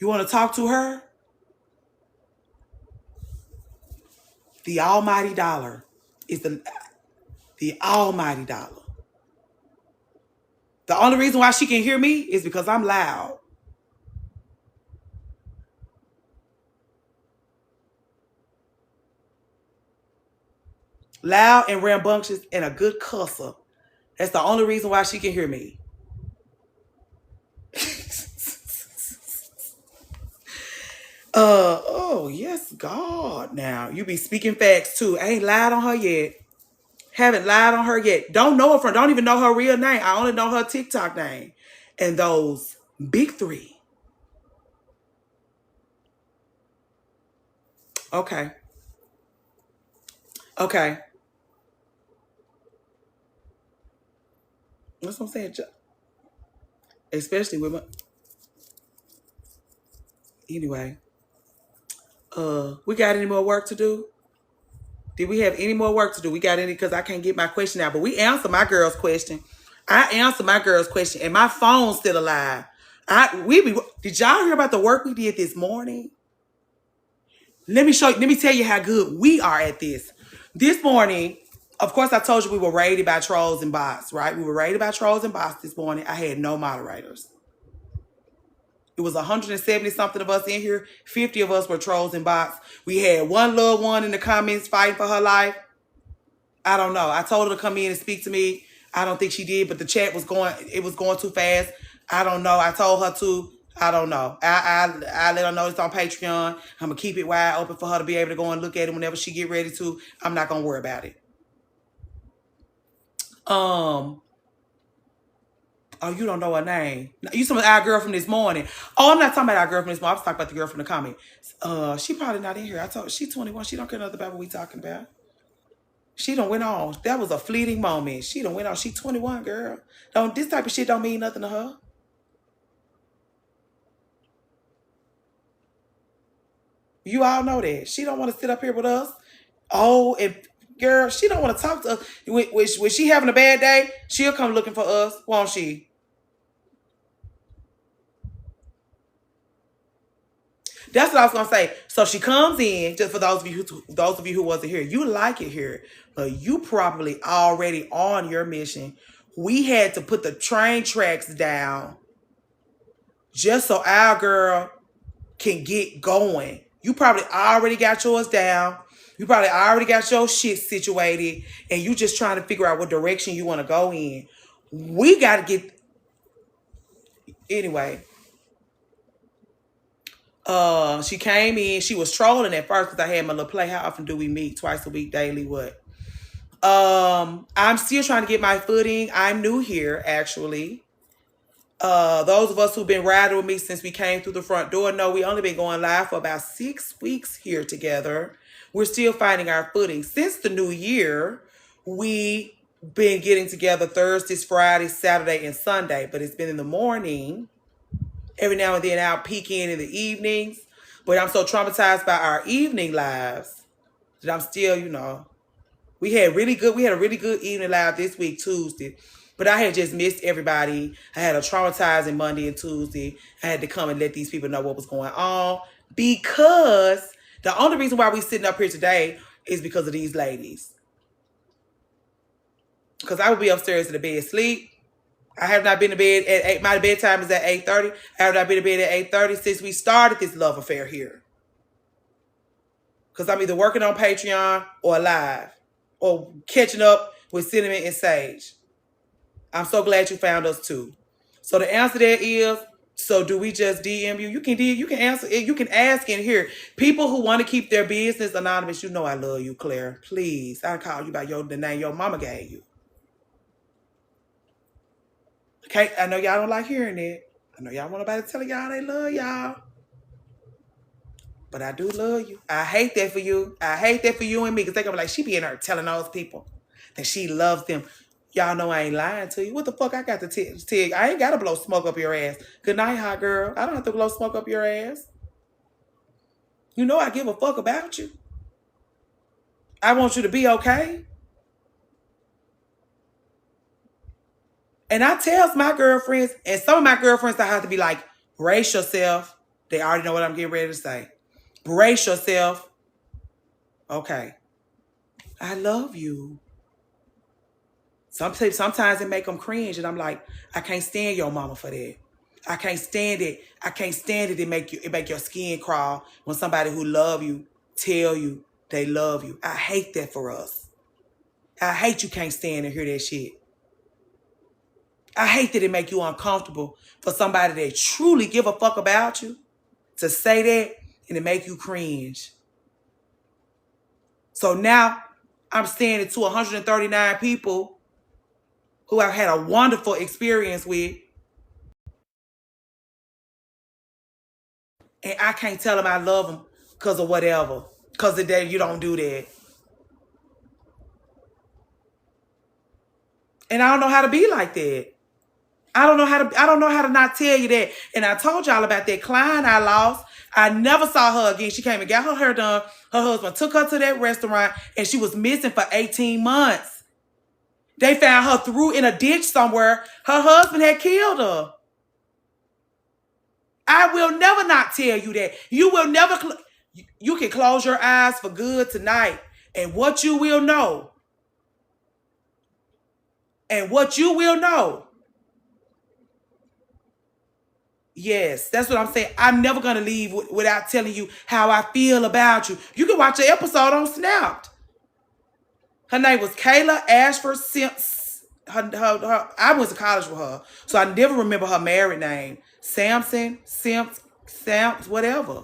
You want to talk to her? The almighty dollar is the almighty dollar. The only reason why she can hear me is because I'm loud. Loud and rambunctious and a good cusser. That's the only reason why she can hear me. Oh, yes, God. Now, you be speaking facts too. I ain't lied on her yet. Haven't lied on her yet. Don't know her from, don't even know her real name. I only know her TikTok name. And those big three. Okay. Okay. That's what I'm saying. Especially with my... Anyway. We got any more work to do? Did we have any more work to do? We got any, because I can't get my question out. But we answered my girl's question. I answered my girl's question. And my phone's still alive. Did y'all hear about the work we did this morning? Let me tell you how good we are at this. This morning, of course, I told you we were raided by trolls and bots, right? We were raided by trolls and bots this morning. I had no moderators. It was 170 something of us in here. 50 of us were trolls and bots. We had one little one in the comments fighting for her life. I don't know. I told her to come in and speak to me. I don't think she did, but the chat was going too fast. I don't know. I told her to. I don't know. I let her know it's on Patreon. I'm going to keep it wide open for her to be able to go and look at it whenever she get ready to. I'm not going to worry about it. Oh, you don't know her name. You talking about our girl from this morning. Oh, I'm not talking about our girl from this morning. I was talking about the girl from the comment. She probably not in here. I told her, she 21. She don't care nothing about what we talking about. She done went on. That was a fleeting moment. She done went on. She 21, girl. This type of shit don't mean nothing to her. You all know that. She don't want to sit up here with us. Oh, and girl, she don't want to talk to us. When she having a bad day, she'll come looking for us, won't she? That's what I was gonna say. So she comes in, just for those of you who wasn't here. You like it here, but you probably already on your mission. We had to put the train tracks down just so our girl can get going. You probably already got yours down. You probably already got your shit situated, and you just trying to figure out what direction you want to go in. We got to get... Anyway. She came in. She was trolling at first because I had my little play. How often do we meet? Twice a week, daily, what? I'm still trying to get my footing. I'm new here, actually. Those of us who've been riding with me since we came through the front door know we only been going live for about 6 weeks here together. We're still finding our footing. Since the new year, we been getting together Thursdays, Fridays, Saturday, and Sunday, but it's been in the morning. Every now and then I'll peek in the evenings. But I'm so traumatized by our evening lives that I'm still, we had a really good evening live this week, Tuesday. But I had just missed everybody. I had a traumatizing Monday and Tuesday. I had to come and let these people know what was going on. Because the only reason why we sitting up here today is because of these ladies. Because I would be upstairs in the bed sleep. I have not been to bed at 8. My bedtime is at 8:30. I have not been to bed at 8:30 since we started this love affair here. Because I'm either working on Patreon or live or catching up with Cinnamon and Sage. I'm so glad you found us too. So the answer there is, so do we just DM you? You can answer it. You can ask in here. People who want to keep their business anonymous, you know I love you, Claire. Please, I call you by the name your mama gave you. Okay, I know y'all don't like hearing that. I know y'all want nobody telling y'all they love y'all. But I do love you. I hate that for you. I hate that for you and me. Because they're going to be like, she be in there telling those people that she loves them. Y'all know I ain't lying to you. What the fuck I got to tell you? I ain't got to blow smoke up your ass. Good night, hot girl. I don't have to blow smoke up your ass. You know I give a fuck about you. I want you to be okay. And I tells my girlfriends, and some of my girlfriends, I have to be like, brace yourself. They already know what I'm getting ready to say. Brace yourself. Okay. I love you. Sometimes it make them cringe, and I'm like, I can't stand your mama for that. I can't stand it. I can't stand it. It make your skin crawl when somebody who love you tell you they love you. I hate that for us. I hate you can't stand and hear that shit. I hate that it make you uncomfortable for somebody that truly give a fuck about you to say that and it make you cringe. So now I'm standing to 139 people who I've had a wonderful experience with, and I can't tell them I love them because of whatever. Because of that, you don't do that. And I don't know how to be like that. I don't know how to not tell you that. And I told y'all about that client I lost. I never saw her again. She came and got her hair done. Her husband took her to that restaurant, and she was missing for 18 months. They found her through in a ditch somewhere. Her husband had killed her. I will never not tell you that. You will never, you can close your eyes for good tonight. And what you will know, yes, that's what I'm saying. I'm never going to leave without telling you how I feel about you. You can watch the episode on Snapped. Her name was Kayla Ashford Simps. I went to college with her, so I never remember her married name. Samson, Simps, whatever.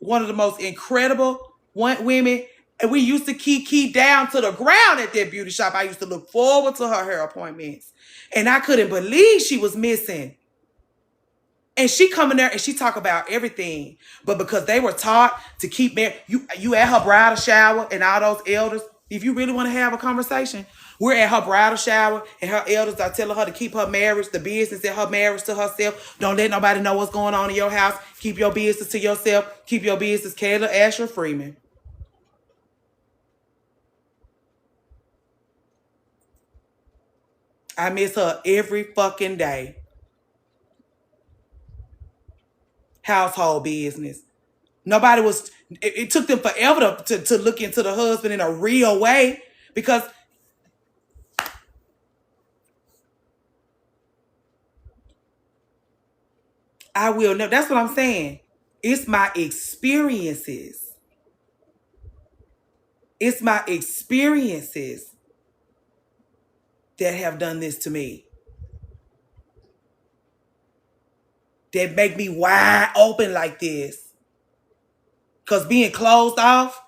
One of the most incredible women. And we used to key down to the ground at that beauty shop. I used to look forward to her hair appointments. And I couldn't believe she was missing. And she come in there and she talk about everything. But because they were taught to keep you at her bridal shower and all those elders, if you really want to have a conversation, we're at her bridal shower and her elders are telling her to keep her marriage, the business and her marriage to herself. Don't let nobody know what's going on in your house. Keep your business to yourself. Keep your business. Kayla Asher Freeman. I miss her every fucking day. Household business. Nobody was, it took them forever to look into the husband in a real way because I will never, that's what I'm saying. It's my experiences. It's my experiences that have done this to me. That make me wide open like this. Because being closed off,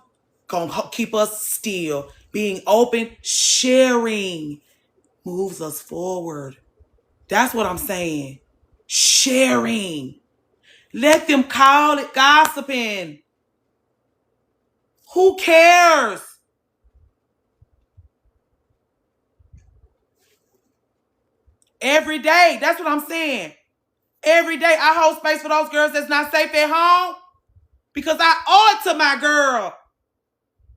gonna keep us still. Being open, sharing moves us forward. That's what I'm saying. Sharing. Let them call it gossiping. Who cares? Every day. That's what I'm saying. Every day I hold space for those girls that's not safe at home because I owe it to my girl.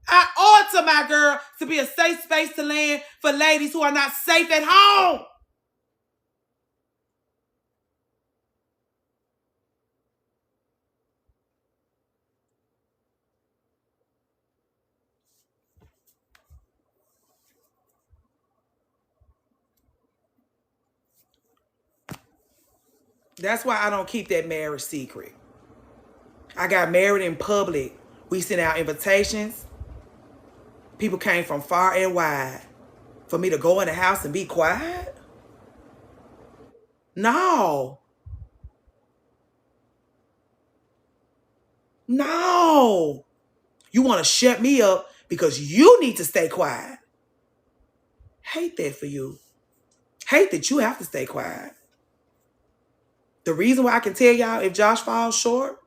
I owe it to my girl to be a safe space to land for ladies who are not safe at home. That's why I don't keep that marriage secret. I got married in public. We sent out invitations. People came from far and wide. For me to go in the house and be quiet? No. No. You want to shut me up because you need to stay quiet. Hate that for you. Hate that you have to stay quiet. The reason why I can tell y'all if Josh falls short,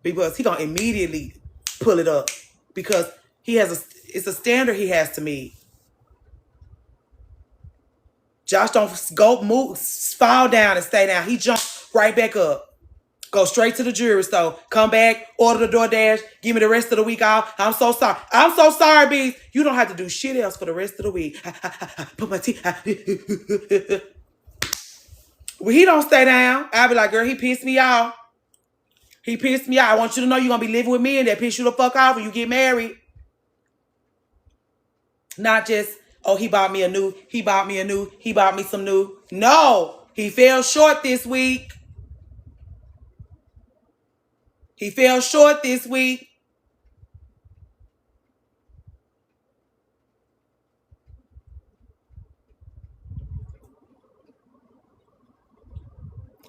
because he gonna immediately pull it up. Because it's a standard he has to meet. Josh don't go move, fall down and stay down. He jumps right back up. Go straight to the jewelry store. Come back, order the DoorDash, give me the rest of the week off. I'm so sorry. I'm so sorry, Bees. You don't have to do shit else for the rest of the week. Put my teeth. When he don't stay down, I'll be like, girl, he pissed me off. He pissed me off. I want you to know you're going to be living with me and that piss you the fuck off when you get married. Not just, oh, he bought me some new. No, he fell short this week. He fell short this week.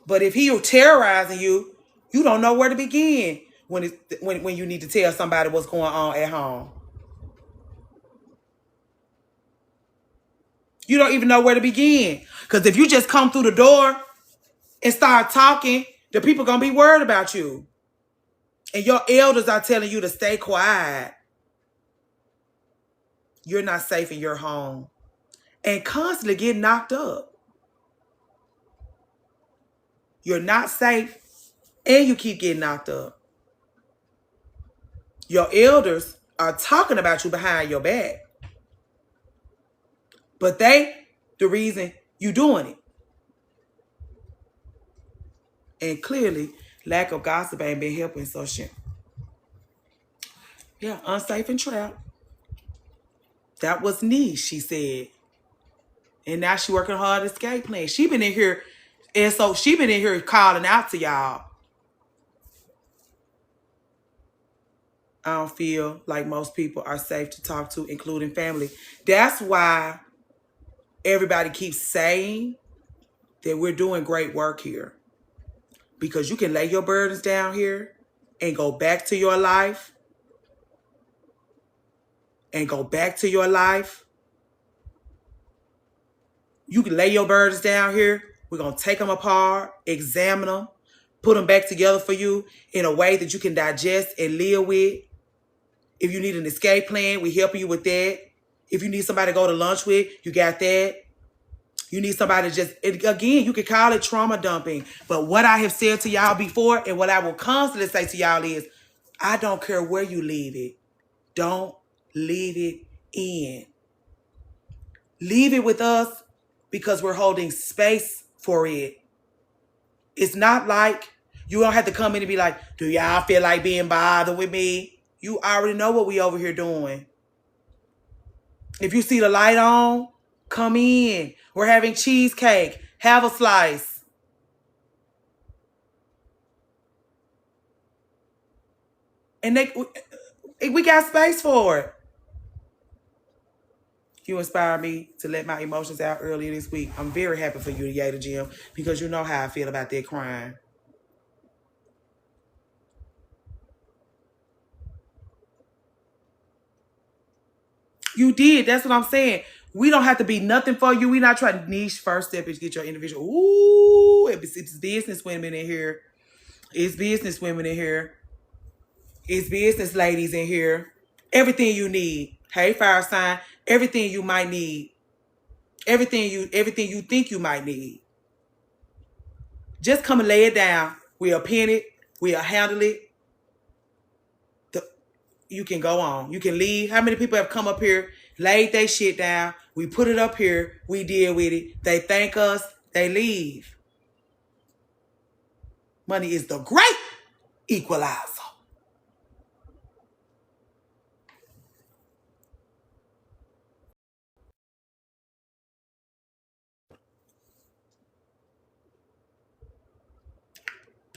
But if he terrorizing you, you don't know where to begin when you need to tell somebody what's going on at home. You don't even know where to begin. Because if you just come through the door and start talking, the people going to be worried about you. And your elders are telling you to stay quiet. You're not safe in your home. And constantly get knocked up. You're not safe and you keep getting knocked up. Your elders are talking about you behind your back. But they the reason you doing it. And clearly, lack of gossip ain't been helping, so shit. Yeah, unsafe and trapped. That was niche, she said. And now she working hard escape plan. She been in here, and so she been in here calling out to y'all. I don't feel like most people are safe to talk to, including family. That's why everybody keeps saying that we're doing great work here. Because you can lay your burdens down here and go back to your life. And go back to your life. You can lay your burdens down here. We're going to take them apart, examine them, put them back together for you in a way that you can digest and live with. If you need an escape plan, we help you with that. If you need somebody to go to lunch with, you got that. You need somebody to just, again, you can call it trauma dumping. But what I have said to y'all before and what I will constantly say to y'all is, I don't care where you leave it. Don't leave it in. Leave it with us because we're holding space for it. It's not like you don't have to come in and be like, do y'all feel like being bothered with me? You already know what we over here doing. If you see the light on, come in. We're having cheesecake. Have a slice. And we got space for it. You inspired me to let my emotions out earlier this week. I'm very happy for you, Yada Jim, because you know how I feel about that crying. You did. That's what I'm saying. We don't have to be nothing for you. We're not trying to niche. First step is get your individual. Ooh, it's business women in here. It's business women in here. It's business ladies in here. Everything you need. Hey, fire sign. Everything you might need. Everything you think you might need. Just come and lay it down. We'll pin it. We'll handle it. You can go on. You can leave. How many people have come up here, laid their shit down? We put it up here. We deal with it. They thank us. They leave. Money is the great equalizer.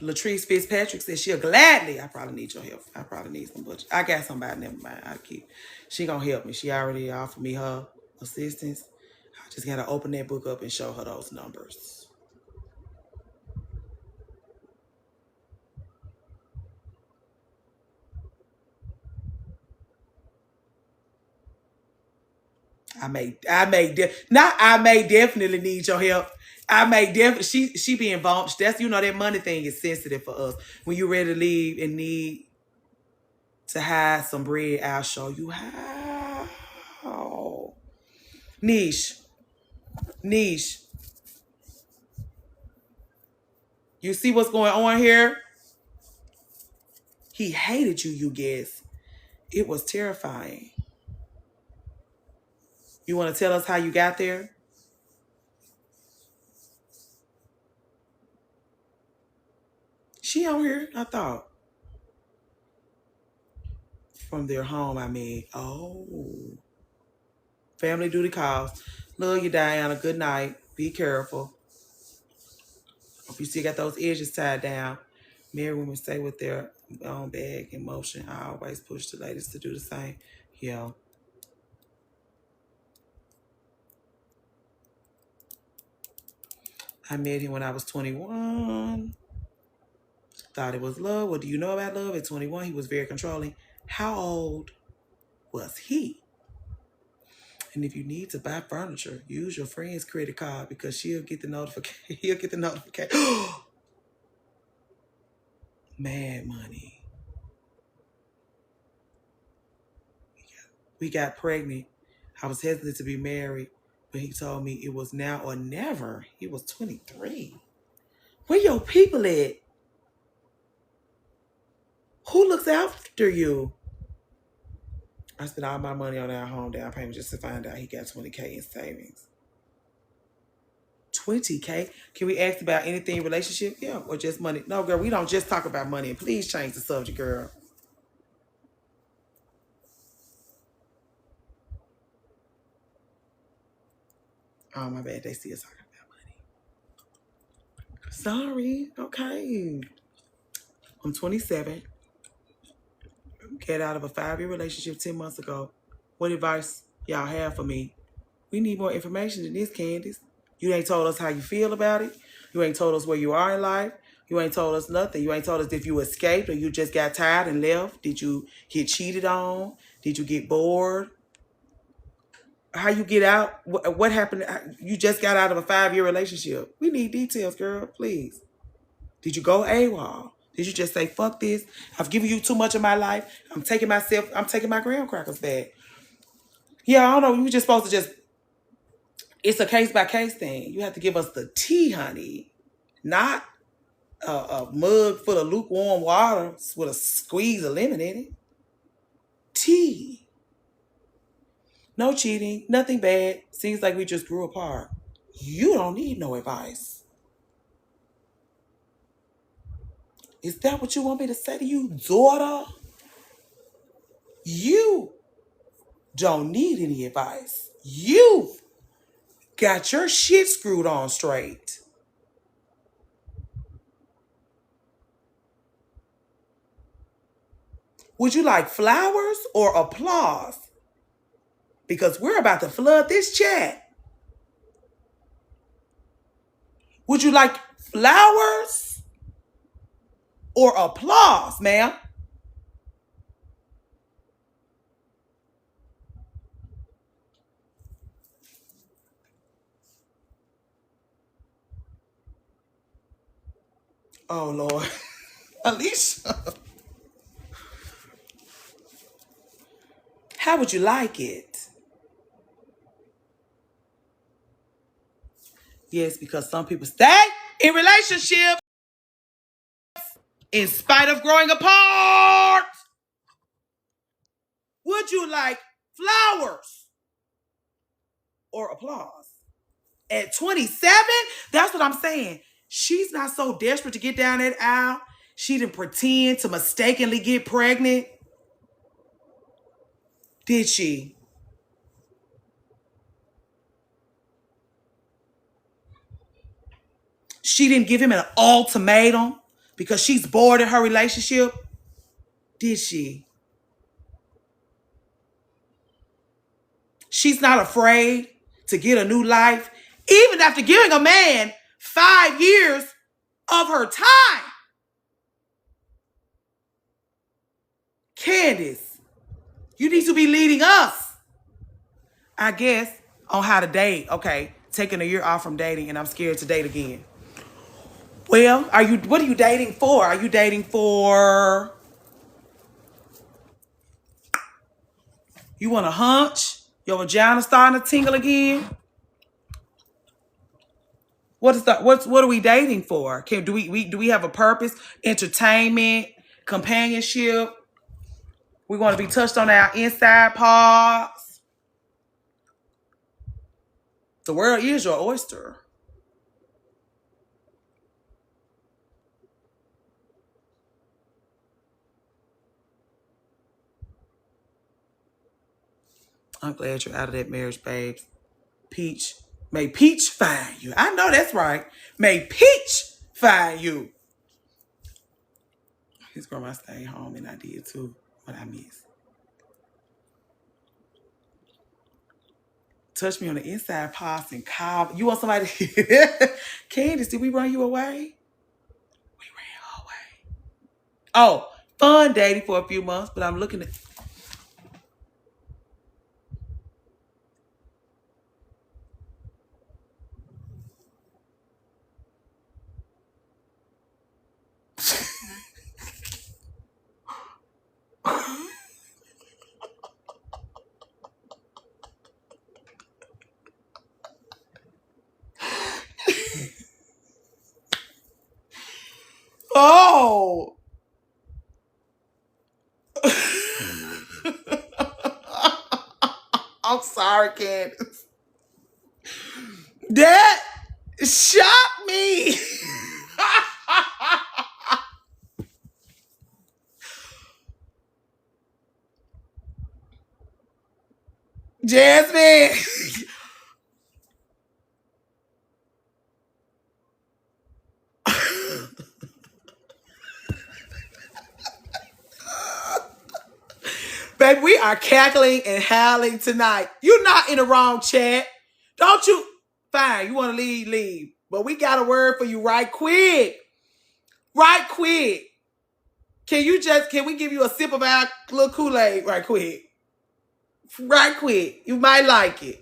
Latrice Fitzpatrick said she'll gladly. I probably need your help. I probably need some budget. I got somebody. Never mind. I'll keep. She gonna help me. She already offered me her assistance. I just gotta open that book up and show her those numbers. I may definitely need your help. I may definitely, she be involved. That's, that money thing is sensitive for us. When you're ready to leave and need to hide some bread, I'll show you how. Niche. You see what's going on here? He hated you, you guess. It was terrifying. You want to tell us how you got there? She on here, I thought. From their home, I mean. Oh. Family duty calls. Love you, Diana. Good night. Be careful. Hope you still got those edges tied down. Married women stay with their own bag in motion. I always push the ladies to do the same. Yeah. I met him when I was 21. Thought it was love. What do you know about love? At 21, he was very controlling. How old was he? And if you need to buy furniture, use your friend's credit card because she'll get the notification. He'll get the notification. Mad money. We got pregnant. I was hesitant to be married, but he told me it was now or never. He was 23. Where your people at? Who looks after you? I spent all my money on our home down payment just to find out he got 20K in savings. 20K? Can we ask about anything relationship? Yeah, or just money? No, girl, we don't just talk about money. And please change the subject, girl. Oh, my bad. They see us talking about money. Sorry. Okay. I'm 27. Get out of a 5-year relationship 10 months ago. What advice y'all have for me? We need more information than this, Candace. You ain't told us how you feel about it. You ain't told us where you are in life. You ain't told us nothing. You ain't told us if you escaped or you just got tired and left. Did you get cheated on? Did you get bored? How you get out? What happened? You just got out of a 5-year relationship. We need details, girl, please. Did you go AWOL? Did you just say, fuck this? I've given you too much of my life. I'm taking my graham crackers back. Yeah, I don't know. You were just supposed to just, it's a case-by-case thing. You have to give us the tea, honey. Not a mug full of lukewarm water with a squeeze of lemon in it. Tea. No cheating. Nothing bad. Seems like we just grew apart. You don't need no advice. Is that what you want me to say to you, daughter? You don't need any advice. You got your shit screwed on straight. Would you like flowers or applause? Because we're about to flood this chat. Would you like flowers or applause, ma'am? Oh, Lord. Alicia. How would you like it? Yes, because some people stay In relationships, in spite of growing apart, would you like flowers or applause? At 27, that's what I'm saying. She's not so desperate to get down that aisle. She didn't pretend to mistakenly get pregnant. Did she? She didn't give him an ultimatum because she's bored in her relationship. Did she? She's not afraid to get a new life, even after giving a man 5 years of her time. Candace, you need to be leading us, I guess, on how to date. Okay, taking a year off from dating, and I'm scared to date again. Well, what are you dating for? Are you dating for, you want a hunch? Your vagina starting to tingle again? What are we dating for? Do we have a purpose? Entertainment, companionship. We want to be touched on our inside parts. The world is your oyster. I'm glad you're out of that marriage, babes. Peach. May Peach find you. I know that's right. May Peach find you. His grandma stayed home and I did too. What I miss. Touch me on the inside parts and call. You want somebody? Candace, did we run you away? We ran her away. Oh, fun dating for a few months, but I'm looking at. Oh. I'm sorry, Candace. That shocked me. Jasmine. Baby, we are cackling and howling tonight. You're not in the wrong chat. Don't you? Fine, you want to leave, leave. But we got a word for you right quick. Right quick. Can we give you a sip of our little Kool-Aid right quick? Right quick. You might like it.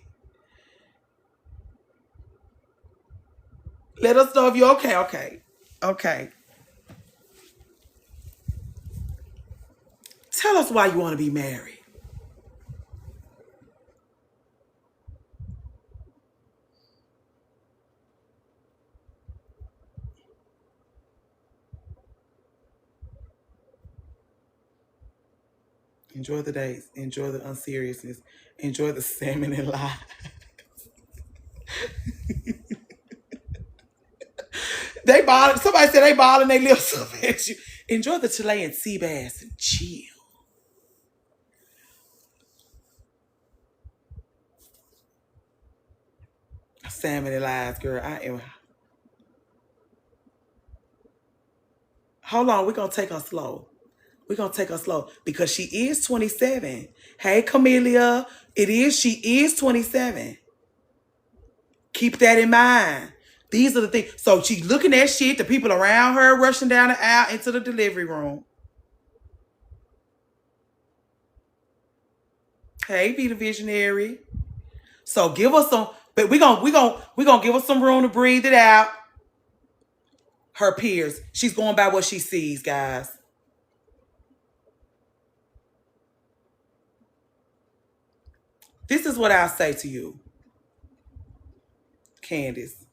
Let us know if you're okay. Okay. Okay. Tell us why you want to be married. Enjoy the dates. Enjoy the unseriousness. Enjoy the salmon and lies. They balling. Somebody said they balling their lips up at you. Enjoy the Chilean sea bass and chill. Salmon and lies, girl. I am. Hold on. We're going to take her slow. We're going to take her slow because she is 27. Hey, Camellia. She is 27. Keep that in mind. These are the things. So she's looking at shit, the people around her rushing down the aisle into the delivery room. Hey, be the visionary. So give us some, but we're gonna give us some room to breathe it out. Her peers. She's going by what she sees, guys. This is what I'll say to you, Candace.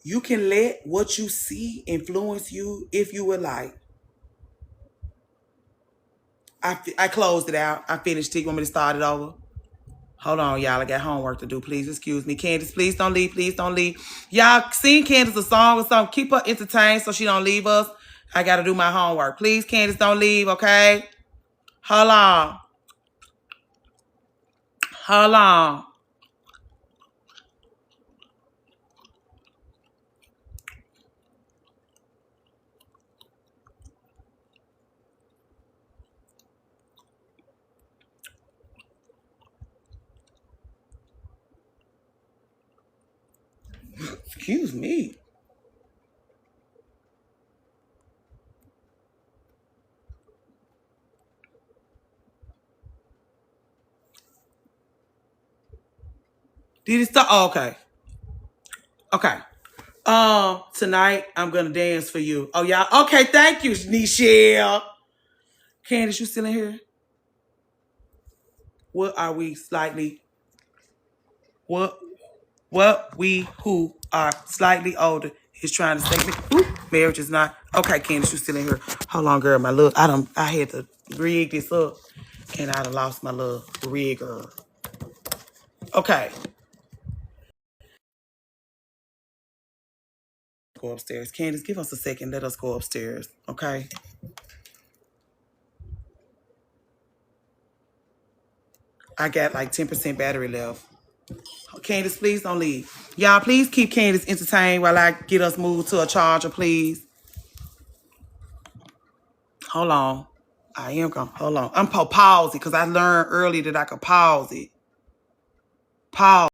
You can let what you see influence you if you would like. I closed it out. I finished it. You want me to start it over? Hold on, y'all. I got homework to do. Please excuse me. Candace, please don't leave. Please don't leave. Y'all sing Candace a song or something. Keep her entertained so she don't leave us. I got to do my homework. Please, Candace, don't leave, okay? Hold on. Hold on. Excuse me. Did it start? Oh, okay. Okay. Tonight I'm gonna dance for you. Oh, y'all. Okay, thank you, Nichelle. Candace, you still in here? What are we slightly? What we who are slightly older is trying to say? Ooh, marriage is not okay. Candace, you still in here? Hold on, girl. My look, I had to rig this up, and I done lost my little rigger. Okay, go upstairs. Candace, give us a second. Let us go upstairs. Okay. I got like 10% battery left. Candace, please don't leave. Y'all, please keep Candace entertained while I get us moved to a charger, please. Hold on. I am going to, hold on. I'm pause it because I learned earlier that I could pause it. Pause.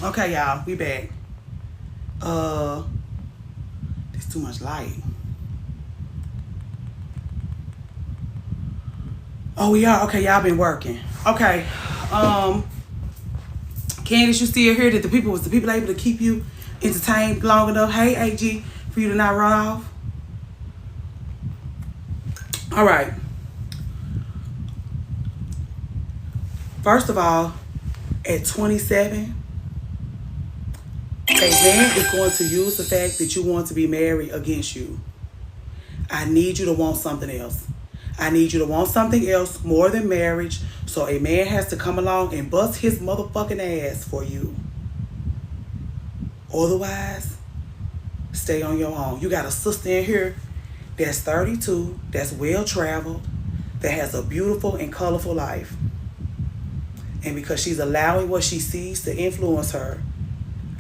Okay, y'all, we back. There's too much light. Oh, we are? Okay, y'all been working. Okay. Candace, you still here? That was the people able to keep you entertained long enough? Hey, AG, for you to not run off? All right. First of all, at 27, a man is going to use the fact that you want to be married against you. I need you to want something else. I need you to want something else more than marriage. So a man has to come along and bust his motherfucking ass for you. Otherwise, stay on your own. You got a sister in here that's 32, that's well traveled, that has a beautiful and colorful life. And because she's allowing what she sees to influence her,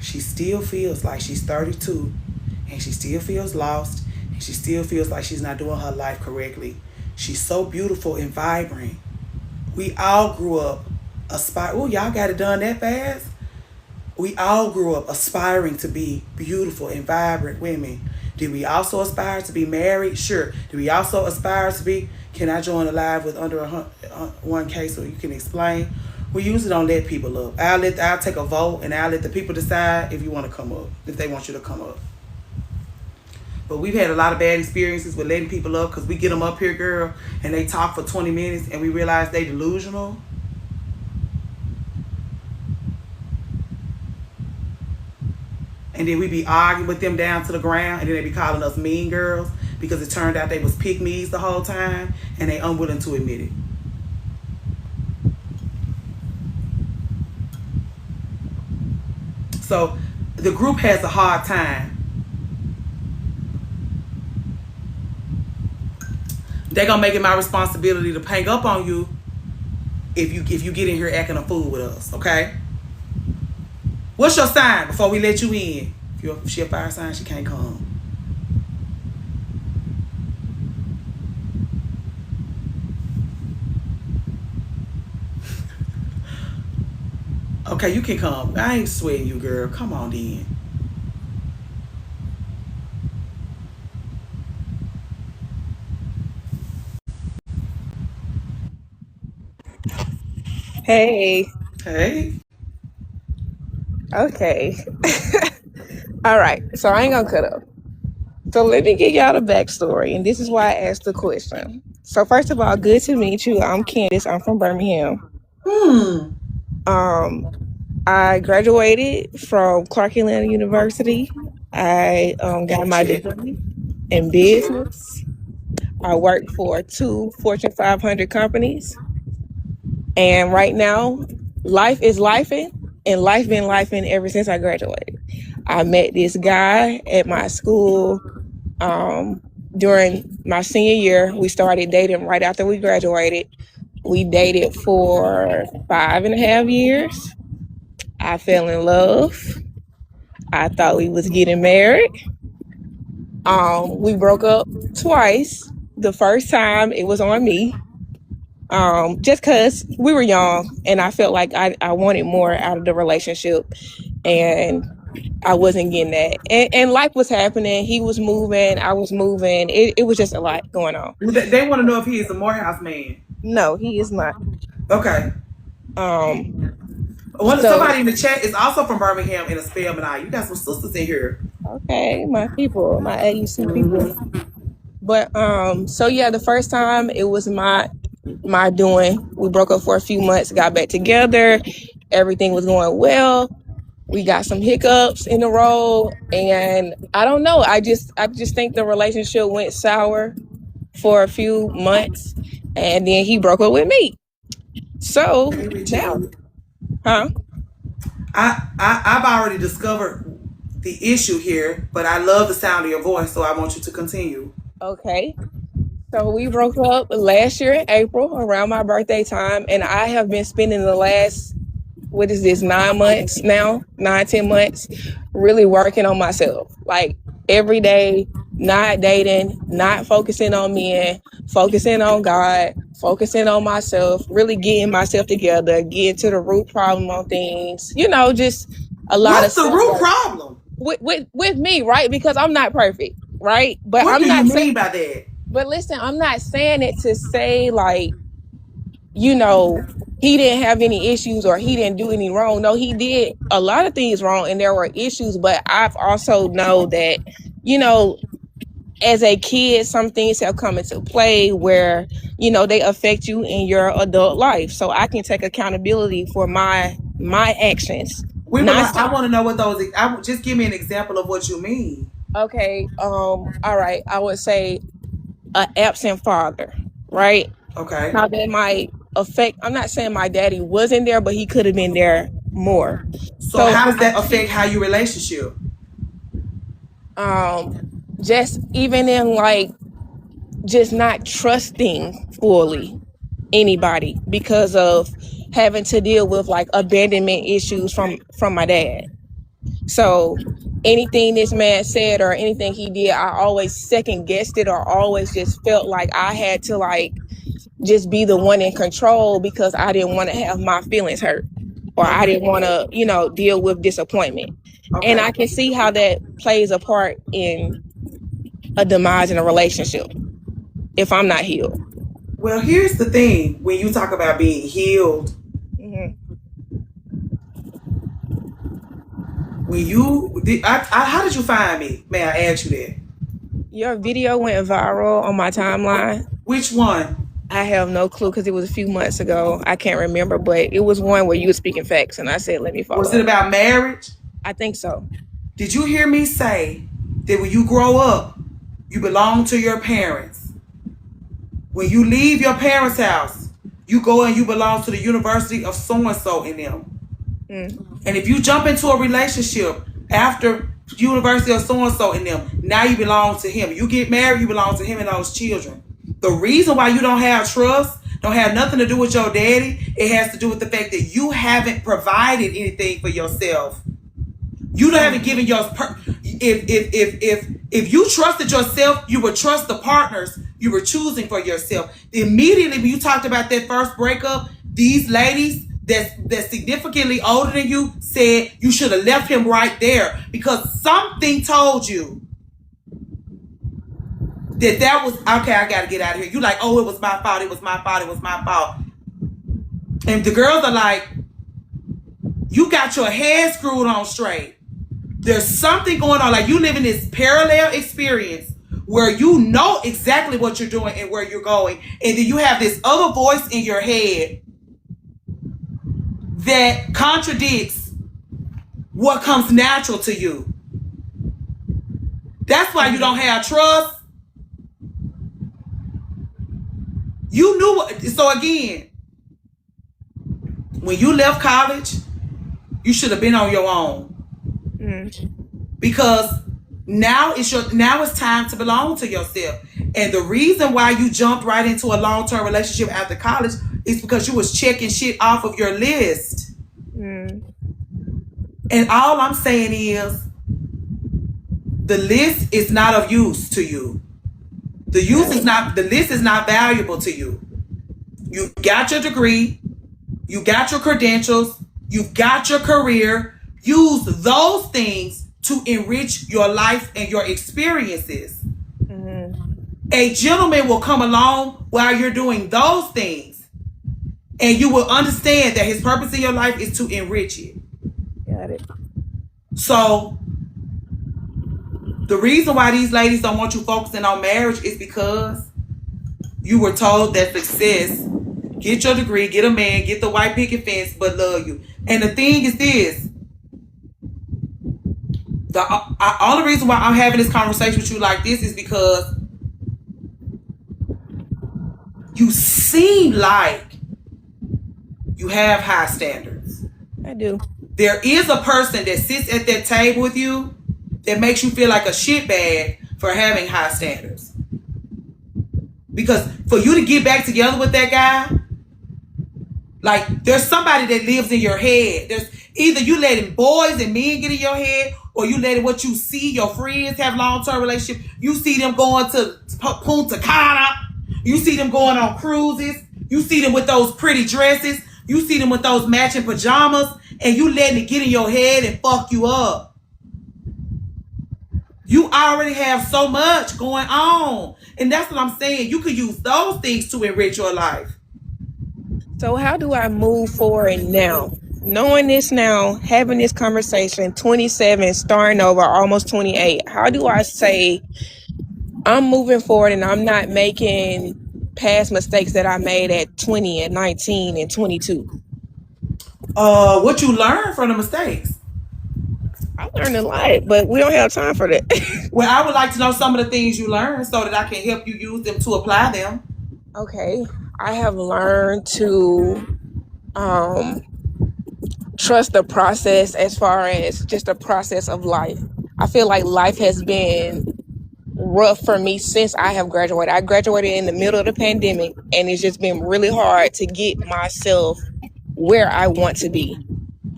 she still feels like she's 32 and she still feels lost and she still feels like she's not doing her life correctly. She's so beautiful and vibrant. We all grew up aspiring. Oh, y'all got it done that fast? We all grew up aspiring to be beautiful and vibrant women. Did we also aspire to be married? Sure. Did we also aspire to be? Can I join a live with under 1K so you can explain? We usually don't let people up. I'll take a vote and I'll let the people decide if you want to come up, if they want you to come up. But we've had a lot of bad experiences with letting people up because we get them up here, girl, and they talk for 20 minutes and we realize they delusional. And then we be arguing with them down to the ground, and then they be calling us mean girls because it turned out they was pick-me's the whole time and they unwilling to admit it. So the group has a hard time. They're gonna make it my responsibility to hang up on you if you get in here acting a fool with us, okay? What's your sign before we let you in? If she a fire sign, she can't come. Okay, you can come. I ain't sweating you, girl. Come on then. Hey. Hey. Okay. All right. So I ain't gonna cut up. So let me give y'all the backstory, and this is why I asked the question. So first of all, good to meet you. I'm Candace. I'm from Birmingham. I graduated from Clark Atlanta University. I got my degree in business. I worked for 2 Fortune 500 companies. And right now, life is lifing, and life been lifing ever since I graduated. I met this guy at my school during my senior year. We started dating right after we graduated. We dated for 5.5 years. I fell in love. I thought we was getting married. We broke up twice. The first time it was on me. Just cause we were young and I felt like I wanted more out of the relationship and I wasn't getting that. And life was happening. He was moving. I was moving. It was just a lot going on. They want to know if he is a Morehouse man. No, he is not. Okay. Somebody in the chat is also from Birmingham in a Spelman Eye. You got some sisters in here. Okay, my people, my AUC people. But so yeah, the first time it was my doing. We broke up for a few months, got back together. Everything was going well. We got some hiccups in the road, and I don't know. I just think the relationship went sour for a few months, and then he broke up with me. So now, I've already discovered the issue here, but I love the sound of your voice, so I want you to continue. Okay. So we broke up last year in April around my birthday time, and I have been spending the last, 9 months now, 9-10 months, really working on myself. Like every day, not dating, not focusing on men, focusing on God, focusing on myself, really getting myself together, getting to the root problem on things, just a lot What's of the root problem? With me, right? Because I'm not perfect, right? But what I'm do not you mean by that? But listen, I'm not saying it to say like, he didn't have any issues or he didn't do any wrong. No, he did a lot of things wrong and there were issues, but I've also know that, as a kid, some things have come into play where, they affect you in your adult life. So I can take accountability for my actions. I want to know what those, just give me an example of what you mean. Okay. All right. I would say an absent father, right? Okay. How that might affect, I'm not saying my daddy wasn't there, but he could have been there more. So So how does that affect how you relationship? just even in like just not trusting fully anybody because of having to deal with like abandonment issues from my dad. So anything this man said or anything he did, I always second guessed it or always just felt like I had to like just be the one in control because I didn't want to have my feelings hurt or I Okay. didn't want to, deal with disappointment. And Okay. I can see how that plays a part in a demise in a relationship if I'm not healed. Well, here's the thing: when you talk about being healed, Mm-hmm. when you did, how did you find me? May I ask you that? Your video went viral on my timeline. Which one? I have no clue because it was a few months ago. I can't remember, but it was one where you were speaking facts, and I said, "Let me Was it follow." about marriage? I think so. Did you hear me say that when you grow up, you belong to your parents? When you leave your parents' house, you go and you belong to the University of so and so in them. And if you jump into a relationship after University of so and so in them, now you belong to him. You get married, you belong to him and those children. The reason why you don't have trust don't have nothing to do with your daddy. It has to do with the fact that you haven't provided anything for yourself. You haven't given your if you trusted yourself, you would trust the partners you were choosing for yourself. Immediately when you talked about that first breakup, these ladies that's significantly older than you said you should have left him right there because something told you that was okay. I gotta get out of here. You like, oh, it was my fault. It was my fault. It was my fault. And the girls are like, you got your head screwed on straight. There's something going on. Like you live in this parallel experience where you know exactly what you're doing and where you're going. And then you have this other voice in your head that contradicts what comes natural to you. That's why you don't have trust. You knew what, so again, when you left college, you should have been on your own. Because now it's time to belong to yourself. And the reason why you jumped right into a long-term relationship after college is because you was checking shit off of your list. And all I'm saying is the list is not of use to you. The list is not valuable to you. You got your degree, you got your credentials, you got your career. Use those things to enrich your life and your experiences. A gentleman will come along while you're doing those things, and you will understand that his purpose in your life is to enrich it. Got it. So the reason why these ladies don't want you focusing on marriage is because you were told that success, get your degree, get a man, get the white picket fence, but love you. And the thing is this, the only reason why I'm having this conversation with you like this is because you seem like you have high standards. I do. There is a person that sits at that table with you that makes you feel like a shitbag for having high standards. Because for you to get back together with that guy, like there's somebody that lives in your head. There's either you letting boys and men get in your head, or you letting what you see your friends have long-term relationship. You see them going to Punta Cana. You see them going on cruises. You see them with those pretty dresses. You see them with those matching pajamas, and you letting it get in your head and fuck you up. You already have so much going on. And that's what I'm saying. You could use those things to enrich your life. So how do I move forward now? Knowing this now, having this conversation, 27, starting over, almost 28, how do I say I'm moving forward and I'm not making past mistakes that I made at 20 and 19 and 22? What you learn from the mistakes? I learned a lot, but we don't have time for that. Well, I would like to know some of the things you learned so that I can help you use them to apply them. Okay. I have learned to trust the process as far as just the process of life. I feel like life has been rough for me since I have graduated. I graduated in the middle of the pandemic, and it's just been really hard to get myself where I want to be.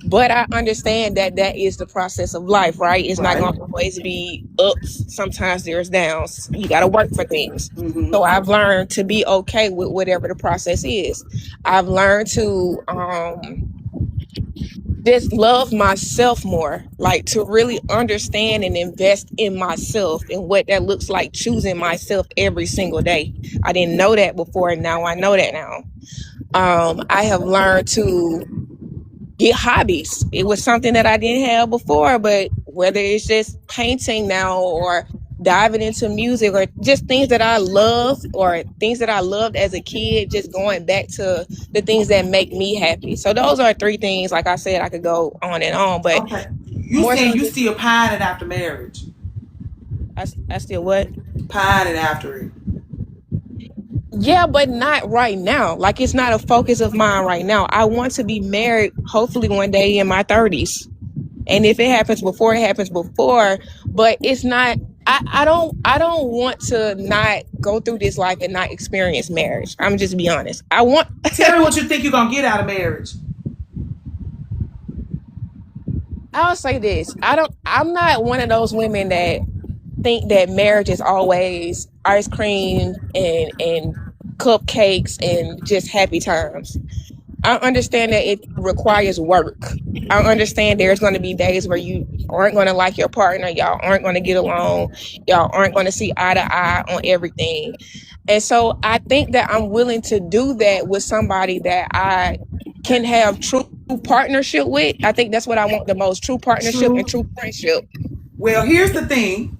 But I understand that that is the process of life, right? It's not Right. going to always be ups. Sometimes there's downs. You got to work for things. Mm-hmm. So I've learned to be okay with whatever the process is. I've learned to just love myself more, like to really understand and invest in myself and what that looks like, choosing myself every single day. I didn't know that before, and now I know that now. I have learned to get hobbies. It was something that I didn't have before, but whether it's just painting now or diving into music or just things that I love or things that I loved as a kid, just going back to the things that make me happy. So those are three things. Like I said, I could go on and on, but Okay. You more saying so you just, still pining after marriage? I still what? Pining after it. Yeah, but not right now. Like it's not a focus of mine right now. I want to be married hopefully one day in my 30s. And if it happens before, it happens before. But it's not. I don't want to not go through this life and not experience marriage. I'm just be honest. I want. Tell me what you think you're gonna get out of marriage. I'll say this. I'm not one of those women that think that marriage is always ice cream and cupcakes and just happy times. I understand that it requires work. I understand there's going to be days where you aren't going to like your partner, y'all aren't going to get along, y'all aren't going to see eye to eye on everything. And so I think that I'm willing to do that with somebody that I can have true partnership with. I think that's what I want the most, true partnership and True. true friendship. Well, here's the thing.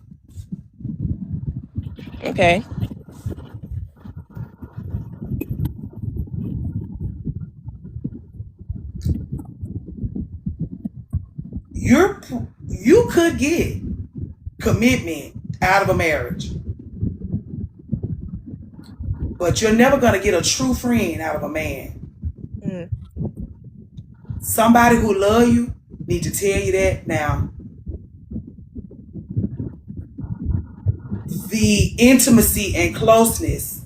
Okay. You could get commitment out of a marriage, but you're never gonna get a true friend out of a man. Mm, Somebody who love you need to tell you that now. The intimacy and closeness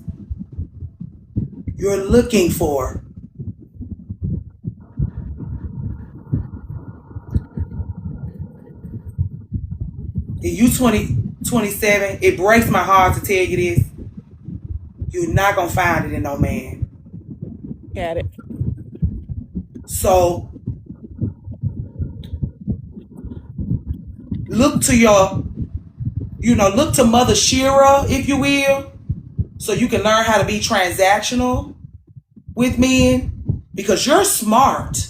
you're looking for. And you 27, it breaks my heart to tell you this. You're not gonna find it in no man. got it. So look to look to Mother Shira, if you will, so you can learn how to be transactional with men because you're smart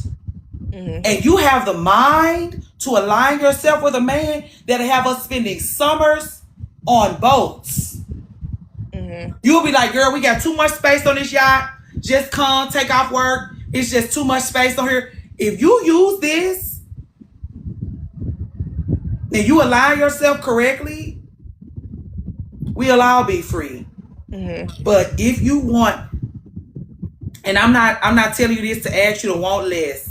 Hmm. and you have the mind to align yourself with a man that'll have us spending summers on boats. Hmm. You'll be like, girl, we got too much space on this yacht. Just come, take off work. It's just too much space on here. If you use this and you align yourself correctly, we'll all be free. Hmm. But if you want, and I'm not telling you this to ask you to want less.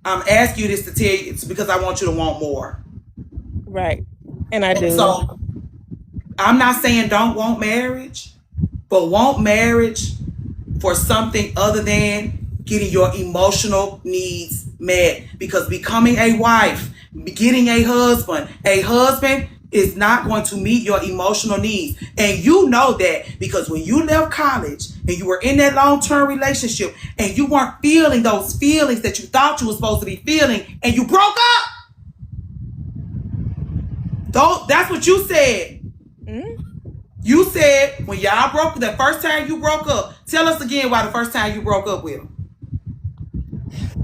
I'm asking you this to tell you it's because I want you to want more. Right. And I And do. so I'm not saying don't want marriage, but want marriage for something other than getting your emotional needs met. Because becoming a wife, getting a husband is not going to meet your emotional needs. And you know that because when you left college and you were in that long-term relationship and you weren't feeling those feelings that you thought you were supposed to be feeling and you broke up. That's what you said. Mm-hmm. You said when y'all broke, the first time you broke up, tell us again why the first time you broke up with him.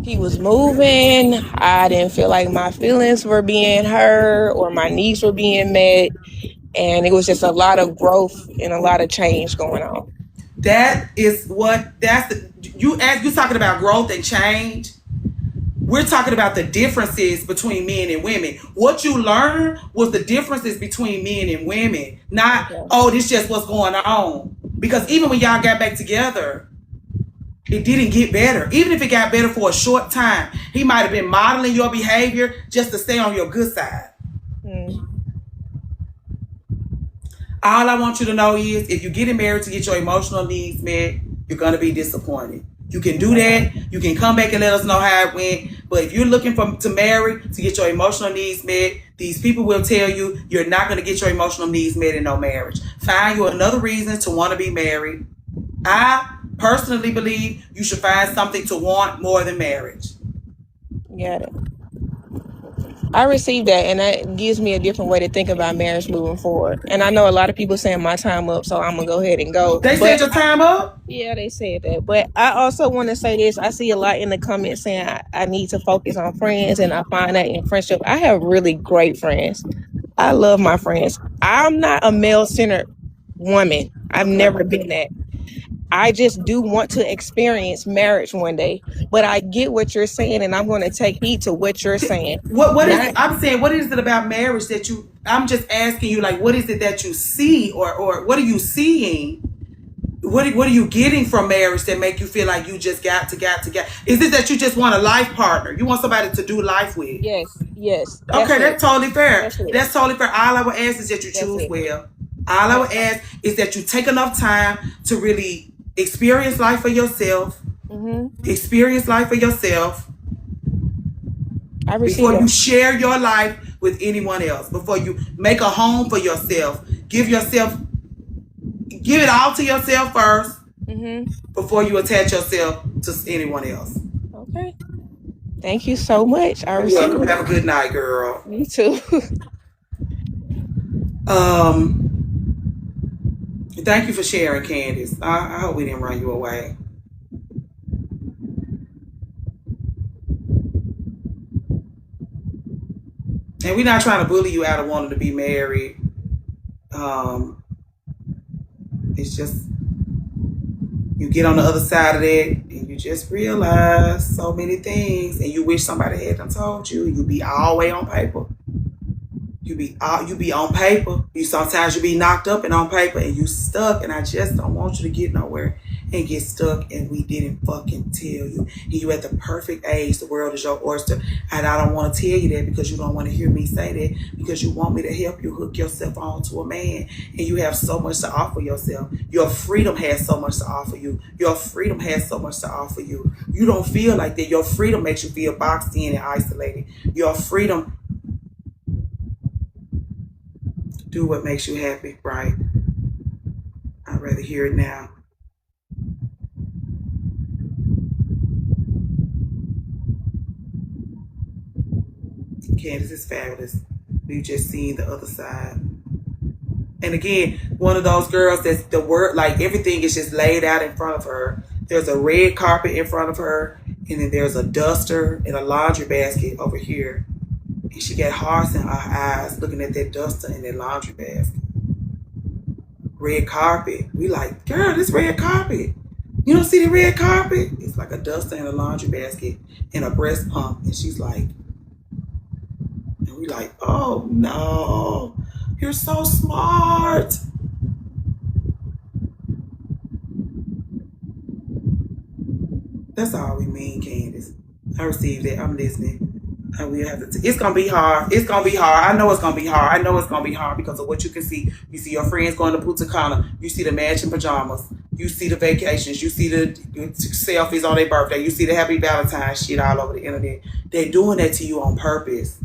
He was moving. I didn't feel like my feelings were being heard or my needs were being met. And it was just a lot of growth and a lot of change going on. You talking about growth and change. We're talking about the differences between men and women. What you learned was the differences between men and women. Not, Okay. oh, this just what's going on. Because even when y'all got back together, It didn't get better. Even if it got better for a short time, he might have been modeling your behavior just to stay on your good side. All I want you to know is if you're getting married to get your emotional needs met, you're going to be disappointed. You can do that. You can come back and let us know how it went. But if you're looking to marry to get your emotional needs met, these people will tell you you're not going to get your emotional needs met in no marriage. Find you another reason to want to be married. I personally believe you should find something to want more than marriage. Got it. I received that, and that gives me a different way to think about marriage moving forward. And I know a lot of people saying my time up, so I'm gonna go ahead and go. They said your time up? Yeah, they said that. But I also want to say this. I see a lot in the comments saying I need to focus on friends, and I find that in friendship. I have really great friends. I love my friends. I'm not a male-centered woman. I've never been that. I just do want to experience marriage one day. But I get what you're saying, and I'm going to take heed to what you're saying. I'm saying, what is it about marriage that I'm just asking you, like, what is it that you see, or what are you seeing? What are you getting from marriage that make you feel like you just got to? Is it that you just want a life partner? You want somebody to do life with? Yes. Okay, that's totally fair. That's totally fair. All I would ask is that you choose well. All I would ask is that you take enough time to really experience life for yourself. Experience life for yourself before you share your life with anyone else. Before you make a home for yourself, give it all to yourself first before you attach yourself to anyone else. Okay. Thank you so much. You're welcome. Have a good night, girl. You too. Thank you for sharing, Candace. I hope we didn't run you away. And we're not trying to bully you out of wanting to be married. It's just you get on the other side of that and you just realize so many things, and you wish somebody had done told you. You be all the way on paper. You be on paper. Sometimes you be knocked up and on paper, and you stuck. And I just don't want you to get nowhere and get stuck. And we didn't fucking tell you. And you at the perfect age. The world is your oyster. And I don't want to tell you that because you don't want to hear me say that, because you want me to help you hook yourself on to a man. And you have so much to offer yourself. Your freedom has so much to offer you. Your freedom has so much to offer you. You don't feel like that. Your freedom makes you feel boxed in and isolated. Your freedom. Do what makes you happy, right? I'd rather hear it now. Candace is fabulous. We've just seen the other side. And again, one of those girls that's the word, like everything is just laid out in front of her. There's a red carpet in front of her, and then there's a duster and a laundry basket over here. And she got hearts in her eyes looking at that duster and that laundry basket. Red carpet. We like, girl, this red carpet. You don't see the red carpet? It's like a duster and a laundry basket and a breast pump. And she's like, and we like, oh no, you're so smart. That's all we mean, Candace. I received that. I'm listening. And we have to. It's gonna be hard. It's gonna be hard. I know it's gonna be hard. I know it's gonna be hard because of what you can see. You see your friends going to Punta Cana. You see the matching pajamas. You see the vacations. You see the selfies on their birthday. You see the happy Valentine's shit all over the internet. They're doing that to you on purpose.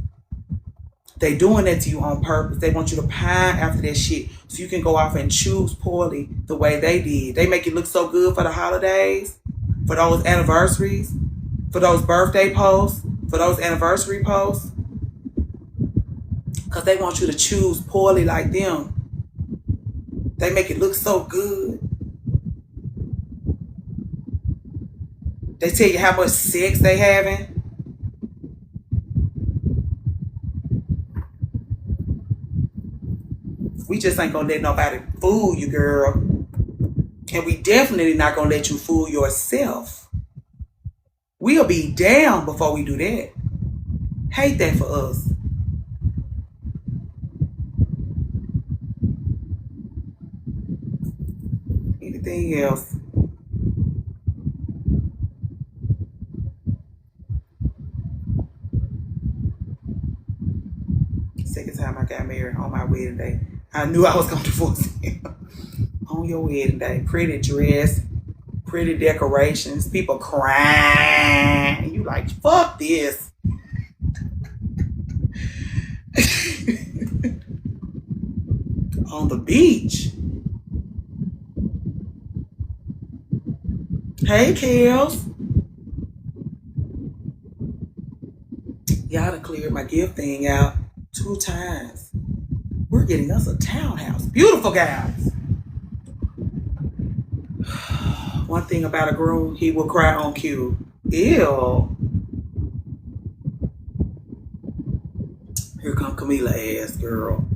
They doing that to you on purpose. They want you to pine after that shit so you can go off and choose poorly the way they did. They make it look so good for the holidays, for those anniversaries, for those birthday posts, for those anniversary posts, because they want you to choose poorly like them. They make it look so good. They tell you how much sex they having. We just ain't gonna let nobody fool you, girl. And we definitely not gonna let you fool yourself. We'll be down before we do that. Hate that for us. Anything else? time I got married on my wedding day. I knew I was going to divorce him. On your wedding day. Pretty dress, pretty decorations, people crying. And you like, fuck this. On the beach. Hey, Kels. Y'all done cleared my gift thing out 2 times. We're getting us a townhouse. Beautiful, guys. One thing about a groom, he will cry on cue. Ew. Here come Camila ass girl.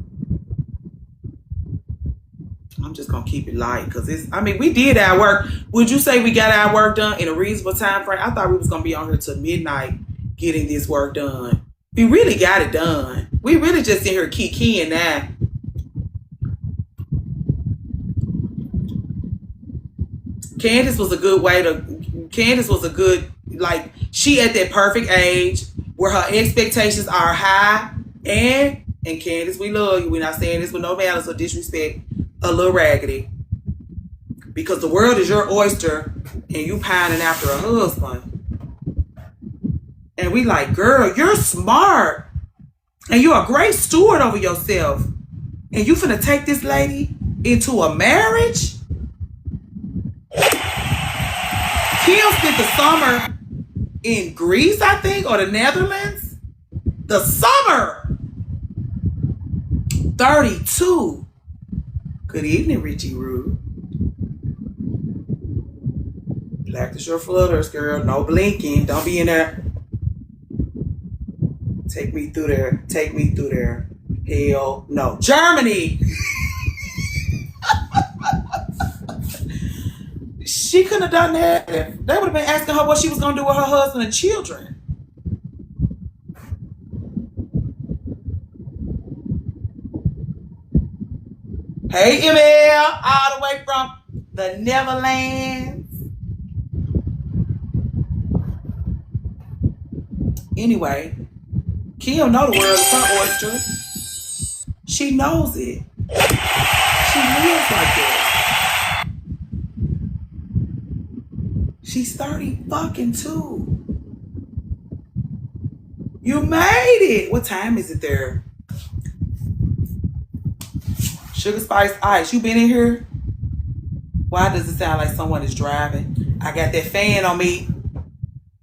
I'm just gonna keep it light because we did our work. Would you say we got our work done in a reasonable time frame? I thought we was gonna be on here till midnight getting this work done. We really got it done. We really just in here kikiing now. Candace was a good, like, she at that perfect age where her expectations are high. And Candace, we love you. We're not saying this with no malice or disrespect. A little raggedy. Because the world is your oyster and you pining after a husband. And we like, girl, you're smart. And you're a great steward over yourself. And you finna take this lady into a marriage? Kim spent the summer in Greece, I think, or the Netherlands. The summer. 32. Good evening, Richie Rue. Black to short flutters, girl. No blinking. Don't be in there. Take me through there. Take me through there. Hell no. Germany. She couldn't have done that. They would have been asking her what she was going to do with her husband and children. Hey, ML, all the way from the Netherlands. Anyway, Kim know the world is her oyster. She knows it. She lives like that. She's 30 fucking 2. You made it. What time is it there? Sugar Spice Ice, you been in here? Why does it sound like someone is driving? I got that fan on me.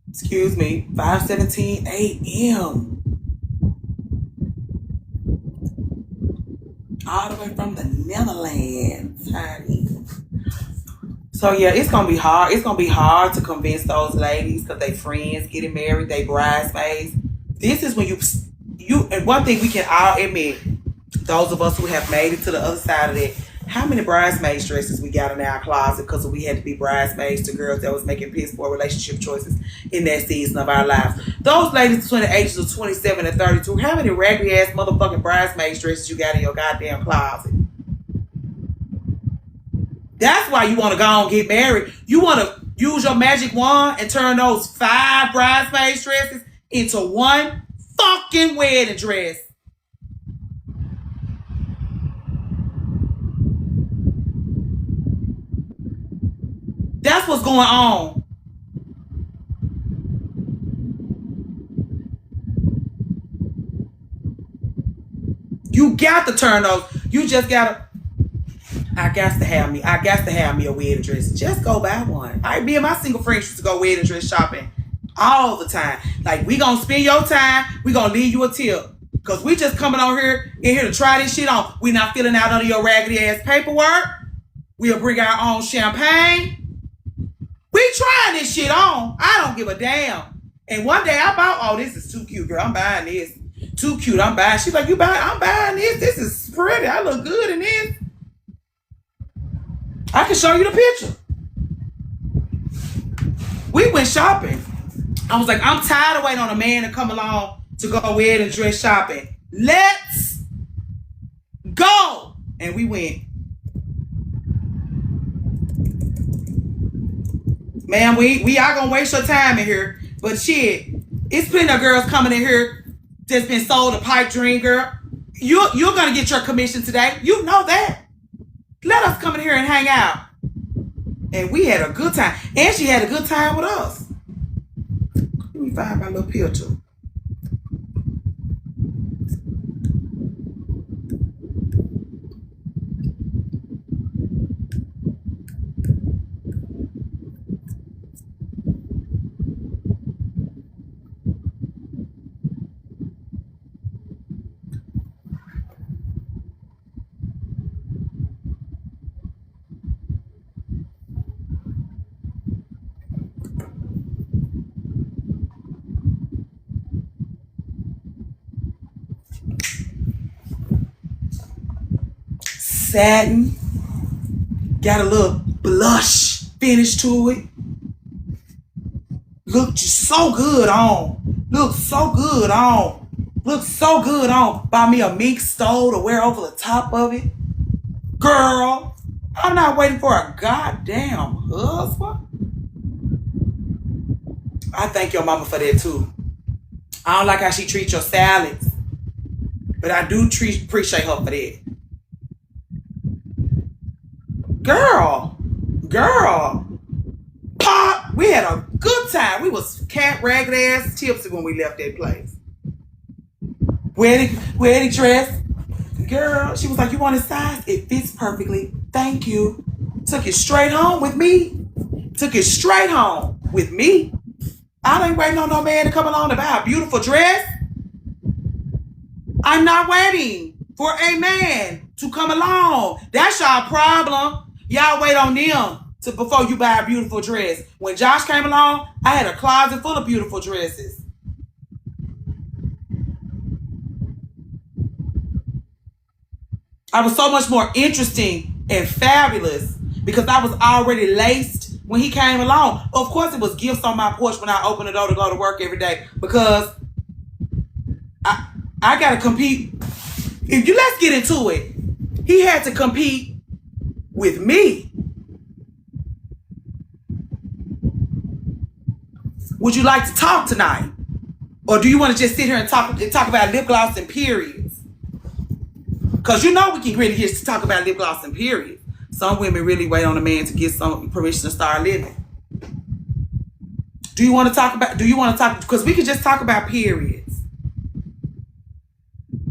Excuse me. 5:17 a.m. All the way from the Netherlands, honey. So yeah, it's gonna be hard. It's gonna be hard to convince those ladies because they friends getting married, they bridesmaids. This is when you and one thing we can all admit, those of us who have made it to the other side of that, how many bridesmaids dresses we got in our closet because we had to be bridesmaids to girls that was making piss poor relationship choices in that season of our lives. Those ladies between the ages of 27 and 32, how many raggedy ass motherfucking bridesmaids dresses you got in your goddamn closet? That's why you want to go and get married. You want to use your magic wand and turn those 5 bridesmaids dresses into one fucking wedding dress. That's what's going on. You got to turn those. You just gotta. I got to have me a wedding dress. Just go buy one. Me and my single friends used to go wedding dress shopping all the time. Like, we gonna spend your time. We gonna leave you a tip. Cause we just coming on here to try this shit on. We not filling out under your raggedy ass paperwork. We'll bring our own champagne. We trying this shit on. I don't give a damn. And one day I bought, oh, this is too cute, girl. I'm buying this. Too cute. I'm buying. She's like, you buying? I'm buying this. This is pretty. I look good in this. I can show you the picture. We went shopping. I was like, I'm tired of waiting on a man to come along to go wedding dress shopping. Let's go. And we went. Man, we are gonna waste your time in here. But shit, it's plenty of girls coming in here that's been sold a pipe dream, girl. You're gonna get your commission today. You know that. Let us come in here and hang out. And we had a good time. And she had a good time with us. Let me find my little picture. Satin. Got a little blush finish to it. Looked so good on. Looked so good on. Looked so good on. Buy me a mink stole to wear over the top of it. Girl, I'm not waiting for a goddamn husband. I thank your mama for that too. I don't like how she treats your salads, but I do appreciate her for that. Girl, pop. We had a good time. We was cat ragged ass tipsy when we left that place. Wedding dress. Girl, she was like, you want a size? It fits perfectly. Thank you. Took it straight home with me. Took it straight home with me. I ain't waiting on no man to come along to buy a beautiful dress. I'm not waiting for a man to come along. That's y'all problem. Y'all wait on them before you buy a beautiful dress. When Josh came along, I had a closet full of beautiful dresses. I was so much more interesting and fabulous because I was already laced when he came along. Of course, it was gifts on my porch when I opened the door to go to work every day because I got to compete. Let's get into it. He had to compete with me. Would you like to talk tonight? Or do you want to just sit here and talk about lip gloss and periods? Because you know we can really just talk about lip gloss and periods. Some women really wait on a man to get some permission to start living. Do you want to talk, because we can just talk about periods.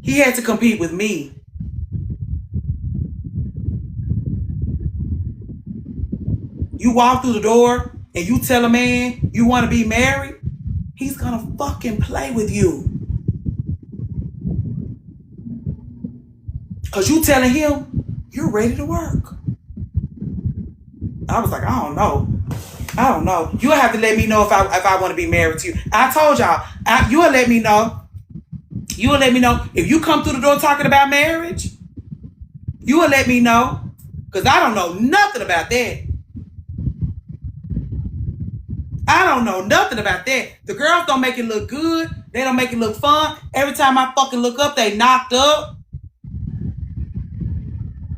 He had to compete with me. You walk through the door and you tell a man you want to be married, he's going to fucking play with you. Because you telling him you're ready to work. I was like, I don't know. You'll have to let me know if I want to be married to you. I told y'all, you'll let me know. You'll let me know. If you come through the door talking about marriage, you will let me know. Because I don't know nothing about that. I don't know nothing about that. The girls don't make it look good. They don't make it look fun. Every time I fucking look up, they knocked up.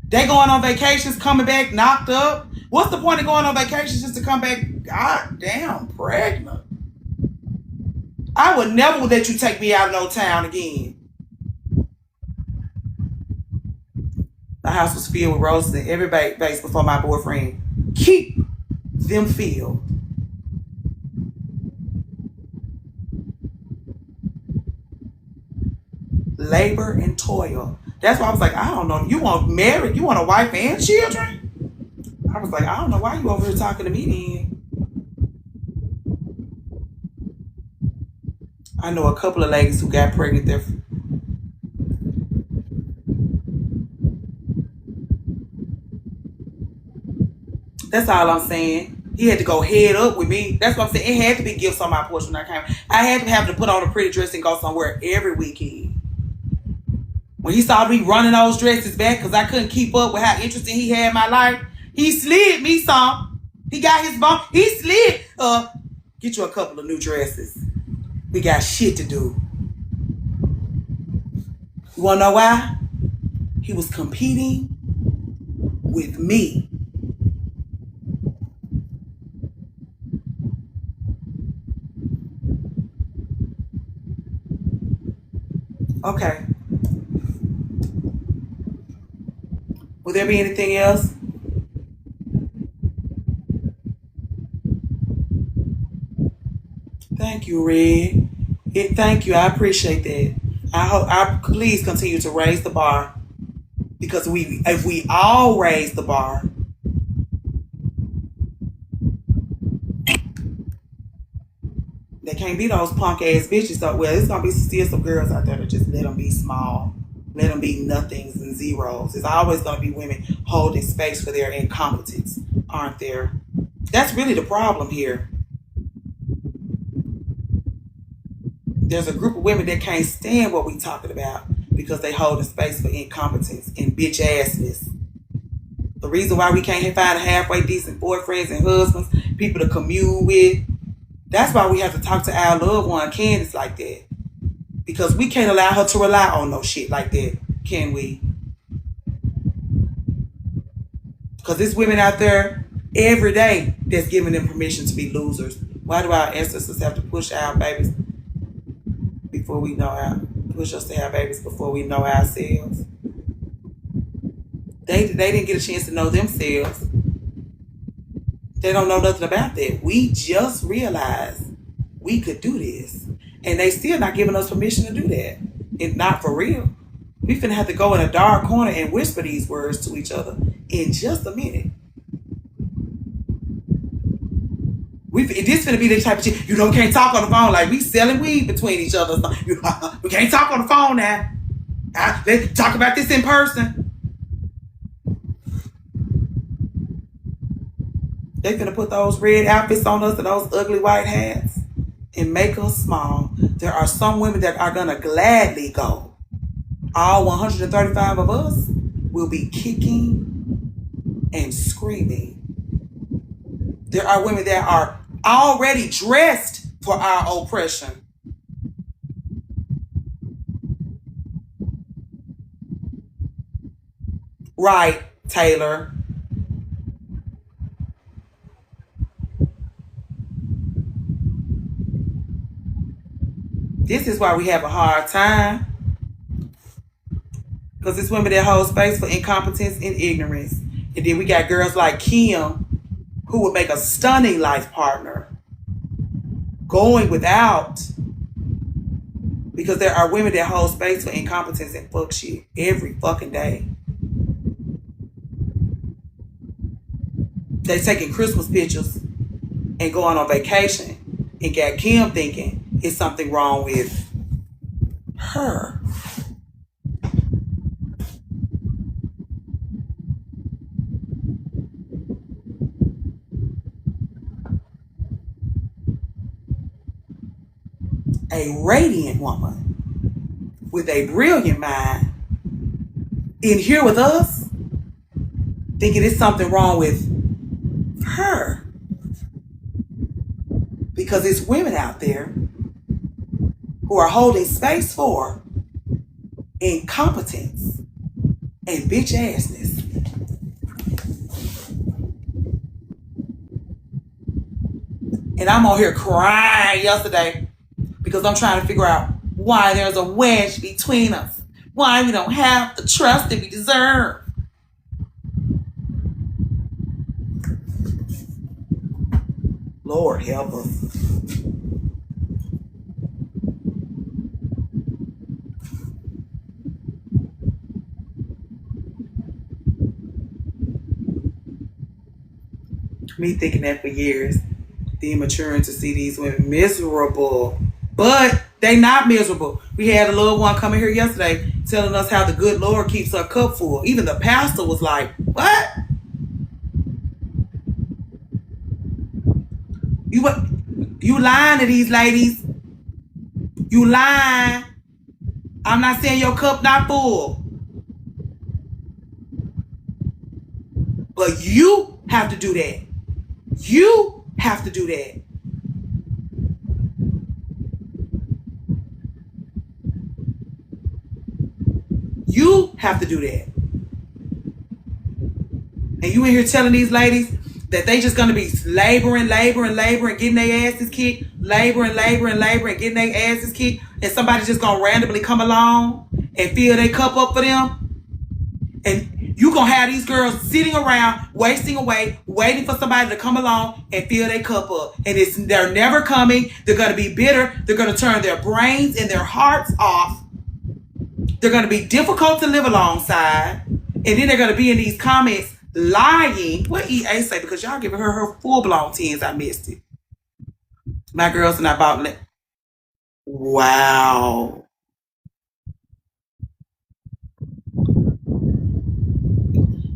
They going on vacations, coming back knocked up. What's the point of going on vacations just to come back goddamn pregnant? I would never let you take me out of no town again. The house was filled with roses and every base before my boyfriend. Keep them filled. Labor and toil. That's why I was like, I don't know. You want married? You want a wife and children? I was like, I don't know why you over here talking to me then. I know a couple of ladies who got pregnant there. That's all I'm saying. He had to go head up with me. That's what I'm saying. It had to be gifts on my porch when I came. I had to have to put on a pretty dress and go somewhere every weekend. When he saw me running those dresses back because I couldn't keep up with how interesting he had my life, he slid me some. He got his bone. He slid. Get you a couple of new dresses. We got shit to do. You want to know why? He was competing with me. Okay. Will there be anything else? Thank you, Red. Thank you. I appreciate that. I please continue to raise the bar, because if we all raise the bar, they can't be those punk ass bitches. So, well, it's gonna be still some girls out there that just let them be small, let them be nothings and zeros. It's always gonna be women holding space for their incompetence, aren't there? That's really the problem here. There's a group of women that can't stand what we talking about because they hold a space for incompetence and bitch assness. The reason why we can't find halfway decent boyfriends and husbands, people to commune with, that's why we have to talk to our loved one, Candace, like that. Because we can't allow her to rely on no shit like that, can we? Because there's women out there every day that's giving them permission to be losers. Why do our ancestors have to push our babies before we know push us to have babies before we know ourselves? They didn't get a chance to know themselves. They don't know nothing about that. We just realized we could do this. And they still not giving us permission to do that. And not for real. We finna have to go in a dark corner and whisper these words to each other in just a minute. This finna be the type of shit, we can't talk on the phone like we selling weed between each other. We can't talk on the phone now. Let's talk about this in person. They finna put those red outfits on us and those ugly white hats and make us small. There are some women that are gonna gladly go. All 135 of us will be kicking and screaming. There are women that are already dressed for our oppression. Right, Taylor. This is why we have a hard time. Because it's women that hold space for incompetence and ignorance. And then we got girls like Kim, who would make a stunning life partner, going without. Because there are women that hold space for incompetence and fuck shit every fucking day. They taking Christmas pictures and going on vacation and got Kim thinking it's something wrong with her. A radiant woman with a brilliant mind in here with us thinking it's something wrong with her. Because it's women out there who are holding space for incompetence and bitch assness. And I'm on here crying yesterday because I'm trying to figure out why there's a wedge between us. Why we don't have the trust that we deserve. Lord help us. Me thinking that for years. Then maturing to see these women miserable. But they not miserable. We had a little one coming here yesterday telling us how the good Lord keeps her cup full. Even the pastor was like, what? You lying to these ladies. You lying. I'm not saying your cup not full. But you have to do that. You have to do that. You have to do that. And you in here telling these ladies that they just gonna be laboring, getting their asses kicked, laboring, getting their asses kicked, and somebody just gonna randomly come along and fill their cup up for them You gonna have these girls sitting around, wasting away, waiting for somebody to come along and fill their cup up. And they're never coming. They're gonna be bitter. They're gonna turn their brains and their hearts off. They're gonna be difficult to live alongside. And then they're gonna be in these comments lying. What EA say? Because y'all giving her full-blown 10s. I missed it. My girls and I bought. Wow.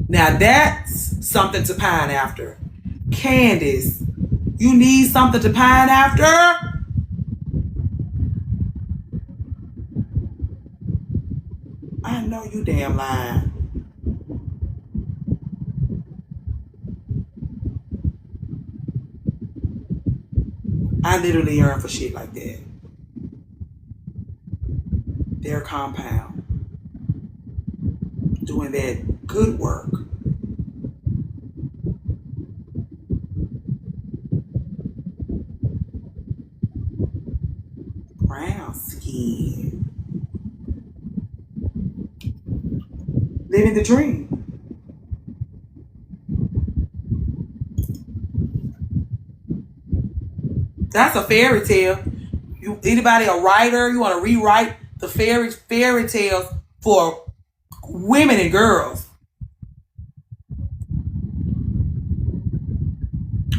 Now that's something to pine after. Candace, you need something to pine after? I know you damn lying. I literally yearn for shit like that. Their compound. Doing that good work. Brown skin. Living the dream. That's a fairy tale. Anybody a writer? You want to rewrite the fairy tales for women and girls?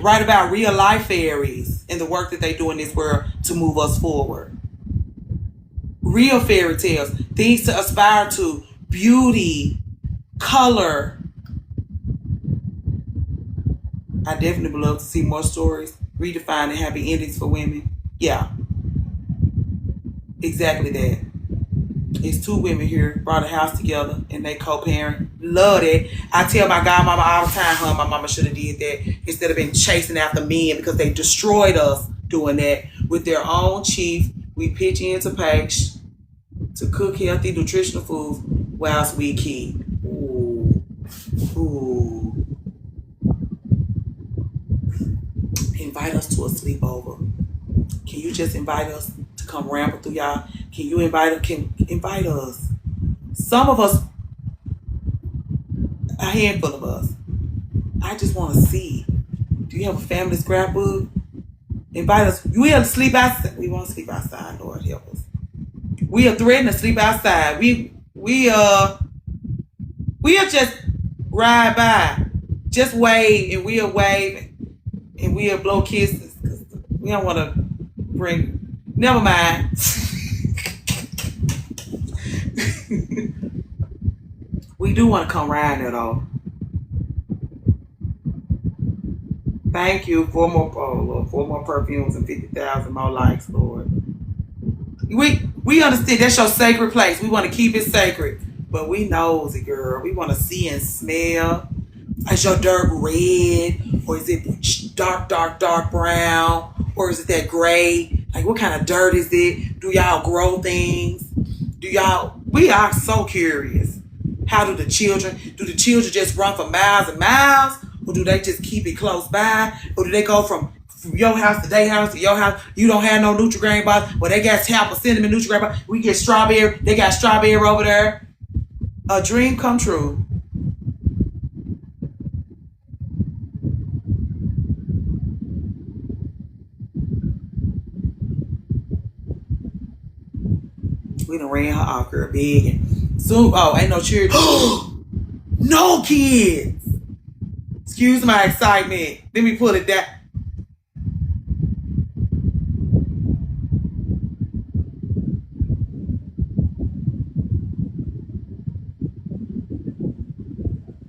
Write about real life fairies and the work that they do in this world to move us forward. Real fairy tales, things to aspire to, beauty, color. I definitely would love to see more stories redefining happy endings for women. Yeah, exactly that. It's two women here, brought a house together, and they co-parent. Love it. I tell my godmama all the time, my mama should have did that instead of been chasing after men, because they destroyed us doing that. With their own chief, we pitch into page to cook healthy, nutritional foods whilst we keep. Ooh. Ooh. Invite us to a sleepover. Can you just invite us to come ramble through y'all? Can you invite us? Some of us, a handful of us. I just want to see. Do you have a family scrapbook? Invite us. We'll sleep outside. We won't sleep outside, Lord help us. We are threatening to sleep outside. We'll just ride by. Just wave, and we'll wave, and we'll blow kisses. We don't want to bring. Never mind. We do want to come around there though. Thank you. 4 more perfumes and 50,000 more likes, Lord. We understand that's your sacred place. We want to keep it sacred, but we nosy, girl. We want to see and smell. Is your dirt red, or is it dark brown, or is it that gray? Like, what kind of dirt is it? Do y'all grow things? We are so curious. How do the children just run for miles and miles? Or do they just keep it close by? Or do they go from your house to their house to your house? You don't have no Nutri-Grain bars. Well, they got apple cinnamon Nutri-Grain bars. We get strawberry. They got strawberry over there. A dream come true. We done ran her off, girl, big. And soon, ain't no children. No kids. Excuse my excitement. Let me put it down.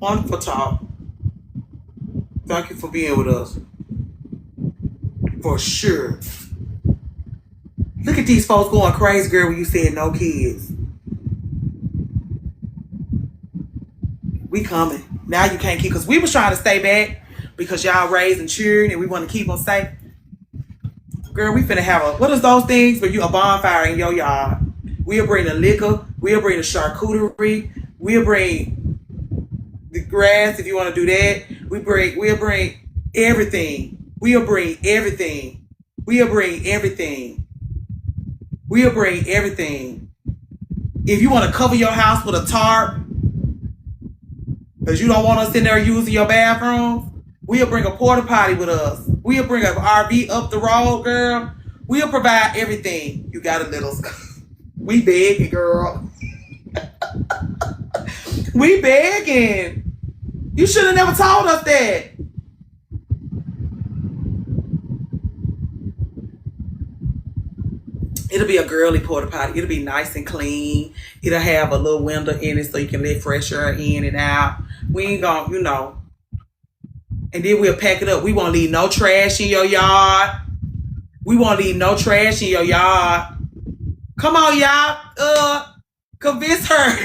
Wonderful talk. Thank you for being with us. For sure. Look at these folks going crazy, girl, when you said no kids. We coming. Now you can't keep, because we was trying to stay back because y'all raising children and we want to keep them safe. Girl, we finna have what is those things where you a bonfire in your yard? We'll bring the liquor. We'll bring the charcuterie. We'll bring the grass if you want to do that. We'll bring everything. We'll bring everything. We'll bring everything. We'll bring everything. If you want to cover your house with a tarp, Because you don't want us in there using your bathroom. We'll bring a porta potty with us. We'll bring an RV up the road, girl. We'll provide everything. You gotta let us. We begging, girl. We begging. You should have never told us that. It'll be a girly porta potty. It'll be nice and clean. It'll have a little window in it so you can let fresh air in and out. We ain't gonna, And then we'll pack it up. We won't leave no trash in your yard. We won't leave no trash in your yard. Come on, y'all. Convince her.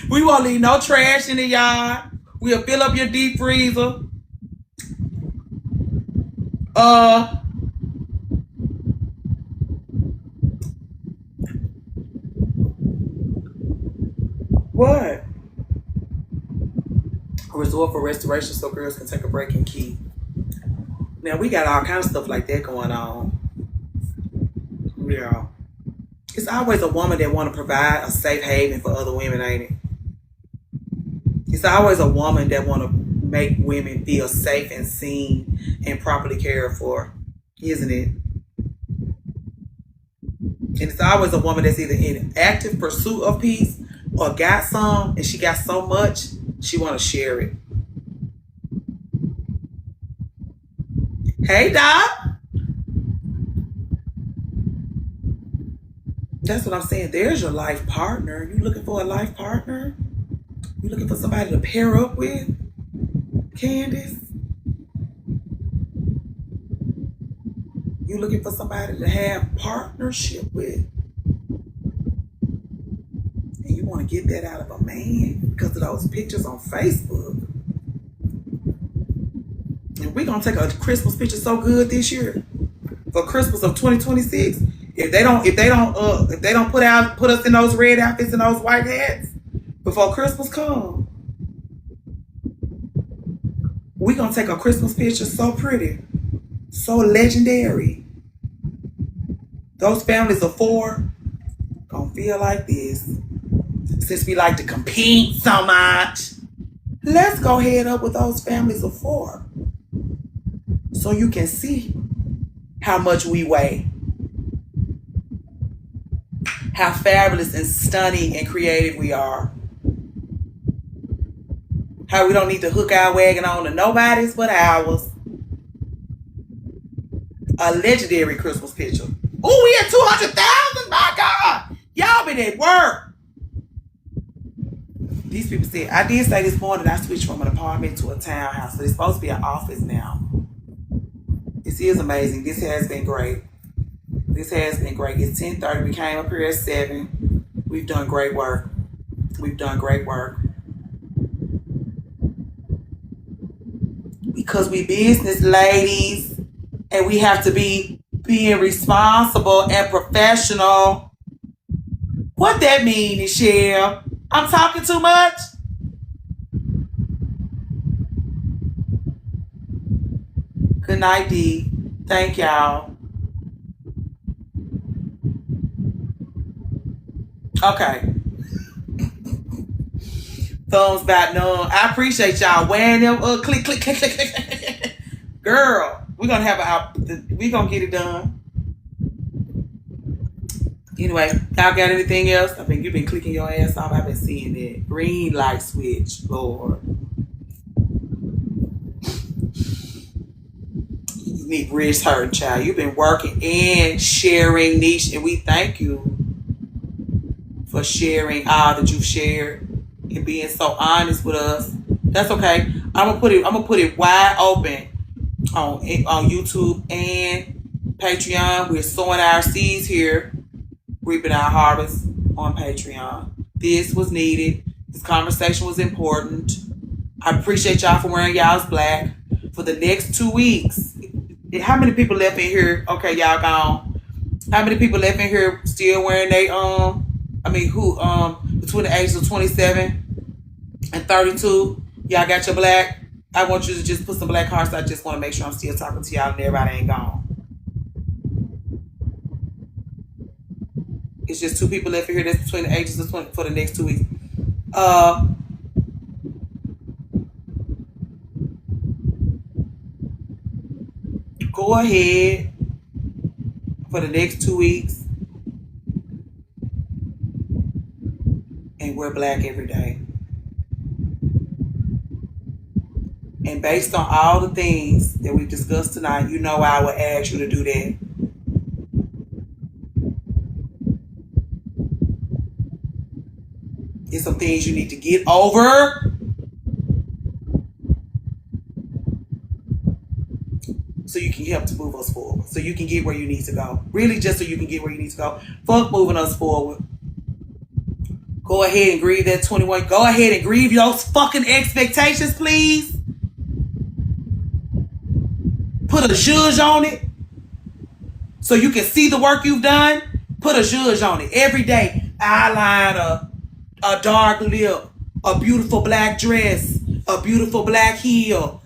We won't leave no trash in the yard. We'll fill up your deep freezer. What? A resort for restoration so girls can take a break and keep. Now, we got all kinds of stuff like that going on. Yeah. It's always a woman that want to provide a safe haven for other women, ain't it? It's always a woman that want to make women feel safe and seen and properly cared for, isn't it? And it's always a woman that's either in active pursuit of peace or got some, and she got so much, she want to share it. Hey, Doc. That's what I'm saying. There's your life partner. You looking for a life partner? You looking for somebody to pair up with? Candace? You looking for somebody to have partnership with? And you want to get that out of a man because of those pictures on Facebook. And we're gonna take a Christmas picture so good this year for Christmas of 2026. If they don't put us in those red outfits and those white hats before Christmas comes, we're gonna take a Christmas picture so pretty, so legendary. Those families of four gonna feel like this. Since we like to compete so much, let's go head up with those families of four so you can see how much we weigh, how fabulous and stunning and creative we are, how we don't need to hook our wagon on to nobody's but ours. A legendary Christmas picture. Oh, we at 200,000, my God. Y'all been at work. These people said, I did say this morning I switched from an apartment to a townhouse, but it's supposed to be an office now. This is amazing. This has been great. This has been great. It's 10:30. We came up here at 7. We've done great work. We've done great work. Because we business ladies and we have to be being responsible and professional. What that mean, Michelle? I'm talking too much? Good night, D. Thank y'all. Okay. Thumbs back none. I appreciate y'all wearing them. Click, click, click, click, click. Girl, we're gonna get it done. Anyway, y'all got anything else? I think you've been clicking your ass off. I've been seeing that green light switch, Lord. You need bridge hurting, child. You've been working and sharing niche, and we thank you for sharing all that you've shared and being so honest with us. That's okay. I'm gonna put it wide open on YouTube and Patreon. We're sowing our seeds here, reaping our harvest on Patreon. This was needed. This conversation was important. I appreciate y'all for wearing y'all's black. For the next 2 weeks, how many people left in here? Okay, y'all gone. How many people left in here still wearing between the ages of 27 and 32, y'all got your black? I want you to just put some black hearts. I just want to make sure I'm still talking to y'all and everybody ain't gone. It's just 2 people left in here that's between the ages of 20 for the next 2 weeks. go ahead for the next 2 weeks and wear black every day. And based on all the things that we've discussed tonight, you know I would ask you to do that. There's some things you need to get over. So you can help to move us forward. So you can get where you need to go. Really just so you can get where you need to go. Fuck moving us forward. Go ahead and grieve that 21. Go ahead and grieve those fucking expectations, please. Put a zhuzh on it so you can see the work you've done. Put a zhuzh on it every day. Eyeliner, a dark lip, a beautiful black dress, a beautiful black heel.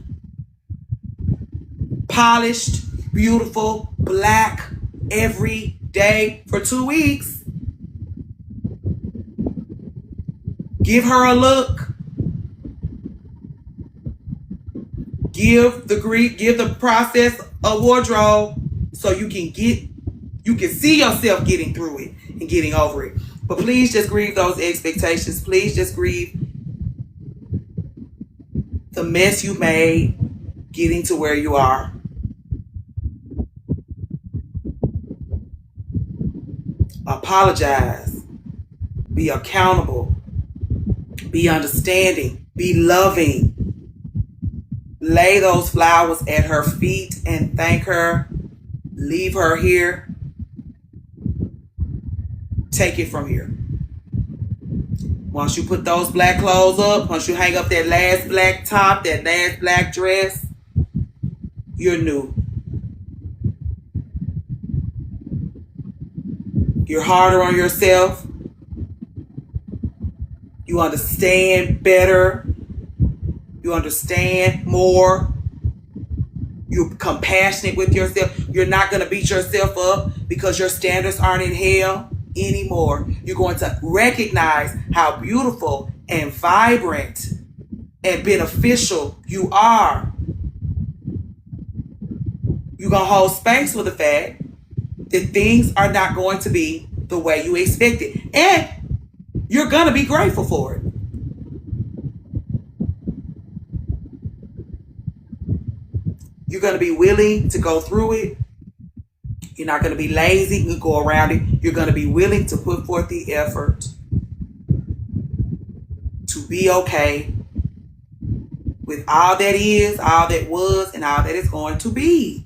Polished, beautiful, black every day for 2 weeks. Give her a look. Give the process a wardrobe so you can see yourself getting through it and getting over it. But please just grieve those expectations. Please just grieve the mess you made getting to where you are. Apologize. Be accountable. Be understanding. Be loving. Lay those flowers at her feet and thank her. Leave her here. Take it from here. Once you put those black clothes up, once you hang up that last black top, that last black dress, you're new. You're harder on yourself. You understand better. You understand more. You're compassionate with yourself. You're not going to beat yourself up because your standards aren't in hell anymore. You're going to recognize how beautiful and vibrant and beneficial you are. You're going to hold space with the fact that things are not going to be the way you expected. And you're going to be grateful for it. You're going to be willing to go through it. You're not going to be lazy and go around it. You're going to be willing to put forth the effort to be okay with all that is, all that was, and all that is going to be.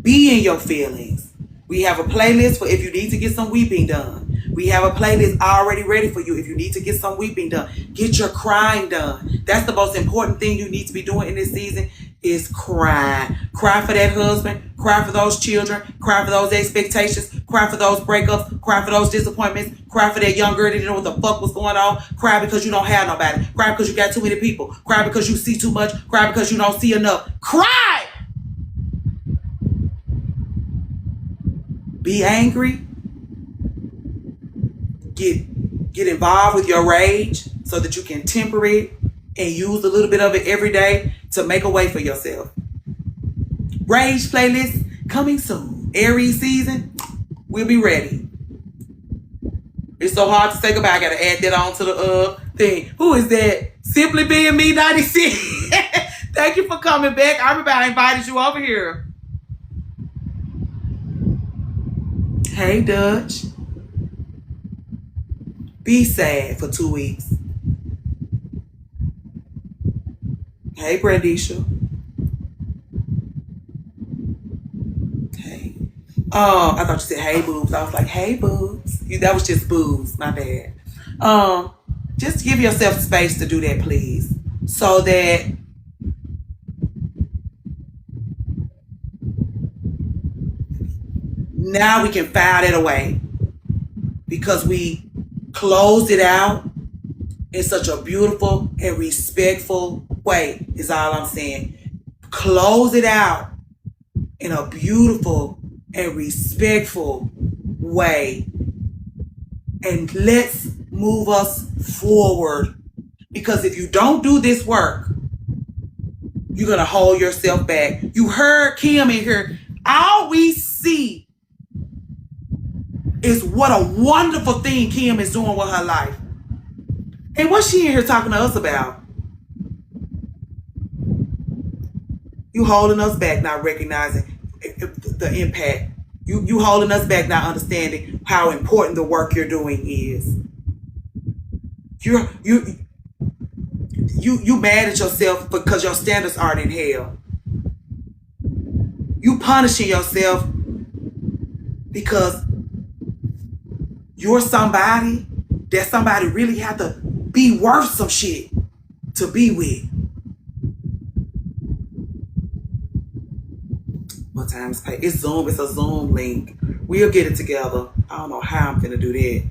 Be in your feelings. We have a playlist for if you need to get some weeping done. We have a playlist already ready for you if you need to get some weeping done. Get your crying done. That's the most important thing you need to be doing in this season is cry. Cry for that husband. Cry for those children. Cry for those expectations. Cry for those breakups. Cry for those disappointments. Cry for that young girl that didn't know what the fuck was going on. Cry because you don't have nobody. Cry because you got too many people. Cry because you see too much. Cry because you don't see enough. Cry! Be angry. Get involved with your rage so that you can temper it and use a little bit of it every day to make a way for yourself. Rage playlist coming soon. Aries season, we'll be ready. It's so hard to say goodbye. I gotta add that on to the thing. Who is that? Simply Being Me 96. Thank you for coming back. I remember I invited you over here. Hey, Dutch. Be sad for 2 weeks. Hey, Brandisha. Hey. I thought you said hey, boobs. I was like, hey, boobs. That was just boobs. My bad. Just give yourself space to do that, please. So that now we can file it away. Because we closed it out in such a beautiful and respectful way is all I'm saying. Close it out in a beautiful and respectful way. And let's move us forward. Because if you don't do this work, You're going to hold yourself back. You heard Kim in here. All we see is what a wonderful thing Kim is doing with her life. And what's she in here talking to us about? You holding us back, not recognizing the impact. You holding us back, not understanding how important the work you're doing is. You mad at yourself because your standards aren't in hell. You punishing yourself because you're somebody that somebody really have to be worth some shit to be with. What time is pay? It's Zoom. It's a Zoom link. We'll get it together. I don't know how I'm gonna do that.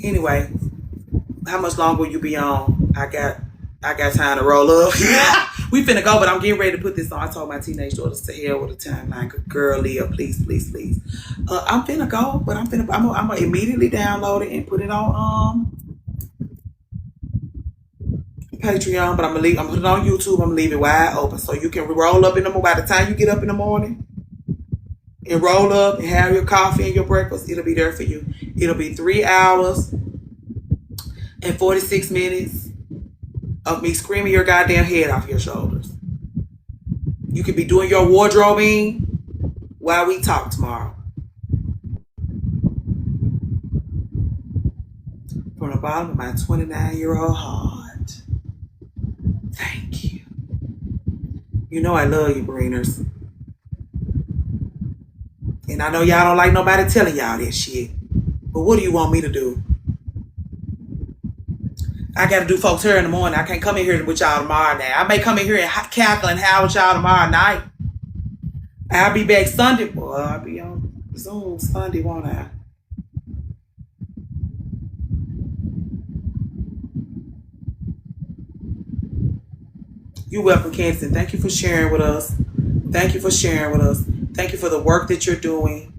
Anyway, how much longer will you be on? I got time to roll up. We finna go, but I'm getting ready to put this on. I told my teenage daughters to hell with the timeline. Girl, Leah, please. I'm finna go, but I'm gonna immediately download it and put it on Patreon. But I'm gonna put it on YouTube. I'm gonna leave it wide open so you can roll up in the morning. By the time you get up in the morning and roll up and have your coffee and your breakfast, it'll be there for you. It'll be 3 hours and 46 minutes of me screaming your goddamn head off your shoulders. You could be doing your wardrobing while we talk tomorrow. From the bottom of my 29-year-old heart, thank you. You know I love you, Breeners. And I know y'all don't like nobody telling y'all that shit. But what do you want me to do? I got to do folks here in the morning. I can't come in here with y'all tomorrow night. I may come in here and cackle and howl with y'all tomorrow night. I'll be back Sunday. Boy, I'll be on Zoom Sunday, won't I? You're welcome, Candace. Thank you for sharing with us. Thank you for sharing with us. Thank you for the work that you're doing.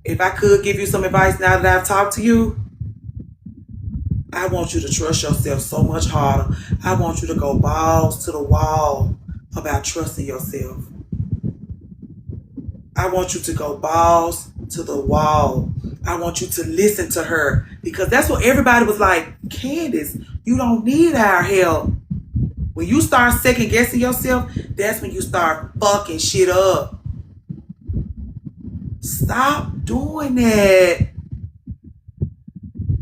If I could give you some advice now that I've talked to you, I want you to trust yourself so much harder. I want you to go balls to the wall about trusting yourself. I want you to go balls to the wall. I want you to listen to her because that's what everybody was like, Candace, you don't need our help. When you start second guessing yourself, that's when you start fucking shit up. Stop doing that.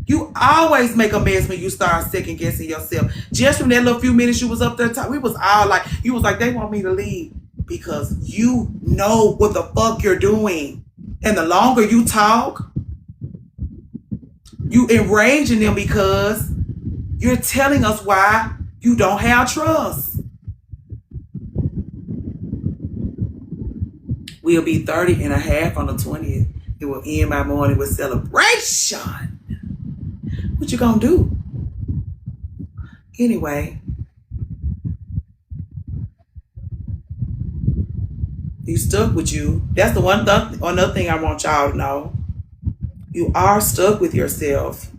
You always make a mess when you start second guessing yourself. Just from that little few minutes you was up there talking, we was all like, you was like, they want me to leave because you know what the fuck you're doing. And the longer you talk, you enraging them because you're telling us why you don't have trust. We'll be 30 and a half on the 20th. It will end my morning with celebration. What you gonna do? Anyway, you stuck with you. That's the another thing I want y'all to know. You are stuck with yourself.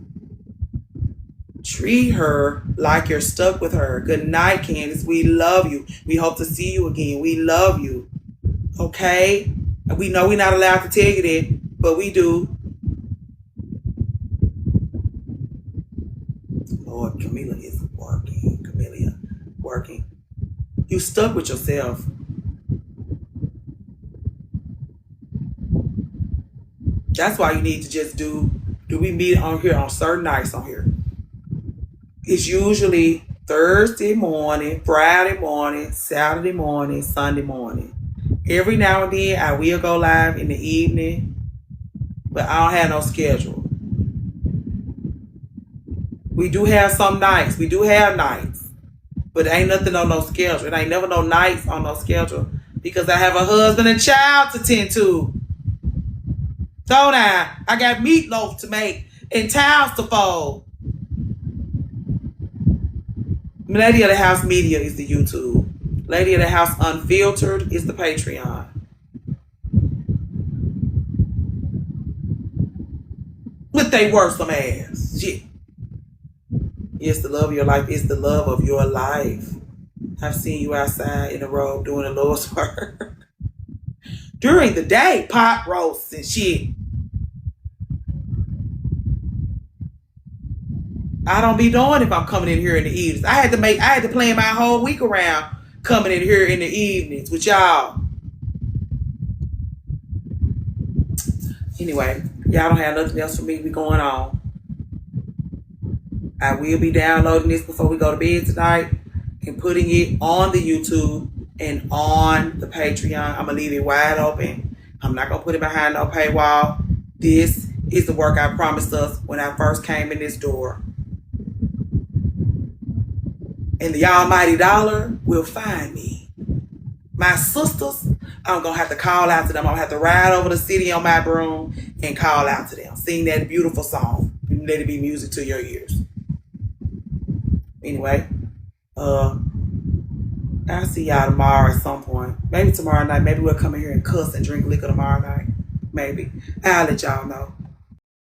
Treat her like you're stuck with her. Good night, Candace. We love you. We hope to see you again. We love you. Okay? We know we're not allowed to tell you that, but we do. Lord, Camilla is working. Camilla, working. You stuck with yourself. That's why you need to just do we meet on here on certain nights on here? It's usually Thursday morning, Friday morning, Saturday morning, Sunday morning. Every now and then I will go live in the evening, but I don't have no schedule. We do have some nights. We do have nights, but ain't nothing on no schedule. It ain't never no nights on no schedule because I have a husband and child to tend to. Don't I? I got meatloaf to make and towels to fold. Lady of the House Media is the YouTube. Lady of the House Unfiltered is the Patreon. But they worth some ass. Shit. It's the love of your life. It's the love of your life. I've seen you outside in a robe doing the Lord's work. During the day, pot roasts and shit. I don't be doing if I'm coming in here in the evenings. I had to plan my whole week around coming in here in the evenings with y'all. Anyway, y'all don't have nothing else for me. We going on. I will be downloading this before we go to bed tonight and putting it on the YouTube and on the Patreon. I'm going to leave it wide open. I'm not going to put it behind no paywall. This is the work I promised us when I first came in this door. And the almighty dollar will find me. My sisters, I'm going to have to call out to them. I'm going to have to ride over the city on my broom and call out to them. Sing that beautiful song. Let it be music to your ears. Anyway, I'll see y'all tomorrow at some point. Maybe tomorrow night. Maybe we'll come in here and cuss and drink liquor tomorrow night. Maybe. I'll let y'all know.